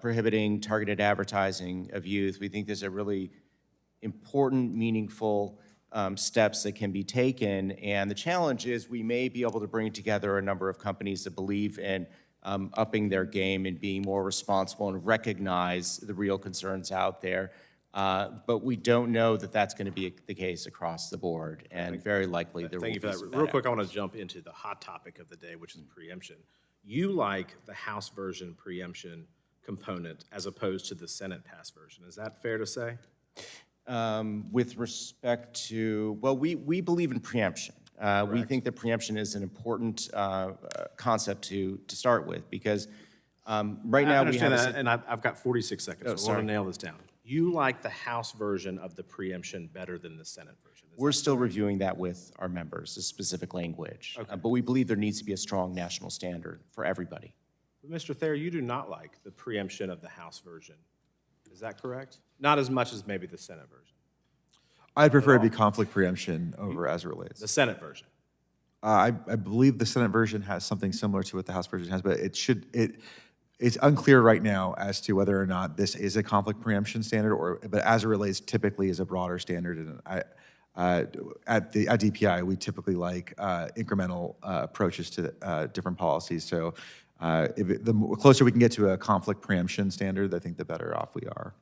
prohibiting targeted advertising of youth. We think there's a really important, meaningful steps that can be taken. And the challenge is we may be able to bring together a number of companies that believe in upping their game and being more responsible and recognize the real concerns out there. But we don't know that that's going to be the case across the board, and very likely there will be. Thank you for that. some Real bad quick, I want to actors. jump into the hot topic of the day, which is preemption. You like the House version preemption component as opposed to the Senate passed version. Is that fair to say? With respect to, well, we believe in preemption. We think that preemption is an important concept to start with, because right now we have. I understand that, and I've got 46 seconds, so I sorry. want to nail this down. You like the House version of the preemption better than the Senate version? We're still reviewing that with our members, the specific language. But we believe there needs to be a strong national standard for everybody. Mr. Thayer, you do not like the preemption of the House version. Is that correct? Not as much as maybe the Senate version. I'd prefer it be conflict preemption over as it relates. The Senate version. I believe the Senate version has something similar to what the House version has, but it's unclear right now as to whether or not this is a conflict preemption standard, but as it relates typically is a broader standard. And at DPI, we typically like incremental approaches to different policies. So the closer we can get to a conflict preemption standard, I think the better off we are.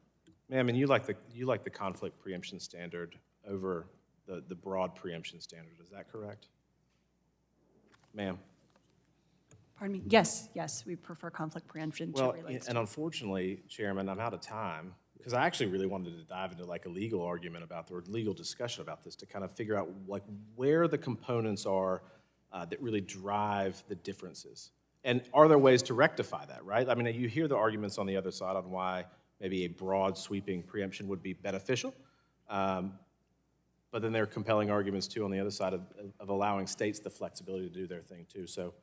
Ma'am, and you like the conflict preemption standard over the broad preemption standard. Is that correct? Ma'am? Pardon me? Yes, we prefer conflict preemption to Well, relates and unfortunately, Chairman, I'm out of time, because I actually really wanted to dive into like a legal argument about, or legal discussion about this, to kind of figure out like where the components are that really drive the differences. And are there ways to rectify that, right? I mean, you hear the arguments on the other side on why maybe a broad sweeping preemption would be beneficial. But then there are compelling arguments too on the other side of allowing states the flexibility to do their thing too. So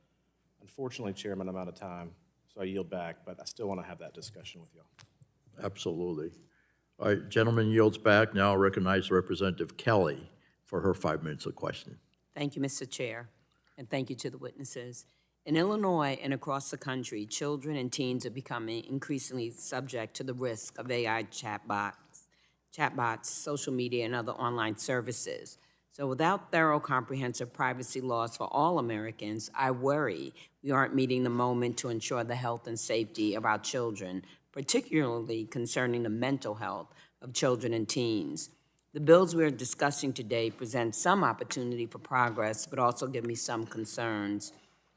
unfortunately, Chairman, I'm out of time, so I yield back, but I still want to have that discussion with y'all. Absolutely. All right, gentleman yields back. Now I'll recognize Representative Kelly for her 5 minutes of questioning. Thank you, Mr. Chair, and thank you to the witnesses. In Illinois and across the country, children and teens are becoming increasingly subject to the risk of AI chatbots, social media, and other online services. So without thorough, comprehensive privacy laws for all Americans, I worry we aren't meeting the moment to ensure the health and safety of our children, particularly concerning the mental health of children and teens. The bills we're discussing today present some opportunity for progress, but also give me some concerns.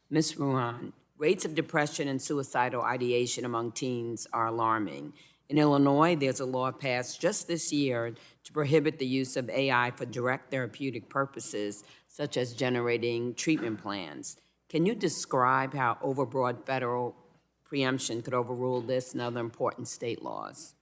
Ms. Ruane, rates of depression and suicidal ideation among teens are alarming. In Illinois, there's a law passed just this year to prohibit the use of AI for direct therapeutic purposes, such as generating treatment plans. Can you describe how overbroad federal preemption could overrule this and other important state laws?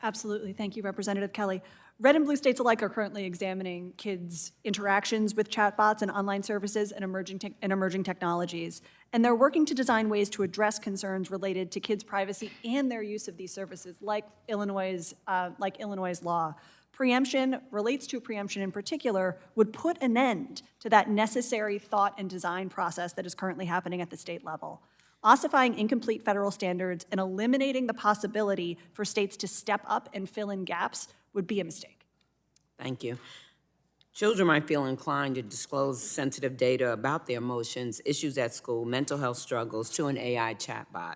Absolutely. Thank you, Representative Kelly. Red and blue states alike are currently examining kids' interactions with chatbots and online services and emerging technologies. And they're working to design ways to address concerns related to kids' privacy and their use of these services, like Illinois' law. Preemption, relates to preemption in particular, would put an end to that necessary thought and design process that is currently happening at the state level. Ossifying incomplete federal standards and eliminating the possibility for states to step up and fill in gaps would be a mistake. Thank you. Children might feel inclined to disclose sensitive data about their emotions, issues at school, mental health struggles to an AI chatbot.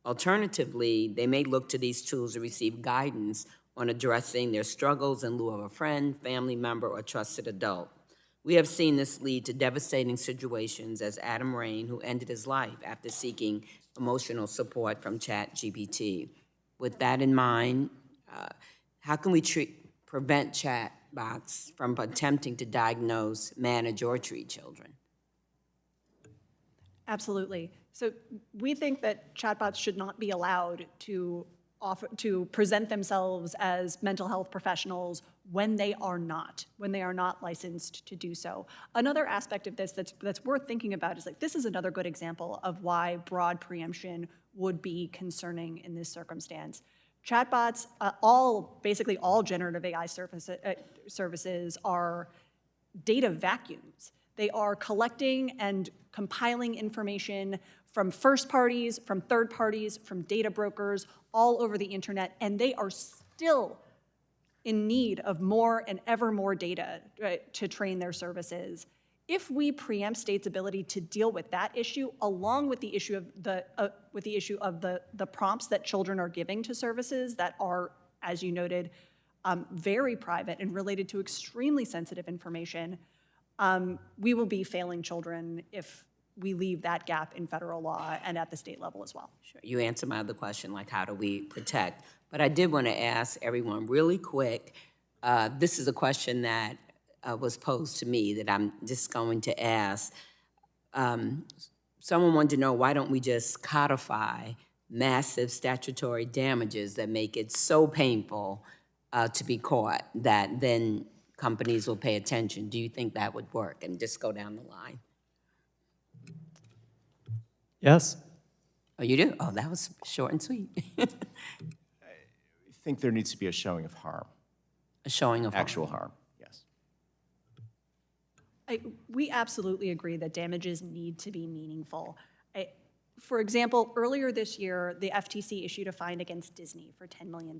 Alternatively, they may look to these tools to receive guidance on addressing their struggles in lieu of a friend, family member, or trusted adult. We have seen this lead to devastating situations, as Adam Rain, who ended his life after seeking emotional support from ChatGPT. With that in mind, how can we prevent chatbots from attempting to diagnose, manage, or treat children? Absolutely. So we think that chatbots should not be allowed to present themselves as mental health professionals when they are not licensed to do so. Another aspect of this that's worth thinking about is like this is another good example of why broad preemption would be concerning in this circumstance. Chatbots, basically all generative AI services are data vacuums. They are collecting and compiling information from first parties, from third parties, from data brokers all over the internet, and they are still in need of more and ever more data to train their services. If we preempt states' ability to deal with that issue, along with the issue of the prompts that children are giving to services that are, as you noted, very private and related to extremely sensitive information, we will be failing children if we leave that gap in federal law and at the state level as well. Sure. You answered my other question, like how do we protect? But I did want to ask everyone really quick. This is a question that was posed to me that I'm just going to ask. Someone wanted to know, why don't we just codify massive statutory damages that make it so painful to be caught that then companies will pay attention? Do you think that would work? And just go down the line. Yes. Oh, you do? Oh, that was short and sweet. I think there needs to be a showing of harm. A showing of actual harm, yes. We absolutely agree that damages need to be meaningful. For example, earlier this year, the FTC issued a fine against Disney for $10 million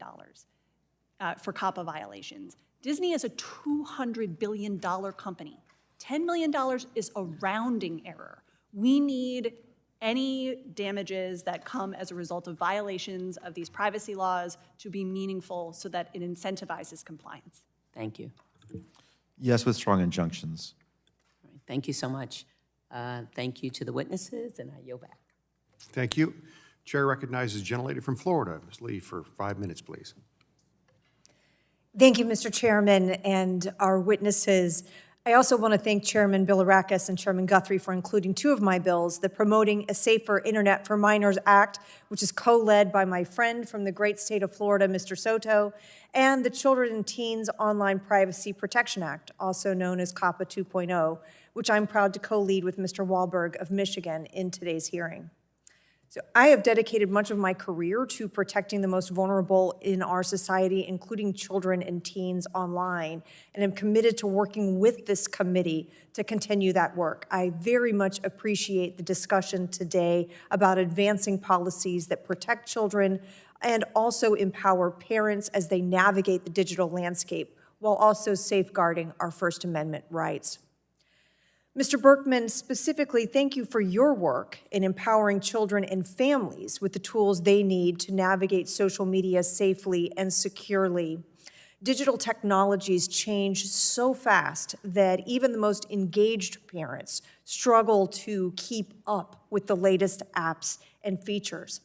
for COPPA violations. Disney is a $200 billion company. $10 million is a rounding error. We need any damages that come as a result of violations of these privacy laws to be meaningful so that it incentivizes compliance. Thank you. Yes, with strong injunctions. All right, thank you so much. Thank you to the witnesses, and I yield back. Thank you. Chair recognizes the gentlelady from Florida, Ms. Lee, for 5 minutes, please. Thank you, Mr. Chairman, and our witnesses. I also want to thank Chairman Bilirakis and Chairman Guthrie for including two of my bills, the Promoting a Safer Internet for Minors Act, which is co-led by my friend from the great state of Florida, Mr. Soto, and the Children and Teens Online Privacy Protection Act, also known as COPPA 2.0, which I'm proud to co-lead with Mr. Wahlberg of Michigan in today's hearing. So I have dedicated much of my career to protecting the most vulnerable in our society, including children and teens online, and am committed to working with this committee to continue that work. I very much appreciate the discussion today about advancing policies that protect children and also empower parents as they navigate the digital landscape, while also safeguarding our First Amendment rights. Mr. Berkman, specifically, thank you for your work in empowering children and families with the tools they need to navigate social media safely and securely. Digital technologies change so fast that even the most engaged parents struggle to keep up with the latest apps and features.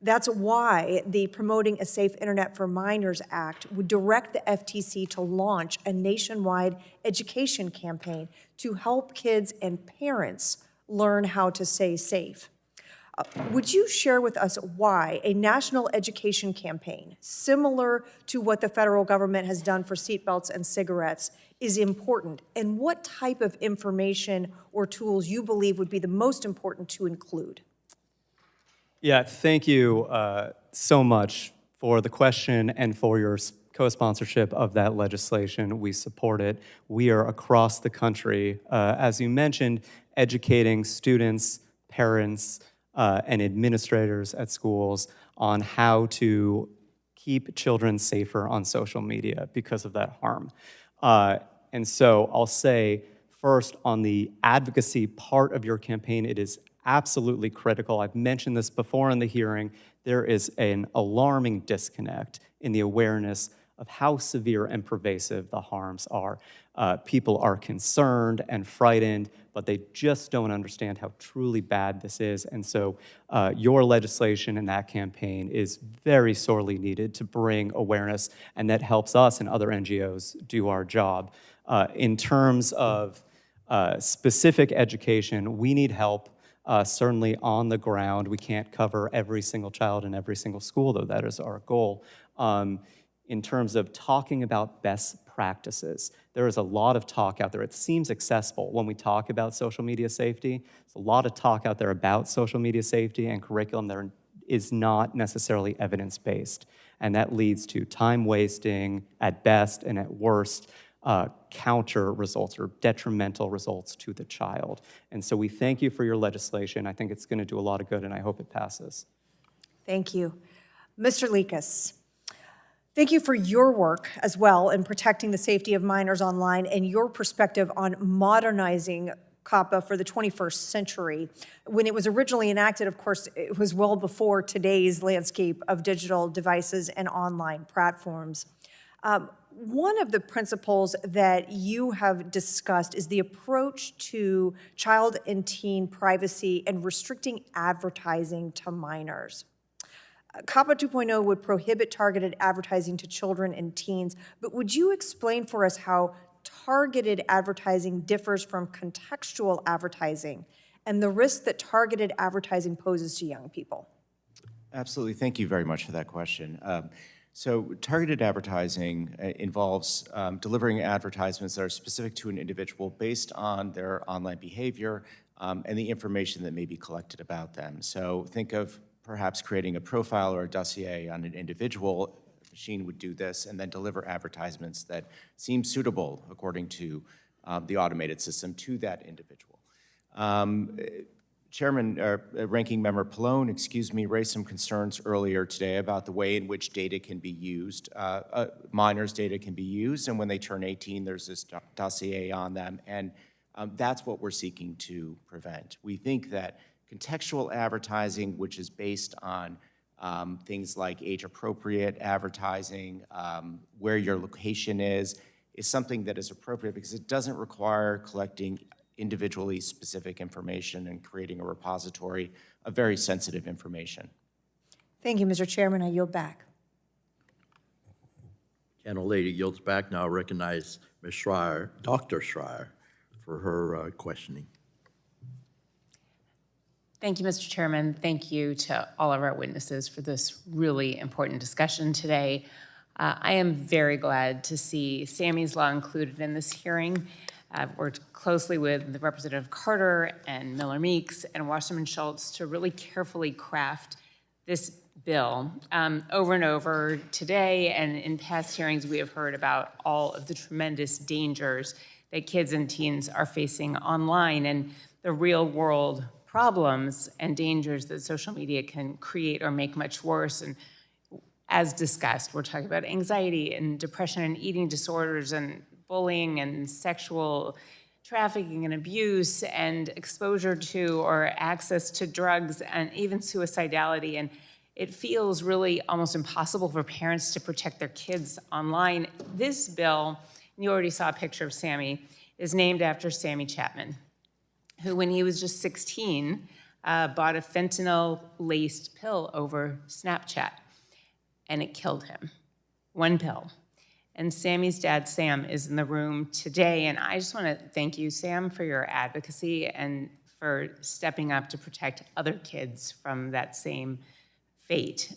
That's why the Promoting a Safe Internet for Minors Act would direct the FTC to launch a nationwide education campaign to help kids and parents learn how to stay safe. Would you share with us why a national education campaign, similar to what the federal government has done for seatbelts and cigarettes, is important, and what type of information or tools you believe would be the most important to include? Yeah, thank you so much for the question and for your co-sponsorship of that legislation. We support it. We are across the country, as you mentioned, educating students, parents, and administrators at schools on how to keep children safer on social media because of that harm. And so I'll say, first, on the advocacy part of your campaign, it is absolutely critical. I've mentioned this before in the hearing. There is an alarming disconnect in the awareness of how severe and pervasive the harms are. People are concerned and frightened, but they just don't understand how truly bad this is. And so your legislation in that campaign is very sorely needed to bring awareness, and that helps us and other NGOs do our job. In terms of specific education, we need help. Certainly on the ground. We can't cover every single child in every single school, though that is our goal. In terms of talking about best practices. There is a lot of talk out there. It seems accessible when we talk about social media safety. There's a lot of talk out there about social media safety and curriculum that is not necessarily evidence-based. And that leads to time wasting at best, and at worst, counter results or detrimental results to the child. And so we thank you for your legislation. I think it's going to do a lot of good, and I hope it passes. Thank you. Mr. Lekas, thank you for your work as well in protecting the safety of minors online and your perspective on modernizing COPPA for the 21st century. When it was originally enacted, of course, it was well before today's landscape of digital devices and online platforms. One of the principles that you have discussed is the approach to child and teen privacy and restricting advertising to minors. COPPA 2.0 would prohibit targeted advertising to children and teens, but would you explain for us how targeted advertising differs from contextual advertising and the risk that targeted advertising poses to young people? Absolutely. Thank you very much for that question. So targeted advertising involves delivering advertisements that are specific to an individual based on their online behavior and the information that may be collected about them. So think of perhaps creating a profile or a dossier on an individual. A machine would do this and then deliver advertisements that seem suitable according to the automated system to that individual. Ranking Member Pallone, raised some concerns earlier today about the way in which data can be used. Minors' data can be used, and when they turn 18, there's this dossier on them, and that's what we're seeking to prevent. We think that contextual advertising, which is based on things like age-appropriate advertising, where your location is something that is appropriate because it doesn't require collecting individually specific information and creating a repository of very sensitive information. Thank you, Mr. Chairman. I yield back. Gentlelady yields back. Now I recognize Ms. Schreier, Dr. Schreier, for her questioning. Thank you, Mr. Chairman. Thank you to all of our witnesses for this really important discussion today. I am very glad to see Sammy's Law included in this hearing. I've worked closely with Representative Carter and Miller Meeks and Wasserman Schultz to really carefully craft this bill. Over and over today and in past hearings, we have heard about all of the tremendous dangers that kids and teens are facing online and the real world problems and dangers that social media can create or make much worse. And as discussed, we're talking about anxiety and depression and eating disorders and bullying and sexual trafficking and abuse and exposure to or access to drugs and even suicidality. And it feels really almost impossible for parents to protect their kids online. This bill, and you already saw a picture of Sammy, is named after Sammy Chapman, who when he was just 16, bought a fentanyl-laced pill over Snapchat, and it killed him. One pill. And Sammy's dad, Sam, is in the room today, and I just want to thank you, Sam, for your advocacy and for stepping up to protect other kids from that same fate.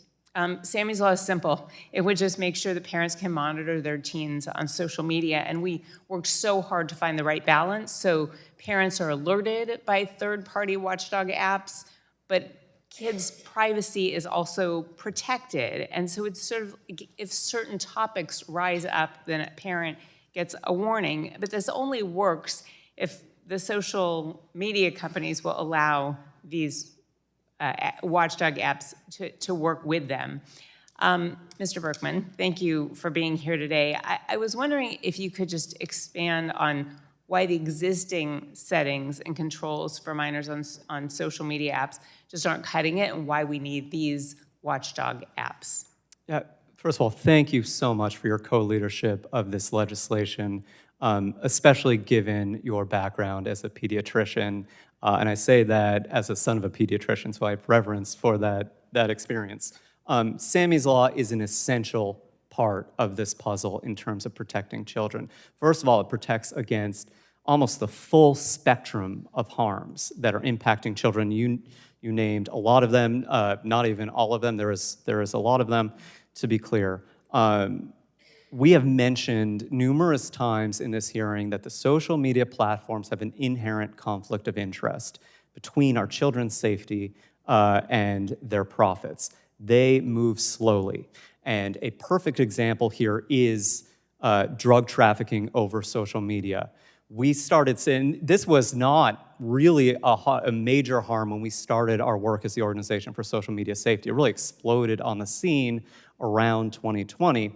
Sammy's Law is simple. It would just make sure that parents can monitor their teens on social media, and we worked so hard to find the right balance so parents are alerted by third-party watchdog apps, but kids' privacy is also protected. And so it's sort of, if certain topics rise up, then a parent gets a warning. But this only works if the social media companies will allow these watchdog apps to work with them. Mr. Berkman, thank you for being here today. I was wondering if you could just expand on why the existing settings and controls for minors on social media apps just aren't cutting it and why we need these watchdog apps. Yeah, first of all, thank you so much for your co-leadership of this legislation, especially given your background as a pediatrician. And I say that as a son of a pediatrician, so I have reverence for that experience. Sammy's Law is an essential part of this puzzle in terms of protecting children. First of all, it protects against almost the full spectrum of harms that are impacting children. You named a lot of them, not even all of them. There is a lot of them, to be clear. We have mentioned numerous times in this hearing that the social media platforms have an inherent conflict of interest between our children's safety and their profits. They move slowly. And a perfect example here is drug trafficking over social media. We started saying, this was not really a major harm when we started our work as the Organization for Social Media Safety. It really exploded on the scene around 2020,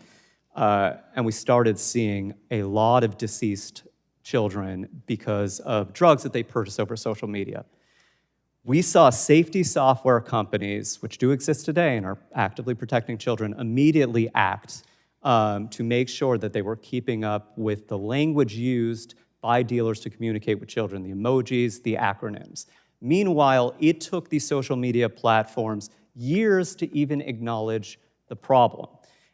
and we started seeing a lot of deceased children because of drugs that they purchased over social media. We saw safety software companies, which do exist today and are actively protecting children, immediately act to make sure that they were keeping up with the language used by dealers to communicate with children, the emojis, the acronyms. Meanwhile, it took these social media platforms years to even acknowledge the problem.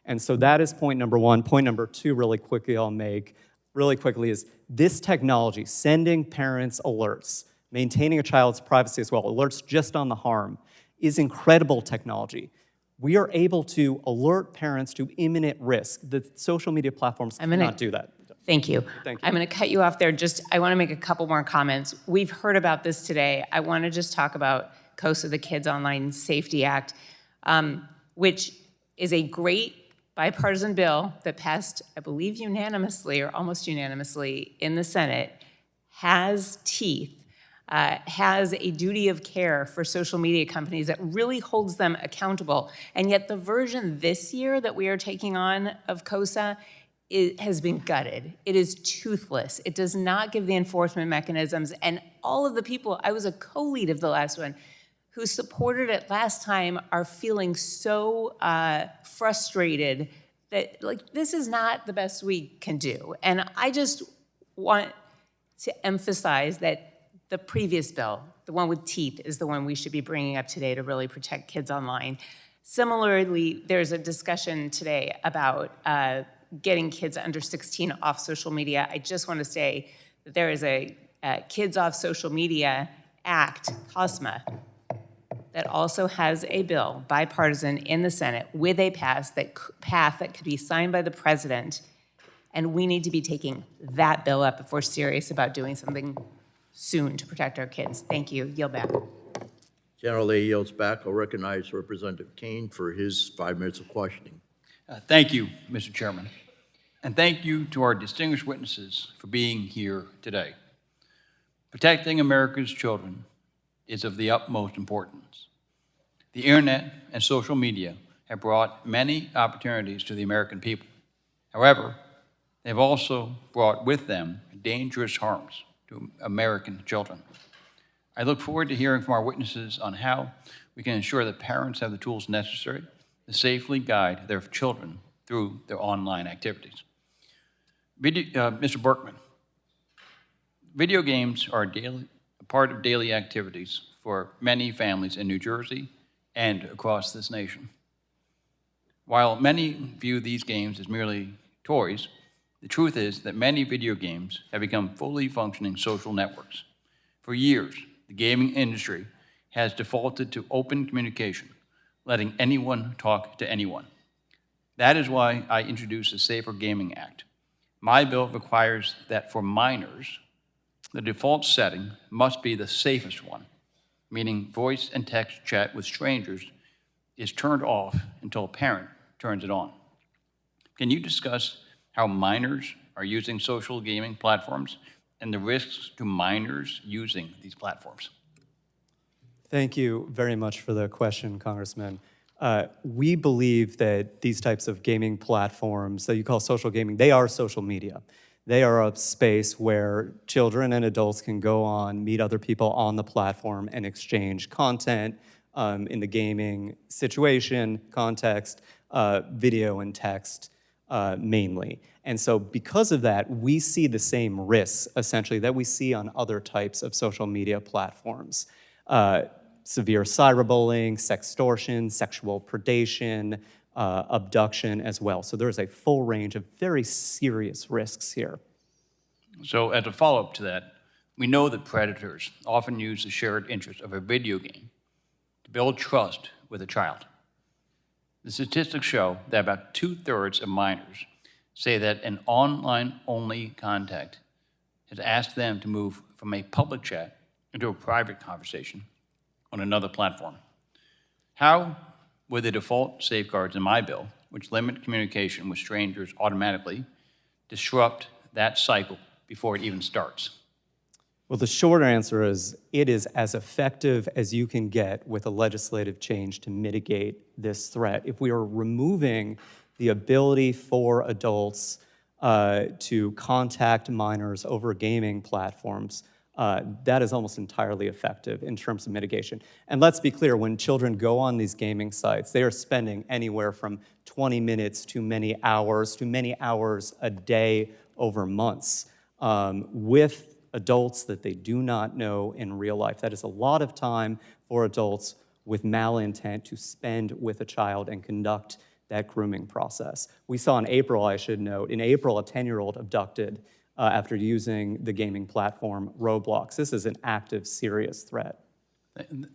And so that is point number one. Point number two, really quickly, I'll make really quickly, is this technology, sending parents alerts, maintaining a child's privacy as well, alerts just on the harm, is incredible technology. We are able to alert parents to imminent risk. The social media platforms cannot do that. Thank you. Thank you. I'm going to cut you off there. I want to make a couple more comments. We've heard about this today. I want to just talk about COSA, the Kids Online Safety Act, which is a great bipartisan bill that passed, I believe, unanimously or almost unanimously in the Senate, has teeth, has a duty of care for social media companies that really holds them accountable. And yet the version this year that we are taking on of COSA has been gutted. It is toothless. It does not give the enforcement mechanisms. And all of the people, I was a co-lead of the last one, who supported it last time are feeling so frustrated that, like, this is not the best we can do. And I just want to emphasize that the previous bill, the one with teeth, is the one we should be bringing up today to really protect kids online. Similarly, there's a discussion today about getting kids under 16 off social media. I just want to say that there is a Kids Off Social Media Act, COSMA, that also has a bill, bipartisan, in the Senate with a path that could be signed by the president. And we need to be taking that bill up if we're serious about doing something soon to protect our kids. Thank you. Yield back. General Lee yields back. I'll recognize Representative Kane for his 5 minutes of questioning. Thank you, Mr. Chairman. And thank you to our distinguished witnesses for being here today. Protecting America's children is of the utmost importance. The internet and social media have brought many opportunities to the American people. However, they've also brought with them dangerous harms to American children. I look forward to hearing from our witnesses on how we can ensure that parents have the tools necessary to safely guide their children through their online activities. Mr. Berkman, video games are a part of daily activities for many families in New Jersey and across this nation. While many view these games as merely toys, the truth is that many video games have become fully functioning social networks. For years, the gaming industry has defaulted to open communication, letting anyone talk to anyone. That is why I introduced the Safer Gaming Act. My bill requires that for minors, the default setting must be the safest one, meaning voice and text chat with strangers is turned off until a parent turns it on. Can you discuss how minors are using social gaming platforms and the risks to minors using these platforms? Thank you very much for the question, Congressman. We believe that these types of gaming platforms that you call social gaming, they are social media. They are a space where children and adults can go on, meet other people on the platform, and exchange content in the gaming situation, context, video and text mainly. And so because of that, we see the same risks, essentially, that we see on other types of social media platforms. Severe cyberbullying, sextortion, sexual predation, abduction as well. So there's a full range of very serious risks here. So as a follow-up to that, we know that predators often use the shared interest of a video game to build trust with a child. The statistics show that about 2/3 of minors say that an online-only contact has asked them to move from a public chat into a private conversation on another platform. How would the default safeguards in my bill, which limit communication with strangers automatically, disrupt that cycle before it even starts? Well, the short answer is it is as effective as you can get with a legislative change to mitigate this threat. If we are removing the ability for adults to contact minors over gaming platforms, that is almost entirely effective in terms of mitigation. And let's be clear, when children go on these gaming sites, they are spending anywhere from 20 minutes to many hours a day over months with adults that they do not know in real life. That is a lot of time for adults with malintent to spend with a child and conduct that grooming process. We saw in April, I should note, a 10-year-old abducted after using the gaming platform Roblox. This is an active, serious threat.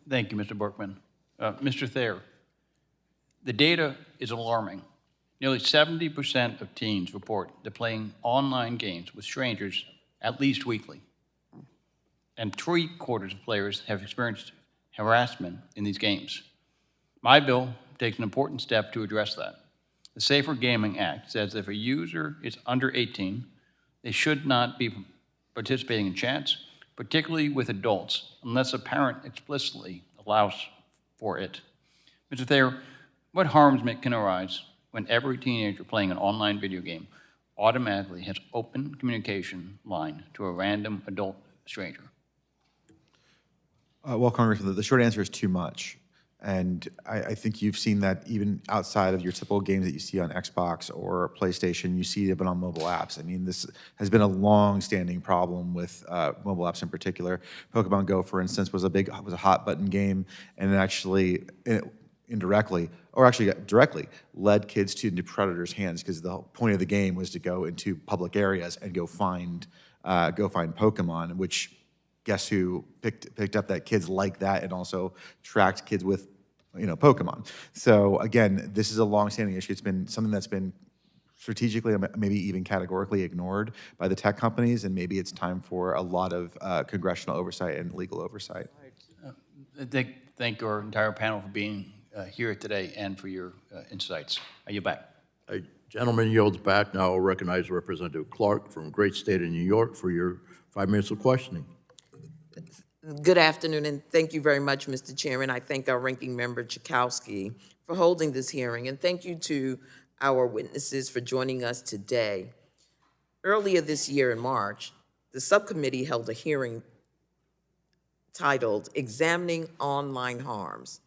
Thank you, Mr. Berkman. Mr. Thayer, the data is alarming. Nearly 70% of teens report they're playing online games with strangers at least weekly. And 3/4 of players have experienced harassment in these games. My bill takes an important step to address that. The Safer Gaming Act says if a user is under 18, they should not be participating in chats, particularly with adults, unless a parent explicitly allows for it. Mr. Thayer, what harms can arise when every teenager playing an online video game automatically has open communication line to a random adult stranger? Well, Congressman, the short answer is too much. And I think you've seen that even outside of your typical games that you see on Xbox or PlayStation, you see it on mobile apps. I mean, this has been a long-standing problem with mobile apps in particular. Pokemon Go, for instance, was a hot button game, and it actually indirectly, or actually directly, led kids into predators' hands because the whole point of the game was to go into public areas and go find Pokemon, which guess who picked up that kids like that and also tracked kids with, Pokemon. So again, this is a long-standing issue. It's been something that's been strategically, maybe even categorically ignored by the tech companies, and maybe it's time for a lot of congressional oversight and legal oversight. Thank our entire panel for being here today and for your insights. Are you back? A gentleman yields back. Now I'll recognize Representative Clark from great state of New York for your 5 minutes of questioning. Good afternoon, and thank you very much, Mr. Chairman. I thank our ranking member, Chakowski, for holding this hearing, and thank you to our witnesses for joining us today. Earlier this year in March, the subcommittee held a hearing titled Examining Online Harms,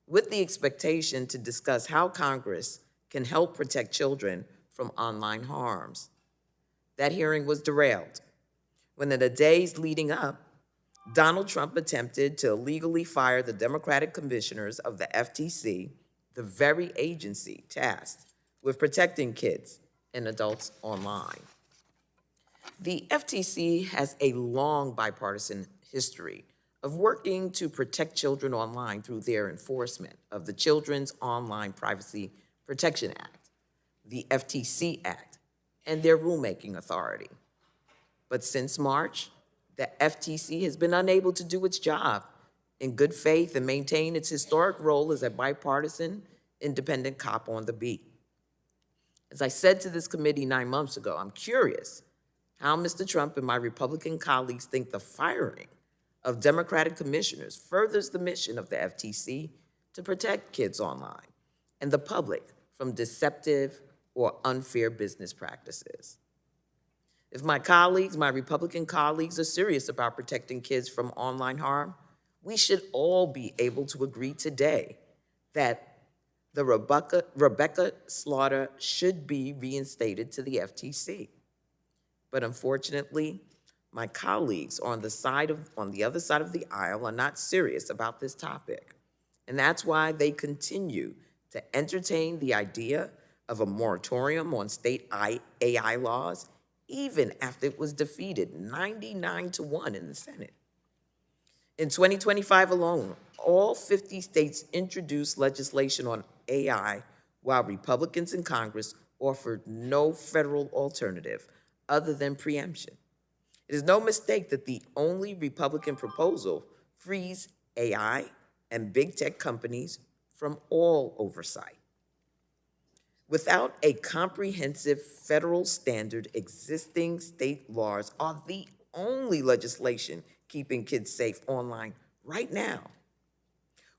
with the expectation to discuss how Congress can help protect children from online harms. That hearing was derailed when in the days leading up, Donald Trump attempted to illegally fire the Democratic commissioners of the FTC, the very agency tasked with protecting kids and adults online. The FTC has a long bipartisan history of working to protect children online through their enforcement of the Children's Online Privacy Protection Act, the FTC Act, and their rulemaking authority. But since March, the FTC has been unable to do its job in good faith and maintain its historic role as a bipartisan, independent cop on the beat. As I said to this committee 9 months ago, I'm curious how Mr. Trump and my Republican colleagues think the firing of Democratic commissioners furthers the mission of the FTC to protect kids online and the public from deceptive or unfair business practices. If my Republican colleagues are serious about protecting kids from online harm, we should all be able to agree today that the Rebecca Slaughter should be reinstated to the FTC. But unfortunately, my colleagues on the other side of the aisle are not serious about this topic. And that's why they continue to entertain the idea of a moratorium on state AI laws, even after it was defeated 99-1 in the Senate. In 2025 alone, all 50 states introduced legislation on AI, while Republicans in Congress offered no federal alternative other than preemption. It is no mistake that the only Republican proposal frees AI and big tech companies from all oversight. Without a comprehensive federal standard, existing state laws are the only legislation keeping kids safe online right now.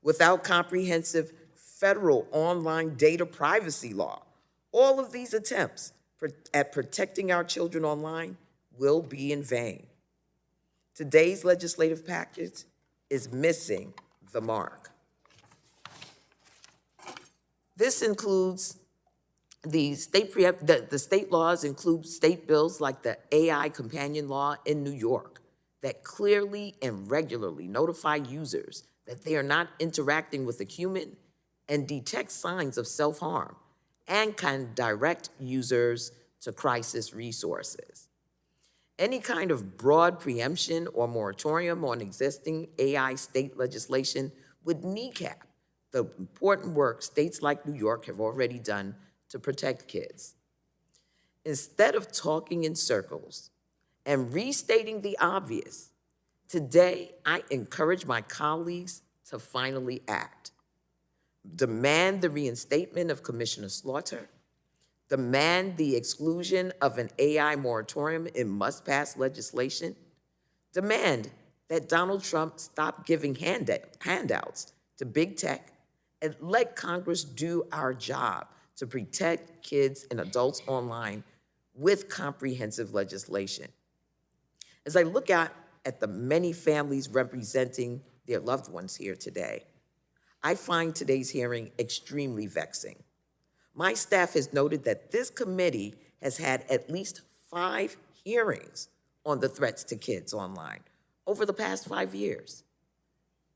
Without comprehensive federal online data privacy law, all of these attempts at protecting our children online will be in vain. Today's legislative package is missing the mark. This includes the state laws include state bills like the AI companion law in New York that clearly and regularly notify users that they are not interacting with a human and detect signs of self-harm and can direct users to crisis resources. Any kind of broad preemption or moratorium on existing AI state legislation would kneecap the important work states like New York have already done to protect kids. Instead of talking in circles and restating the obvious, today I encourage my colleagues to finally act. Demand the reinstatement of Commissioner Slaughter, demand the exclusion of an AI moratorium in must-pass legislation, demand that Donald Trump stop giving handouts to big tech, and let Congress do our job to protect kids and adults online with comprehensive legislation. As I look out at the many families representing their loved ones here today, I find today's hearing extremely vexing. My staff has noted that this committee has had at least 5 hearings on the threats to kids online over the past 5 years.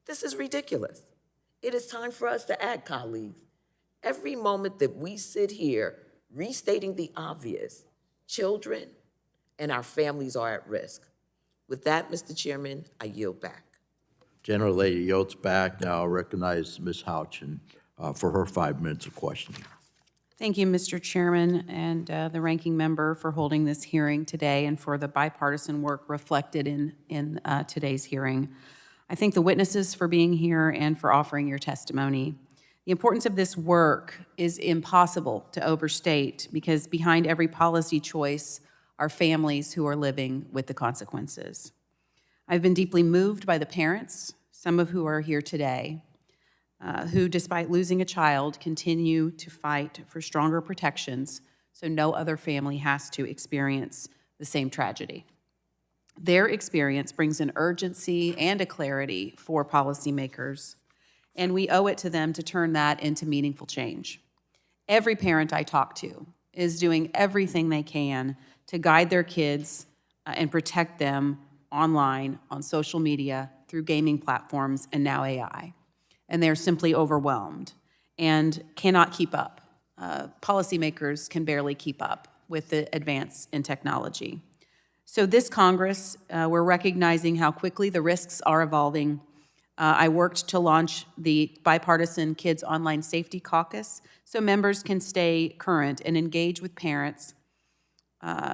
This is ridiculous. It is time for us to act, colleagues. Every moment that we sit here restating the obvious, children and our families are at risk. With that, Mr. Chairman, I yield back. General Lady yields back. Now I'll recognize Ms. Houchin for her 5 minutes of questioning. Thank you, Mr. Chairman, and the ranking member for holding this hearing today and for the bipartisan work reflected in today's hearing. I thank the witnesses for being here and for offering your testimony. The importance of this work is impossible to overstate because behind every policy choice are families who are living with the consequences. I've been deeply moved by the parents, some of who are here today, who, despite losing a child, continue to fight for stronger protections so no other family has to experience the same tragedy. Their experience brings an urgency and a clarity for policymakers, and we owe it to them to turn that into meaningful change. Every parent I talk to is doing everything they can to guide their kids and protect them online, on social media, through gaming platforms, and now AI. And they're simply overwhelmed and cannot keep up. Policymakers can barely keep up with the advance in technology. So this Congress, we're recognizing how quickly the risks are evolving. I worked to launch the bipartisan Kids Online Safety Caucus so members can stay current and engage with parents,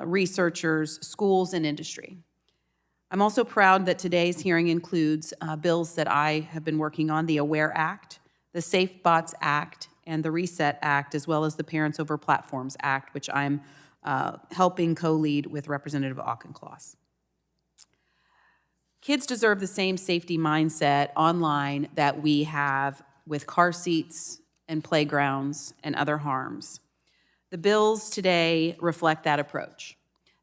researchers, schools, and industry. I'm also proud that today's hearing includes bills that I have been working on, the AWARE Act, the Safe Bots Act, and the Reset Act, as well as the Parents Over Platforms Act, which I'm helping co-lead with Representative Auchincloss. Kids deserve the same safety mindset online that we have with car seats and playgrounds and other harms. The bills today reflect that approach.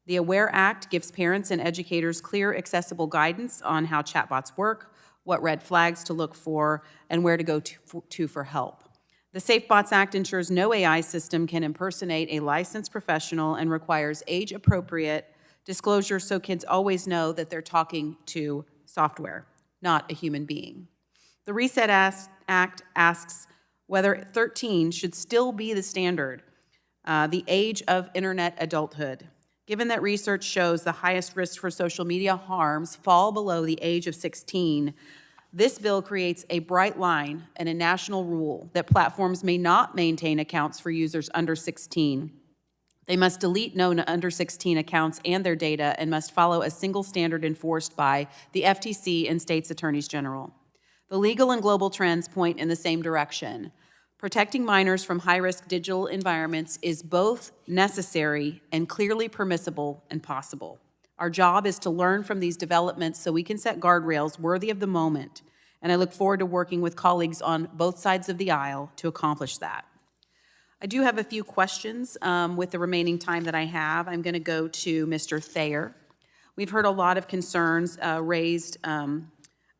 The AWARE Act gives parents and educators clear, accessible guidance on how chatbots work, what red flags to look for, and where to go to for help. The Safe Bots Act ensures no AI system can impersonate a licensed professional and requires age-appropriate disclosure so kids always know that they're talking to software, not a human being. The Reset Act asks whether 13 should still be the standard, the age of internet adulthood. Given that research shows the highest risk for social media harms fall below the age of 16, this bill creates a bright line and a national rule that platforms may not maintain accounts for users under 16 They must delete known under 16 accounts and their data and must follow a single standard enforced by the FTC and states' attorneys general. The legal and global trends point in the same direction. Protecting minors from high-risk digital environments is both necessary and clearly permissible and possible. Our job is to learn from these developments so we can set guardrails worthy of the moment, and I look forward to working with colleagues on both sides of the aisle to accomplish that. I do have a few questions with the remaining time that I have. I'm going to go to Mr. Thayer. We've heard a lot of concerns raised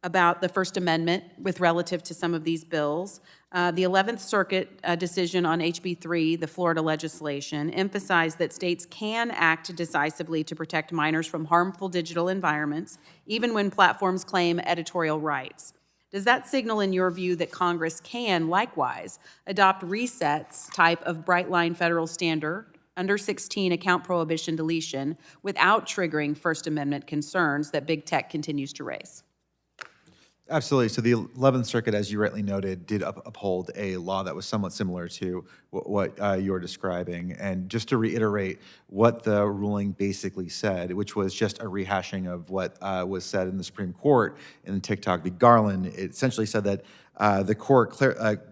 about the First Amendment with relative to some of these bills. The 11th Circuit decision on HB 3, the Florida legislation, emphasized that states can act decisively to protect minors from harmful digital environments, even when platforms claim editorial rights. Does that signal, in your view, that Congress can, likewise, adopt Reset's type of bright line federal standard, under 16 account prohibition deletion, without triggering First Amendment concerns that big tech continues to raise? Absolutely. So the 11th Circuit, as you rightly noted, did uphold a law that was somewhat similar to what you're describing. And just to reiterate what the ruling basically said, which was just a rehashing of what was said in the Supreme Court in TikTok v. Garland, it essentially said that the court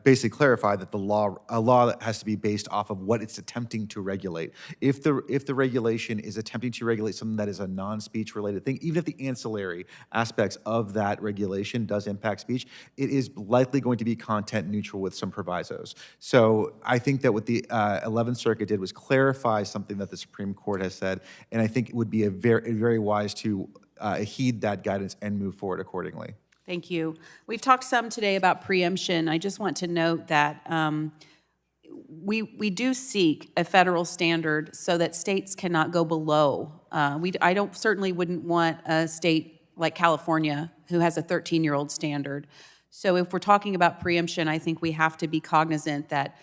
basically clarified that a law that has to be based off of what it's attempting to regulate. If the regulation is attempting to regulate something that is a non-speech related thing, even if the ancillary aspects of that regulation does impact speech, it is likely going to be content neutral with some provisos. So I think that what the 11th Circuit did was clarify something that the Supreme Court has said, and I think it would be very wise to heed that guidance and move forward accordingly. Thank you. We've talked some today about preemption. I just want to note that we do seek a federal standard so that states cannot go below. I certainly wouldn't want a state like California who has a 13-year-old standard. So if we're talking about preemption, I think we have to be cognizant that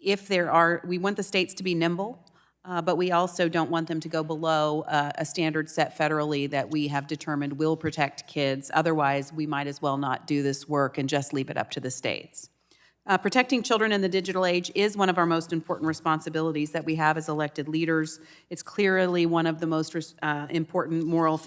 we want the states to be nimble, but we also don't want them to go below a standard set federally that we have determined will protect kids. Otherwise, we might as well not do this work and just leave it up to the states. Protecting children in the digital age is one of our most important responsibilities that we have as elected leaders. It's clearly one of the most important moral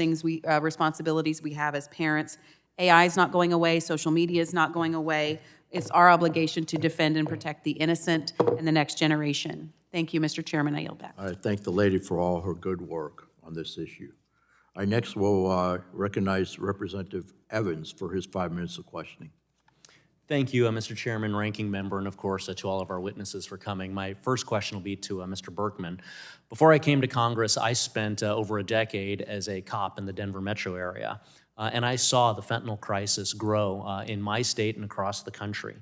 responsibilities we have as parents. AI is not going away. Social media is not going away. It's our obligation to defend and protect the innocent and the next generation. Thank you, Mr. Chairman. I yield back. I thank the lady for all her good work on this issue. I next will recognize Representative Evans for his 5 minutes of questioning. Thank you, Mr. Chairman, Ranking Member, and of course to all of our witnesses for coming. My first question will be to Mr. Berkman. Before I came to Congress, I spent over a decade as a cop in the Denver metro area, and I saw the fentanyl crisis grow in my state and across the country.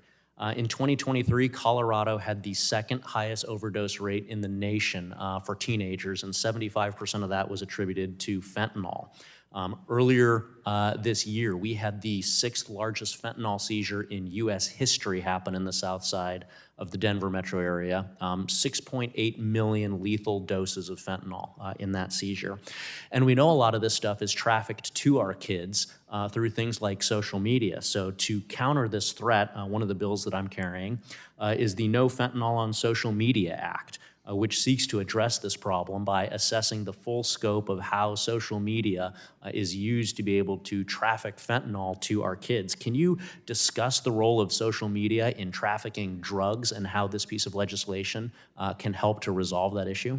In 2023, Colorado had the second highest overdose rate in the nation for teenagers, and 75% of that was attributed to fentanyl. Earlier this year, we had the 6th largest fentanyl seizure in U.S. history happen in the south side of the Denver metro area, 6.8 million lethal doses of fentanyl in that seizure. And we know a lot of this stuff is trafficked to our kids through things like social media. So to counter this threat, one of the bills that I'm carrying is the No Fentanyl on Social Media Act, which seeks to address this problem by assessing the full scope of how social media is used to be able to traffic fentanyl to our kids. Can you discuss the role of social media in trafficking drugs and how this piece of legislation can help to resolve that issue?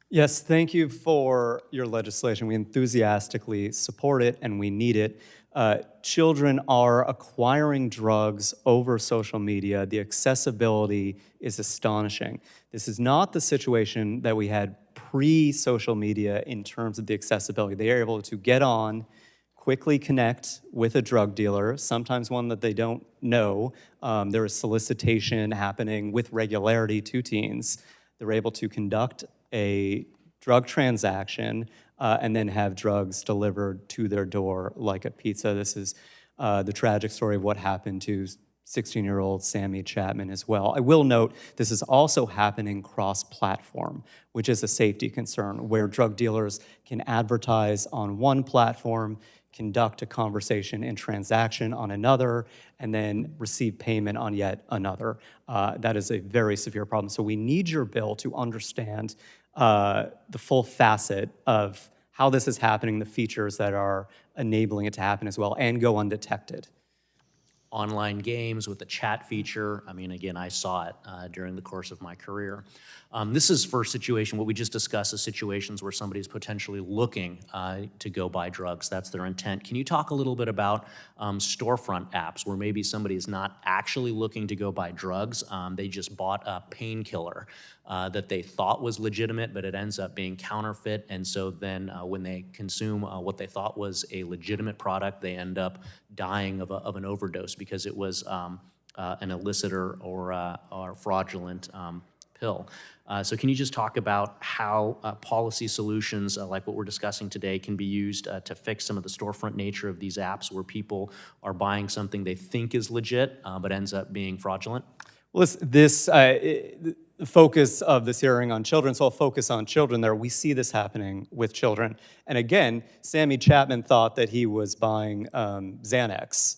Yes, thank you for your legislation. We enthusiastically support it and we need it. Children are acquiring drugs over social media. The accessibility is astonishing. This is not the situation that we had pre-social media in terms of the accessibility. They are able to get on, quickly connect with a drug dealer, sometimes one that they don't know. There is solicitation happening with regularity to teens. They're able to conduct a drug transaction and then have drugs delivered to their door like a pizza. This is the tragic story of what happened to 16-year-old Sammy Chapman as well. I will note this is also happening cross-platform, which is a safety concern, where drug dealers can advertise on one platform, conduct a conversation and transaction on another, and then receive payment on yet another. That is a very severe problem. So we need your bill to understand the full facet of how this is happening, the features that are enabling it to happen as well, and go undetected. Online games with the chat feature. I mean, again, I saw it during the course of my career. This is for a situation, what we just discussed is situations where somebody's potentially looking to go buy drugs. That's their intent. Can you talk a little bit about storefront apps where maybe somebody is not actually looking to go buy drugs, they just bought a painkiller that they thought was legitimate, but it ends up being counterfeit, and so then when they consume what they thought was a legitimate product, they end up dying of an overdose because it was an illicit or fraudulent pill. So can you just talk about how policy solutions like what we're discussing today can be used to fix some of the storefront nature of these apps where people are buying something they think is legit but ends up being fraudulent? Well, the focus of this hearing on children, so I'll focus on children there. We see this happening with children. And again, Sammy Chapman thought that he was buying Xanax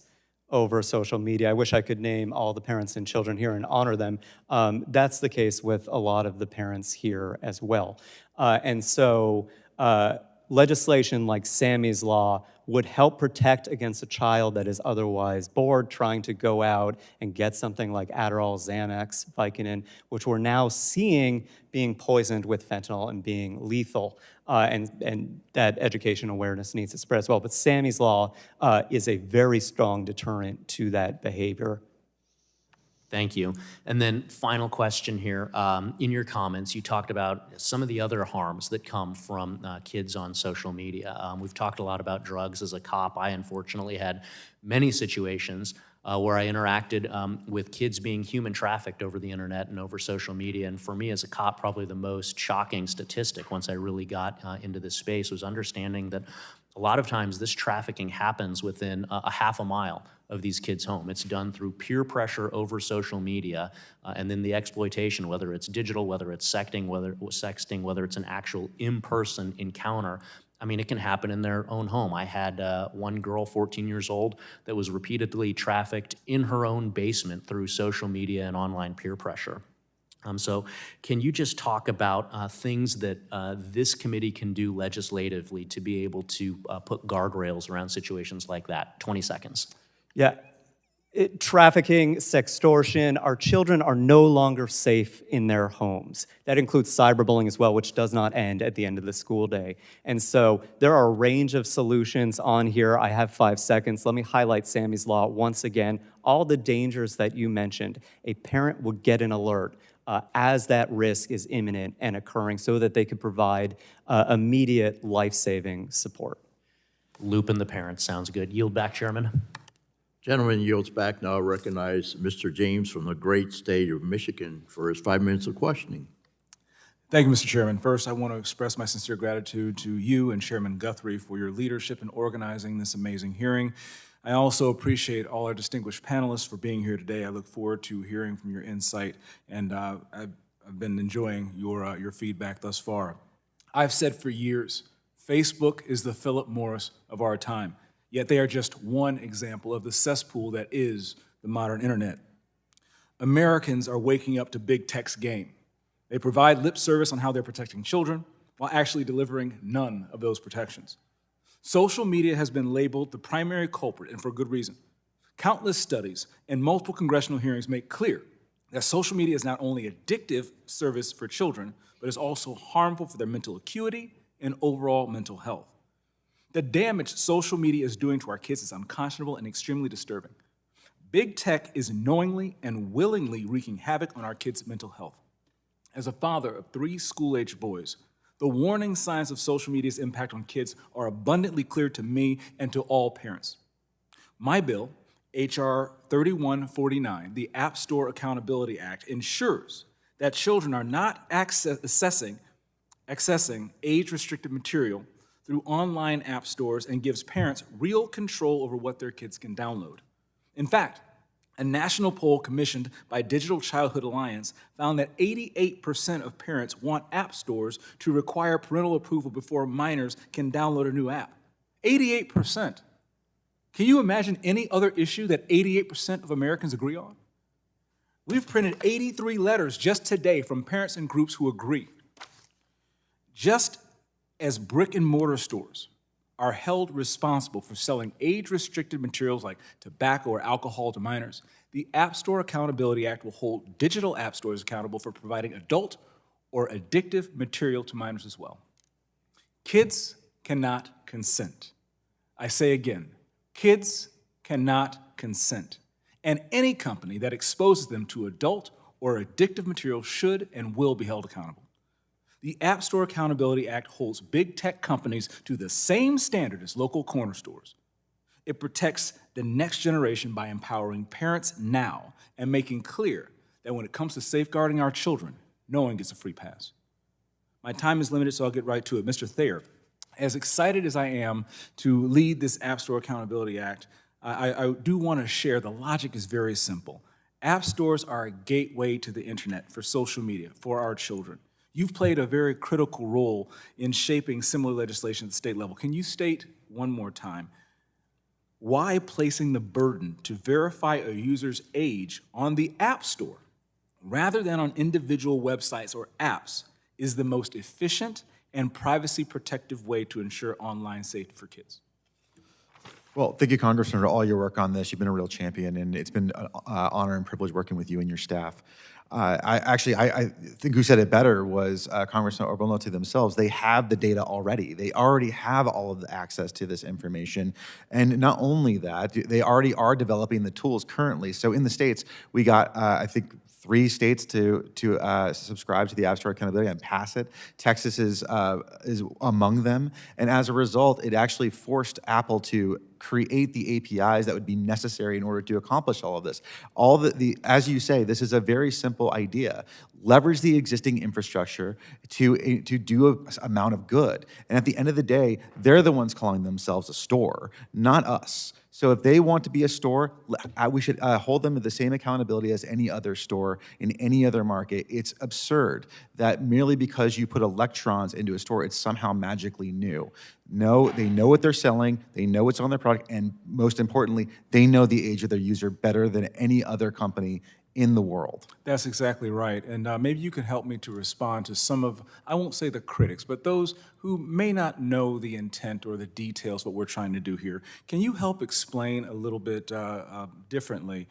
over social media. I wish I could name all the parents and children here and honor them. That's the case with a lot of the parents here as well. And so legislation like Sammy's Law would help protect against a child that is otherwise bored, trying to go out and get something like Adderall, Xanax, Vicodin, which we're now seeing being poisoned with fentanyl and being lethal. And that education awareness needs to spread as well. But Sammy's Law is a very strong deterrent to that behavior. Thank you. And then final question here. In your comments, you talked about some of the other harms that come from kids on social media. We've talked a lot about drugs. As a cop, I unfortunately had many situations where I interacted with kids being human trafficked over the internet and over social media. And for me as a cop, probably the most shocking statistic once I really got into this space was understanding that a lot of times this trafficking happens within a half a mile of these kids' home. It's done through peer pressure over social media, and then the exploitation, whether it's digital, whether it's sexting, whether it's an actual in-person encounter. I mean, it can happen in their own home. I had one girl, 14 years old, that was repeatedly trafficked in her own basement through social media and online peer pressure. So can you just talk about things that this committee can do legislatively to be able to put guardrails around situations like that? 20 seconds. Yeah. Trafficking, sextortion, our children are no longer safe in their homes. That includes cyberbullying as well, which does not end at the end of the school day. And so there are a range of solutions on here. I have 5 seconds. Let me highlight Sammy's Law once again. All the dangers that you mentioned, a parent would get an alert as that risk is imminent and occurring so that they could provide immediate life-saving support. Looping the parents sounds good. Yield back, Chairman. Gentleman yields back. Now recognize Mr. James from the great state of Michigan for his 5 minutes of questioning. Thank you, Mr. Chairman. First, I want to express my sincere gratitude to you and Chairman Guthrie for your leadership in organizing this amazing hearing. I also appreciate all our distinguished panelists for being here today. I look forward to hearing from your insight, and I've been enjoying your feedback thus far. I've said for years, Facebook is the Philip Morris of our time. Yet they are just one example of the cesspool that is the modern internet. Americans are waking up to big tech's game. They provide lip service on how they're protecting children while actually delivering none of those protections. Social media has been labeled the primary culprit, and for good reason. Countless studies and multiple congressional hearings make clear that social media is not only addictive service for children, but is also harmful for their mental acuity and overall mental health. The damage social media is doing to our kids is unconscionable and extremely disturbing. Big tech is knowingly and willingly wreaking havoc on our kids' mental health. As a father of 3 school-aged boys, the warning signs of social media's impact on kids are abundantly clear to me and to all parents. My bill, H.R. 3149, the App Store Accountability Act, ensures that children are not accessing age-restricted material through online app stores and gives parents real control over what their kids can download. In fact, a national poll commissioned by Digital Childhood Alliance found that 88% of parents want app stores to require parental approval before minors can download a new app. 88%. Can you imagine any other issue that 88% of Americans agree on? We've printed 83 letters just today from parents and groups who agree. Just as brick and mortar stores are held responsible for selling age-restricted materials like tobacco or alcohol to minors, the App Store Accountability Act will hold digital app stores accountable for providing adult or addictive material to minors as well. Kids cannot consent. I say again, kids cannot consent. And any company that exposes them to adult or addictive material should and will be held accountable. The App Store Accountability Act holds big tech companies to the same standard as local corner stores. It protects the next generation by empowering parents now and making clear that when it comes to safeguarding our children, no one gets a free pass. My time is limited, so I'll get right to it. Mr. Thayer, as excited as I am to lead this App Store Accountability Act, I do want to share the logic is very simple. App stores are a gateway to the internet for social media, for our children. You've played a very critical role in shaping similar legislation at the state level. Can you state one more time why placing the burden to verify a user's age on the App Store rather than on individual websites or apps is the most efficient and privacy-protective way to ensure online safety for kids? Well, thank you, Congressman, for all your work on this. You've been a real champion, and it's been an honor and privilege working with you and your staff. I think who said it better was Congressman Orbanotti themselves. They have the data already. They already have all of the access to this information. And not only that, they already are developing the tools currently. So in the states, we got, I think, 3 states to subscribe to the App Store Accountability and pass it. Texas is among them. And as a result, it actually forced Apple to create the APIs that would be necessary in order to accomplish all of this. As you say, this is a very simple idea. Leverage the existing infrastructure to do an amount of good. And at the end of the day, they're the ones calling themselves a store, not us. So if they want to be a store, we should hold them to the same accountability as any other store in any other market. It's absurd that merely because you put electrons into a store, it's somehow magically new. No, they know what they're selling, they know what's on their product, and most importantly, they know the age of their user better than any other company in the world. That's exactly right. And maybe you can help me to respond to some of, I won't say the critics, but those who may not know the intent or the details of what we're trying to do here. Can you help explain a little bit differently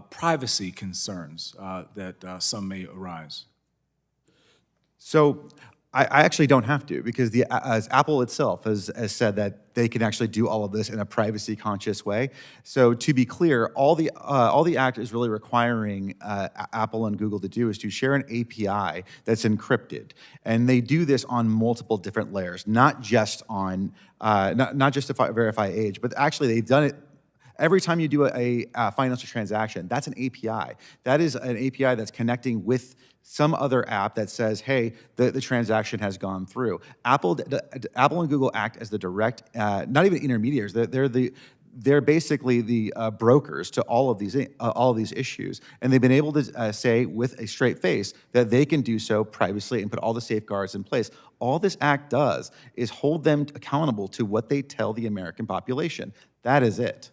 privacy concerns that some may arise? So I actually don't have to, because as Apple itself has said that they can actually do all of this in a privacy-conscious way. So to be clear, all the Act is really requiring Apple and Google to do is to share an API that's encrypted, and they do this on multiple different layers, not just on not just to verify age, but actually they've done it. Every time you do a financial transaction, that's an API. That is an API that's connecting with some other app that says, hey, the transaction has gone through. Apple and Google act as the direct, not even intermediaries. They're basically the brokers to all of these issues, and they've been able to say with a straight face that they can do so privately and put all the safeguards in place. All this act does is hold them accountable to what they tell the American population. That is it.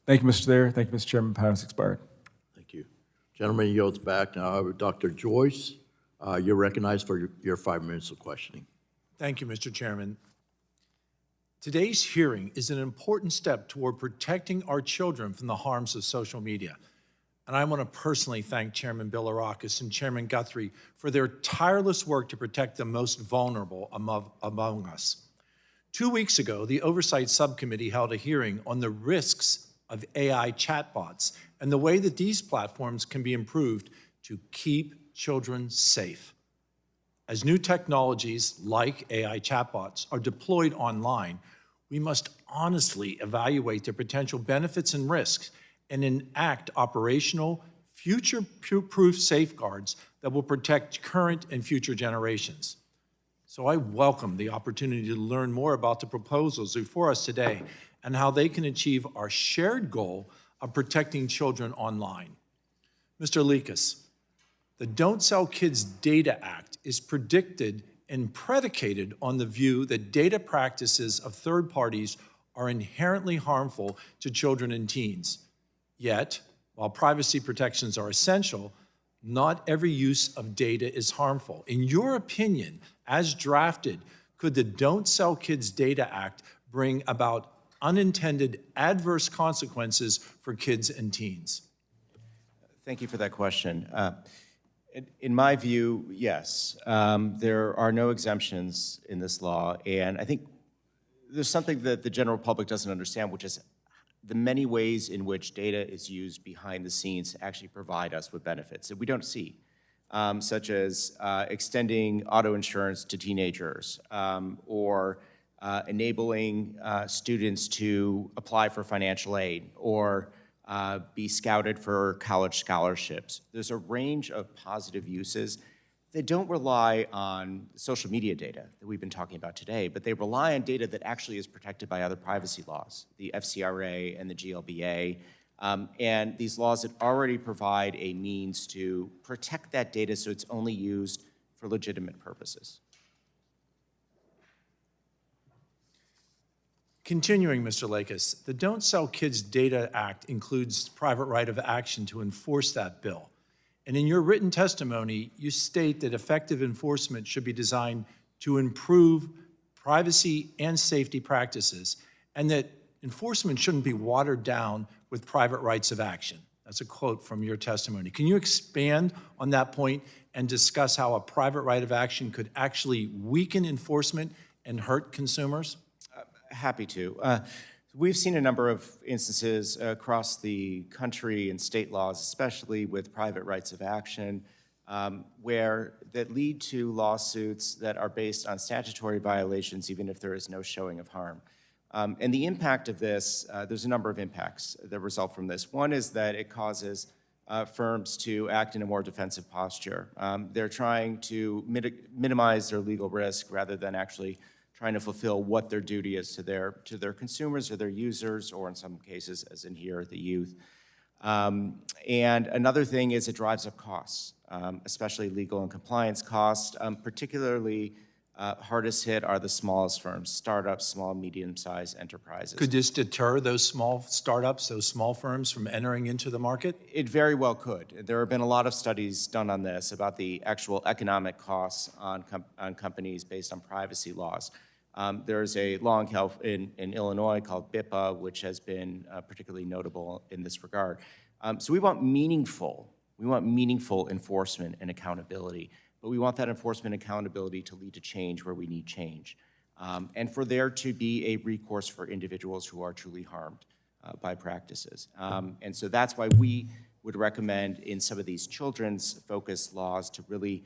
Thank you, Mr. Thayer. Thank you, Mr. Chairman. Time has expired. Thank you. Gentleman yields back. Now, Dr. Joyce, you're recognized for your 5 minutes of questioning. Thank you, Mr. Chairman. Today's hearing is an important step toward protecting our children from the harms of social media. And I want to personally thank Chairman Bilirakis and Chairman Guthrie for their tireless work to protect the most vulnerable among us. 2 weeks ago, the Oversight Subcommittee held a hearing on the risks of AI chatbots and the way that these platforms can be improved to keep children safe. As new technologies like AI chatbots are deployed online, we must honestly evaluate their potential benefits and risks and enact operational, future-proof safeguards that will protect current and future generations. So I welcome the opportunity to learn more about the proposals before us today and how they can achieve our shared goal of protecting children online. Mr. Lekas, the Don't Sell Kids Data Act is predicted and predicated on the view that data practices of third parties are inherently harmful to children and teens. Yet, while privacy protections are essential, not every use of data is harmful. In your opinion, as drafted, could the Don't Sell Kids Data Act bring about unintended adverse consequences for kids and teens? Thank you for that question. In my view, yes. There are no exemptions in this law, and I think there's something that the general public doesn't understand, which is the many ways in which data is used behind the scenes to actually provide us with benefits that we don't see, such as extending auto insurance to teenagers, or enabling students to apply for financial aid, or be scouted for college scholarships. There's a range of positive uses that don't rely on social media data that we've been talking about today, but they rely on data that actually is protected by other privacy laws, the FCRA and the GLBA, and these laws that already provide a means to protect that data so it's only used for legitimate purposes. Continuing, Mr. Lekas, the Don't Sell Kids Data Act includes private right of action to enforce that bill. And in your written testimony, you state that effective enforcement should be designed to improve privacy and safety practices, and that enforcement shouldn't be watered down with private rights of action. That's a quote from your testimony. Can you expand on that point and discuss how a private right of action could actually weaken enforcement and hurt consumers? Happy to. We've seen a number of instances across the country and state laws, especially with private rights of action, where that lead to lawsuits that are based on statutory violations, even if there is no showing of harm. And the impact of this, there's a number of impacts that result from this. One is that it causes firms to act in a more defensive posture. They're trying to minimize their legal risk rather than actually trying to fulfill what their duty is to their consumers or their users, or in some cases, as in here, the youth. And another thing is it drives up costs, especially legal and compliance costs. Particularly hardest hit are the smallest firms, startups, small, medium-sized enterprises. Could this deter those small startups, those small firms from entering into the market? It very well could. There have been a lot of studies done on this about the actual economic costs on companies based on privacy laws. There's a law in Illinois called BIPA, which has been particularly notable in this regard. So we want meaningful enforcement and accountability, but we want that enforcement and accountability to lead to change where we need change, and for there to be a recourse for individuals who are truly harmed by practices. And so that's why we would recommend in some of these children's focused laws to really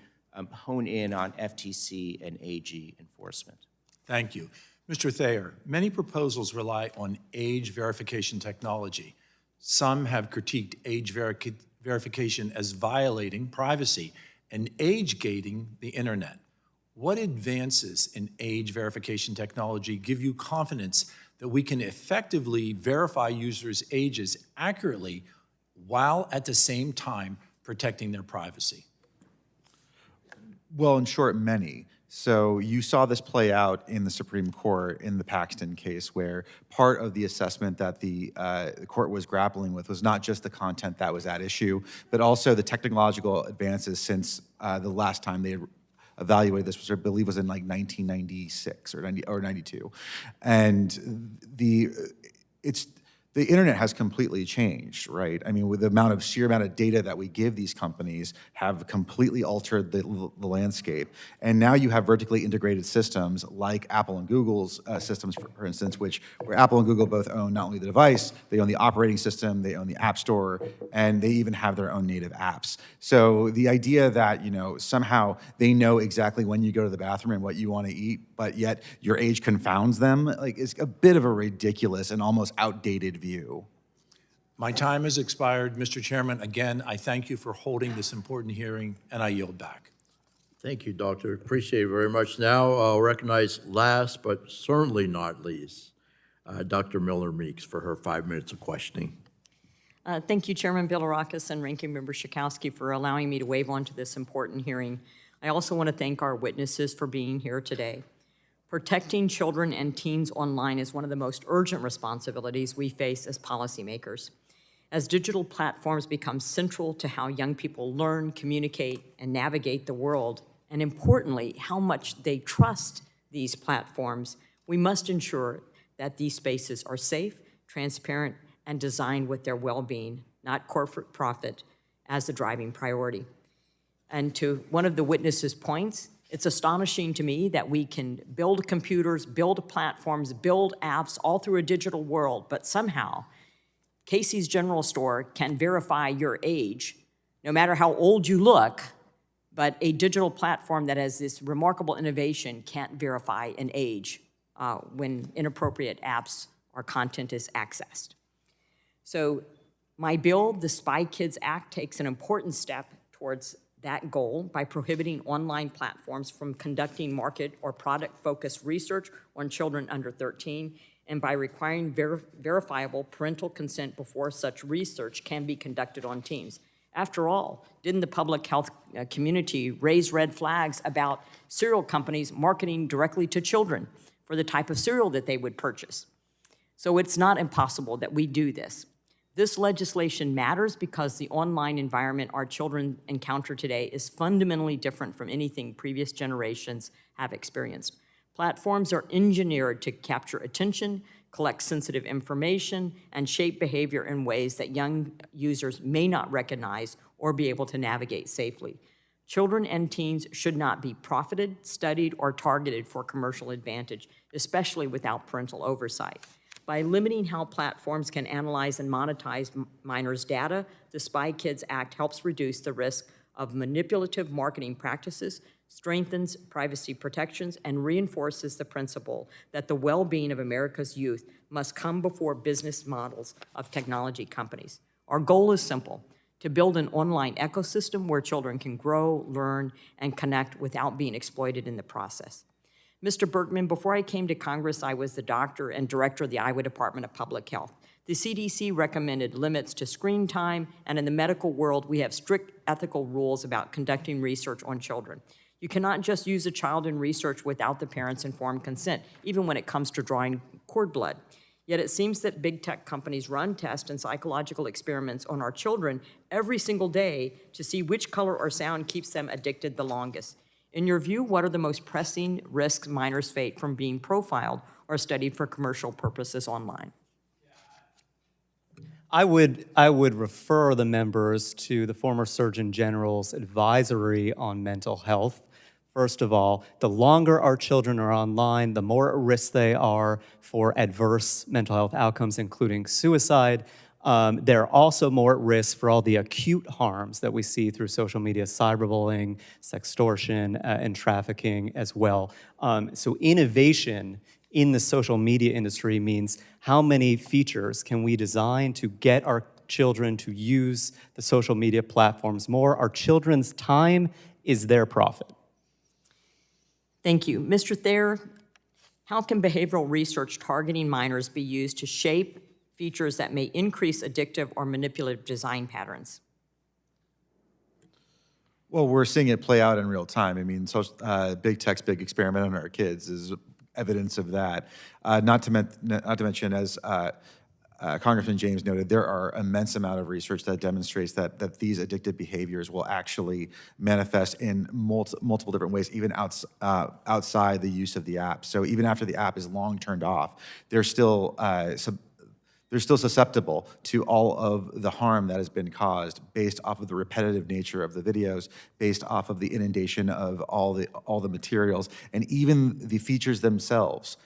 hone in on FTC and AG enforcement. Thank you. Mr. Thayer, many proposals rely on age verification technology. Some have critiqued age verification as violating privacy and age-gating the internet. What advances in age verification technology give you confidence that we can effectively verify users' ages accurately while at the same time protecting their privacy? Well, in short, many. So you saw this play out in the Supreme Court in the Paxton case, where part of the assessment that the court was grappling with was not just the content that was at issue, but also the technological advances since the last time they evaluated this, which I believe was in like 1996 or 92. And the internet has completely changed, right? I mean, with the sheer amount of data that we give these companies have completely altered the landscape. And now you have vertically integrated systems like Apple and Google's systems, for instance, where Apple and Google both own not only the device, they own the operating system, they own the app store, and they even have their own native apps. So the idea that, somehow they know exactly when you go to the bathroom and what you want to eat, but yet your age confounds them, is a bit of a ridiculous and almost outdated view. My time has expired. Mr. Chairman, again, I thank you for holding this important hearing, and I yield back. Thank you, Doctor. Appreciate it very much. Now I'll recognize last, but certainly not least, Dr. Miller-Meeks for her 5 minutes of questioning. Thank you, Chairman Bilirakis and Ranking Member Schakowsky, for allowing me to wave onto this important hearing. I I also want to thank our witnesses for being here today. Protecting children and teens online is one of the most urgent responsibilities we face as policymakers. As digital platforms become central to how young people learn, communicate, and navigate the world, and importantly, how much they trust these platforms, we must ensure that these spaces are safe, transparent, and designed with their well-being, not corporate profit, as the driving priority. And to one of the witnesses' points, it's astonishing to me that we can build computers, build platforms, build apps all through a digital world, but somehow Casey's General Store can verify your age, no matter how old you look, but a digital platform that has this remarkable innovation can't verify an age when inappropriate apps or content is accessed. So my bill, the Spy Kids Act, takes an important step towards that goal by prohibiting online platforms from conducting market or product-focused research on children under 13, and by requiring verifiable parental consent before such research can be conducted on teens. After all, didn't the public health community raise red flags about cereal companies marketing directly to children for the type of cereal that they would purchase? So it's not impossible that we do this. This legislation matters because the online environment our children encounter today is fundamentally different from anything previous generations have experienced. Platforms are engineered to capture attention, collect sensitive information, and shape behavior in ways that young users may not recognize or be able to navigate safely. Children and teens should not be profited, studied, or targeted for commercial advantage, especially without parental oversight. By limiting how platforms can analyze and monetize minors' data, the Spy Kids Act helps reduce the risk of manipulative marketing practices, strengthens privacy protections, and reinforces the principle that the well-being of America's youth must come before business models of technology companies. Our goal is simple: to build an online ecosystem where children can grow, learn, and connect without being exploited in the process. Mr. Berkman, before I came to Congress, I was the doctor and director of the Iowa Department of Public Health. The CDC recommended limits to screen time, and in the medical world, we have strict ethical rules about conducting research on children. You cannot just use a child in research without the parent's informed consent, even when it comes to drawing cord blood. Yet it seems that big tech companies run tests and psychological experiments on our children every single day to see which color or sound keeps them addicted the longest. In your view, what are the most pressing risks minors face from being profiled or studied for commercial purposes online? I would refer the members to the former Surgeon General's advisory on mental health. First of all, the longer our children are online, the more at risk they are for adverse mental health outcomes, including suicide. They're also more at risk for all the acute harms that we see through social media, cyberbullying, sextortion, and trafficking as well. So innovation in the social media industry means how many features can we design to get our children to use the social media platforms more. Our children's time is their profit. Thank you. Mr. Thayer, how can behavioral research targeting minors be used to shape features that may increase addictive or manipulative design patterns? Well, we're seeing it play out in real time. I mean, big tech's big experiment on our kids is evidence of that. Not to mention, as Congressman James noted, there are immense amount of research that demonstrates that these addictive behaviors will actually manifest in multiple different ways, even outside the use of the app. So even after the app is long turned off, they're still susceptible to all of the harm that has been caused based off of the repetitive nature of the videos, based off of the inundation of all the materials, and even the features themselves,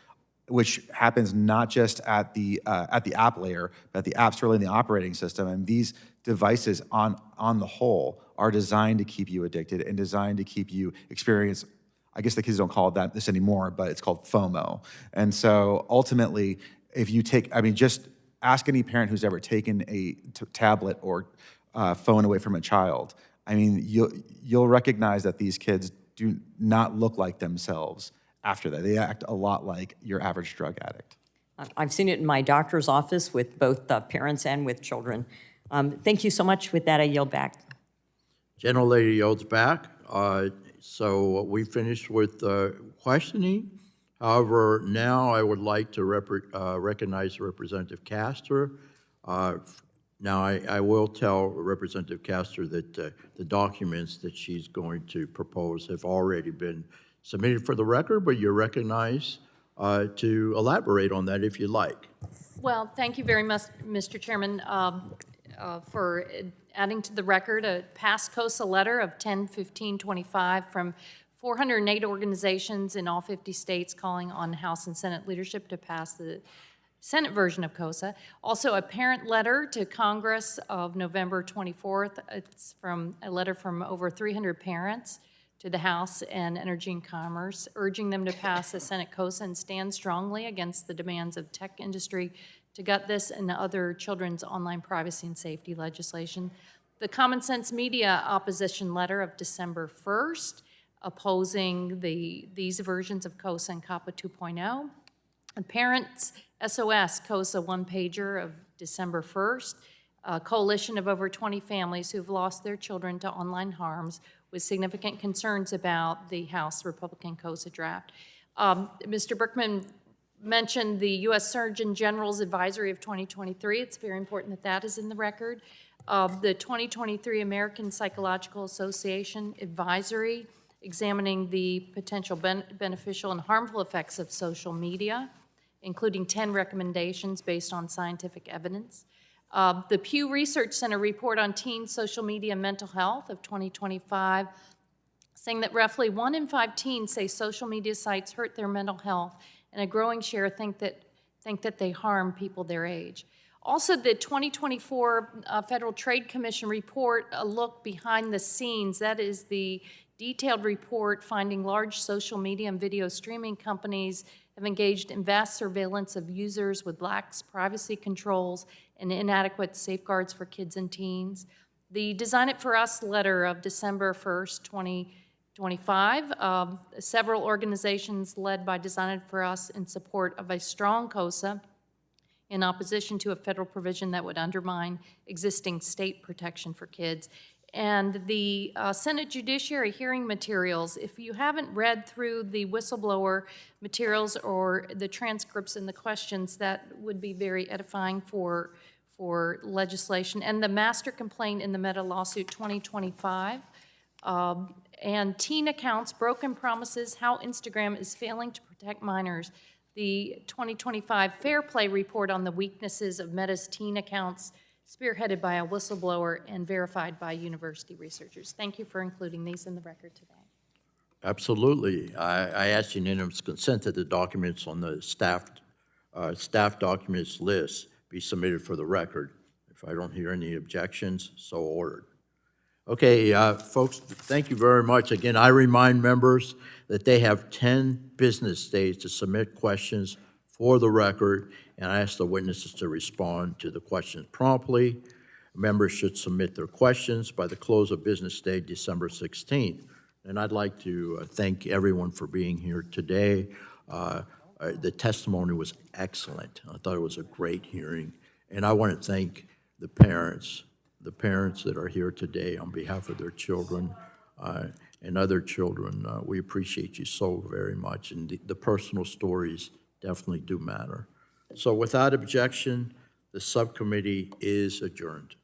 which happens not just at the app layer, but at the apps really in the operating system. And these devices on the whole are designed to keep you addicted and designed to keep you experience, I guess the kids don't call it this anymore, but it's called FOMO. And so ultimately, if you just ask any parent who's ever taken a tablet or phone away from a child. I mean, you'll recognize that these kids do not look like themselves after that. They act a lot like your average drug addict. I've seen it in my doctor's office with both parents and with children. Thank you so much. With that, I yield back. Gentlelady yields back. so we finished with questioning. However, now I would like to recognize Representative Castor. Now, I will tell Representative Castor that the documents that she's going to propose have already been submitted for the record, but you're recognized to elaborate on that if you like. Well, thank you very much, Mr. Chairman, for adding to the record a past COSA letter of 10/15/25 from 408 organizations in all 50 states calling on House and Senate leadership to pass the Senate version of COSA. Also, a parent letter to Congress of November 24th. It's from a letter from over 300 parents to the House and Energy and Commerce, urging them to pass the Senate COSA and stand strongly against the demands of tech industry to gut this and other children's online privacy and safety legislation. The Common Sense Media opposition letter of December 1st, opposing these versions of COSA and COPPA 2.0. A Parents SOS COSA one-pager of December 1st, a coalition of over 20 families who've lost their children to online harms with significant concerns about the House Republican COSA draft. Mr. Berkman mentioned the U.S. Surgeon General's advisory of 2023. It's very important that that is in the record. The 2023 American Psychological Association advisory examining the potential beneficial and harmful effects of social media, including 10 recommendations based on scientific evidence. The Pew Research Center report on teen social media and mental health of 2025, saying that roughly 1 in 5 teens say social media sites hurt their mental health, and a growing share think that they harm people their age. Also, the 2024 Federal Trade Commission report, a look behind the scenes, that is the detailed report finding large social media and video streaming companies have engaged in vast surveillance of users with lax privacy controls and inadequate safeguards for kids and teens. The Design It For Us letter of December 1st, 2025, several organizations led by Design It For Us in support of a strong COSA in opposition to a federal provision that would undermine existing state protection for kids. And the Senate Judiciary hearing materials, if you haven't read through the whistleblower materials or the transcripts and the questions, that would be very edifying for legislation. And the master complaint in the Meta lawsuit 2025, and teen accounts, broken promises, how Instagram is failing to protect minors. The 2025 Fair Play report on the weaknesses of Meta's teen accounts, spearheaded by a whistleblower and verified by university researchers. Thank you for including these in the record today. Absolutely. I ask unanimous consent that the documents on the staff documents list be submitted for the record. If I don't hear any objections, so ordered. Okay, folks, thank you very much. Again, I remind members that they have 10 business days to submit questions for the record, and I ask the witnesses to respond to the questions promptly. Members should submit their questions by the close of business day, December 16th. And I'd like to thank everyone for being here today. The testimony was excellent. I thought it was a great hearing. And I want to thank the parents that are here today on behalf of their children and other children. We appreciate you so very much, and the personal stories definitely do matter. So without objection, the subcommittee is adjourned.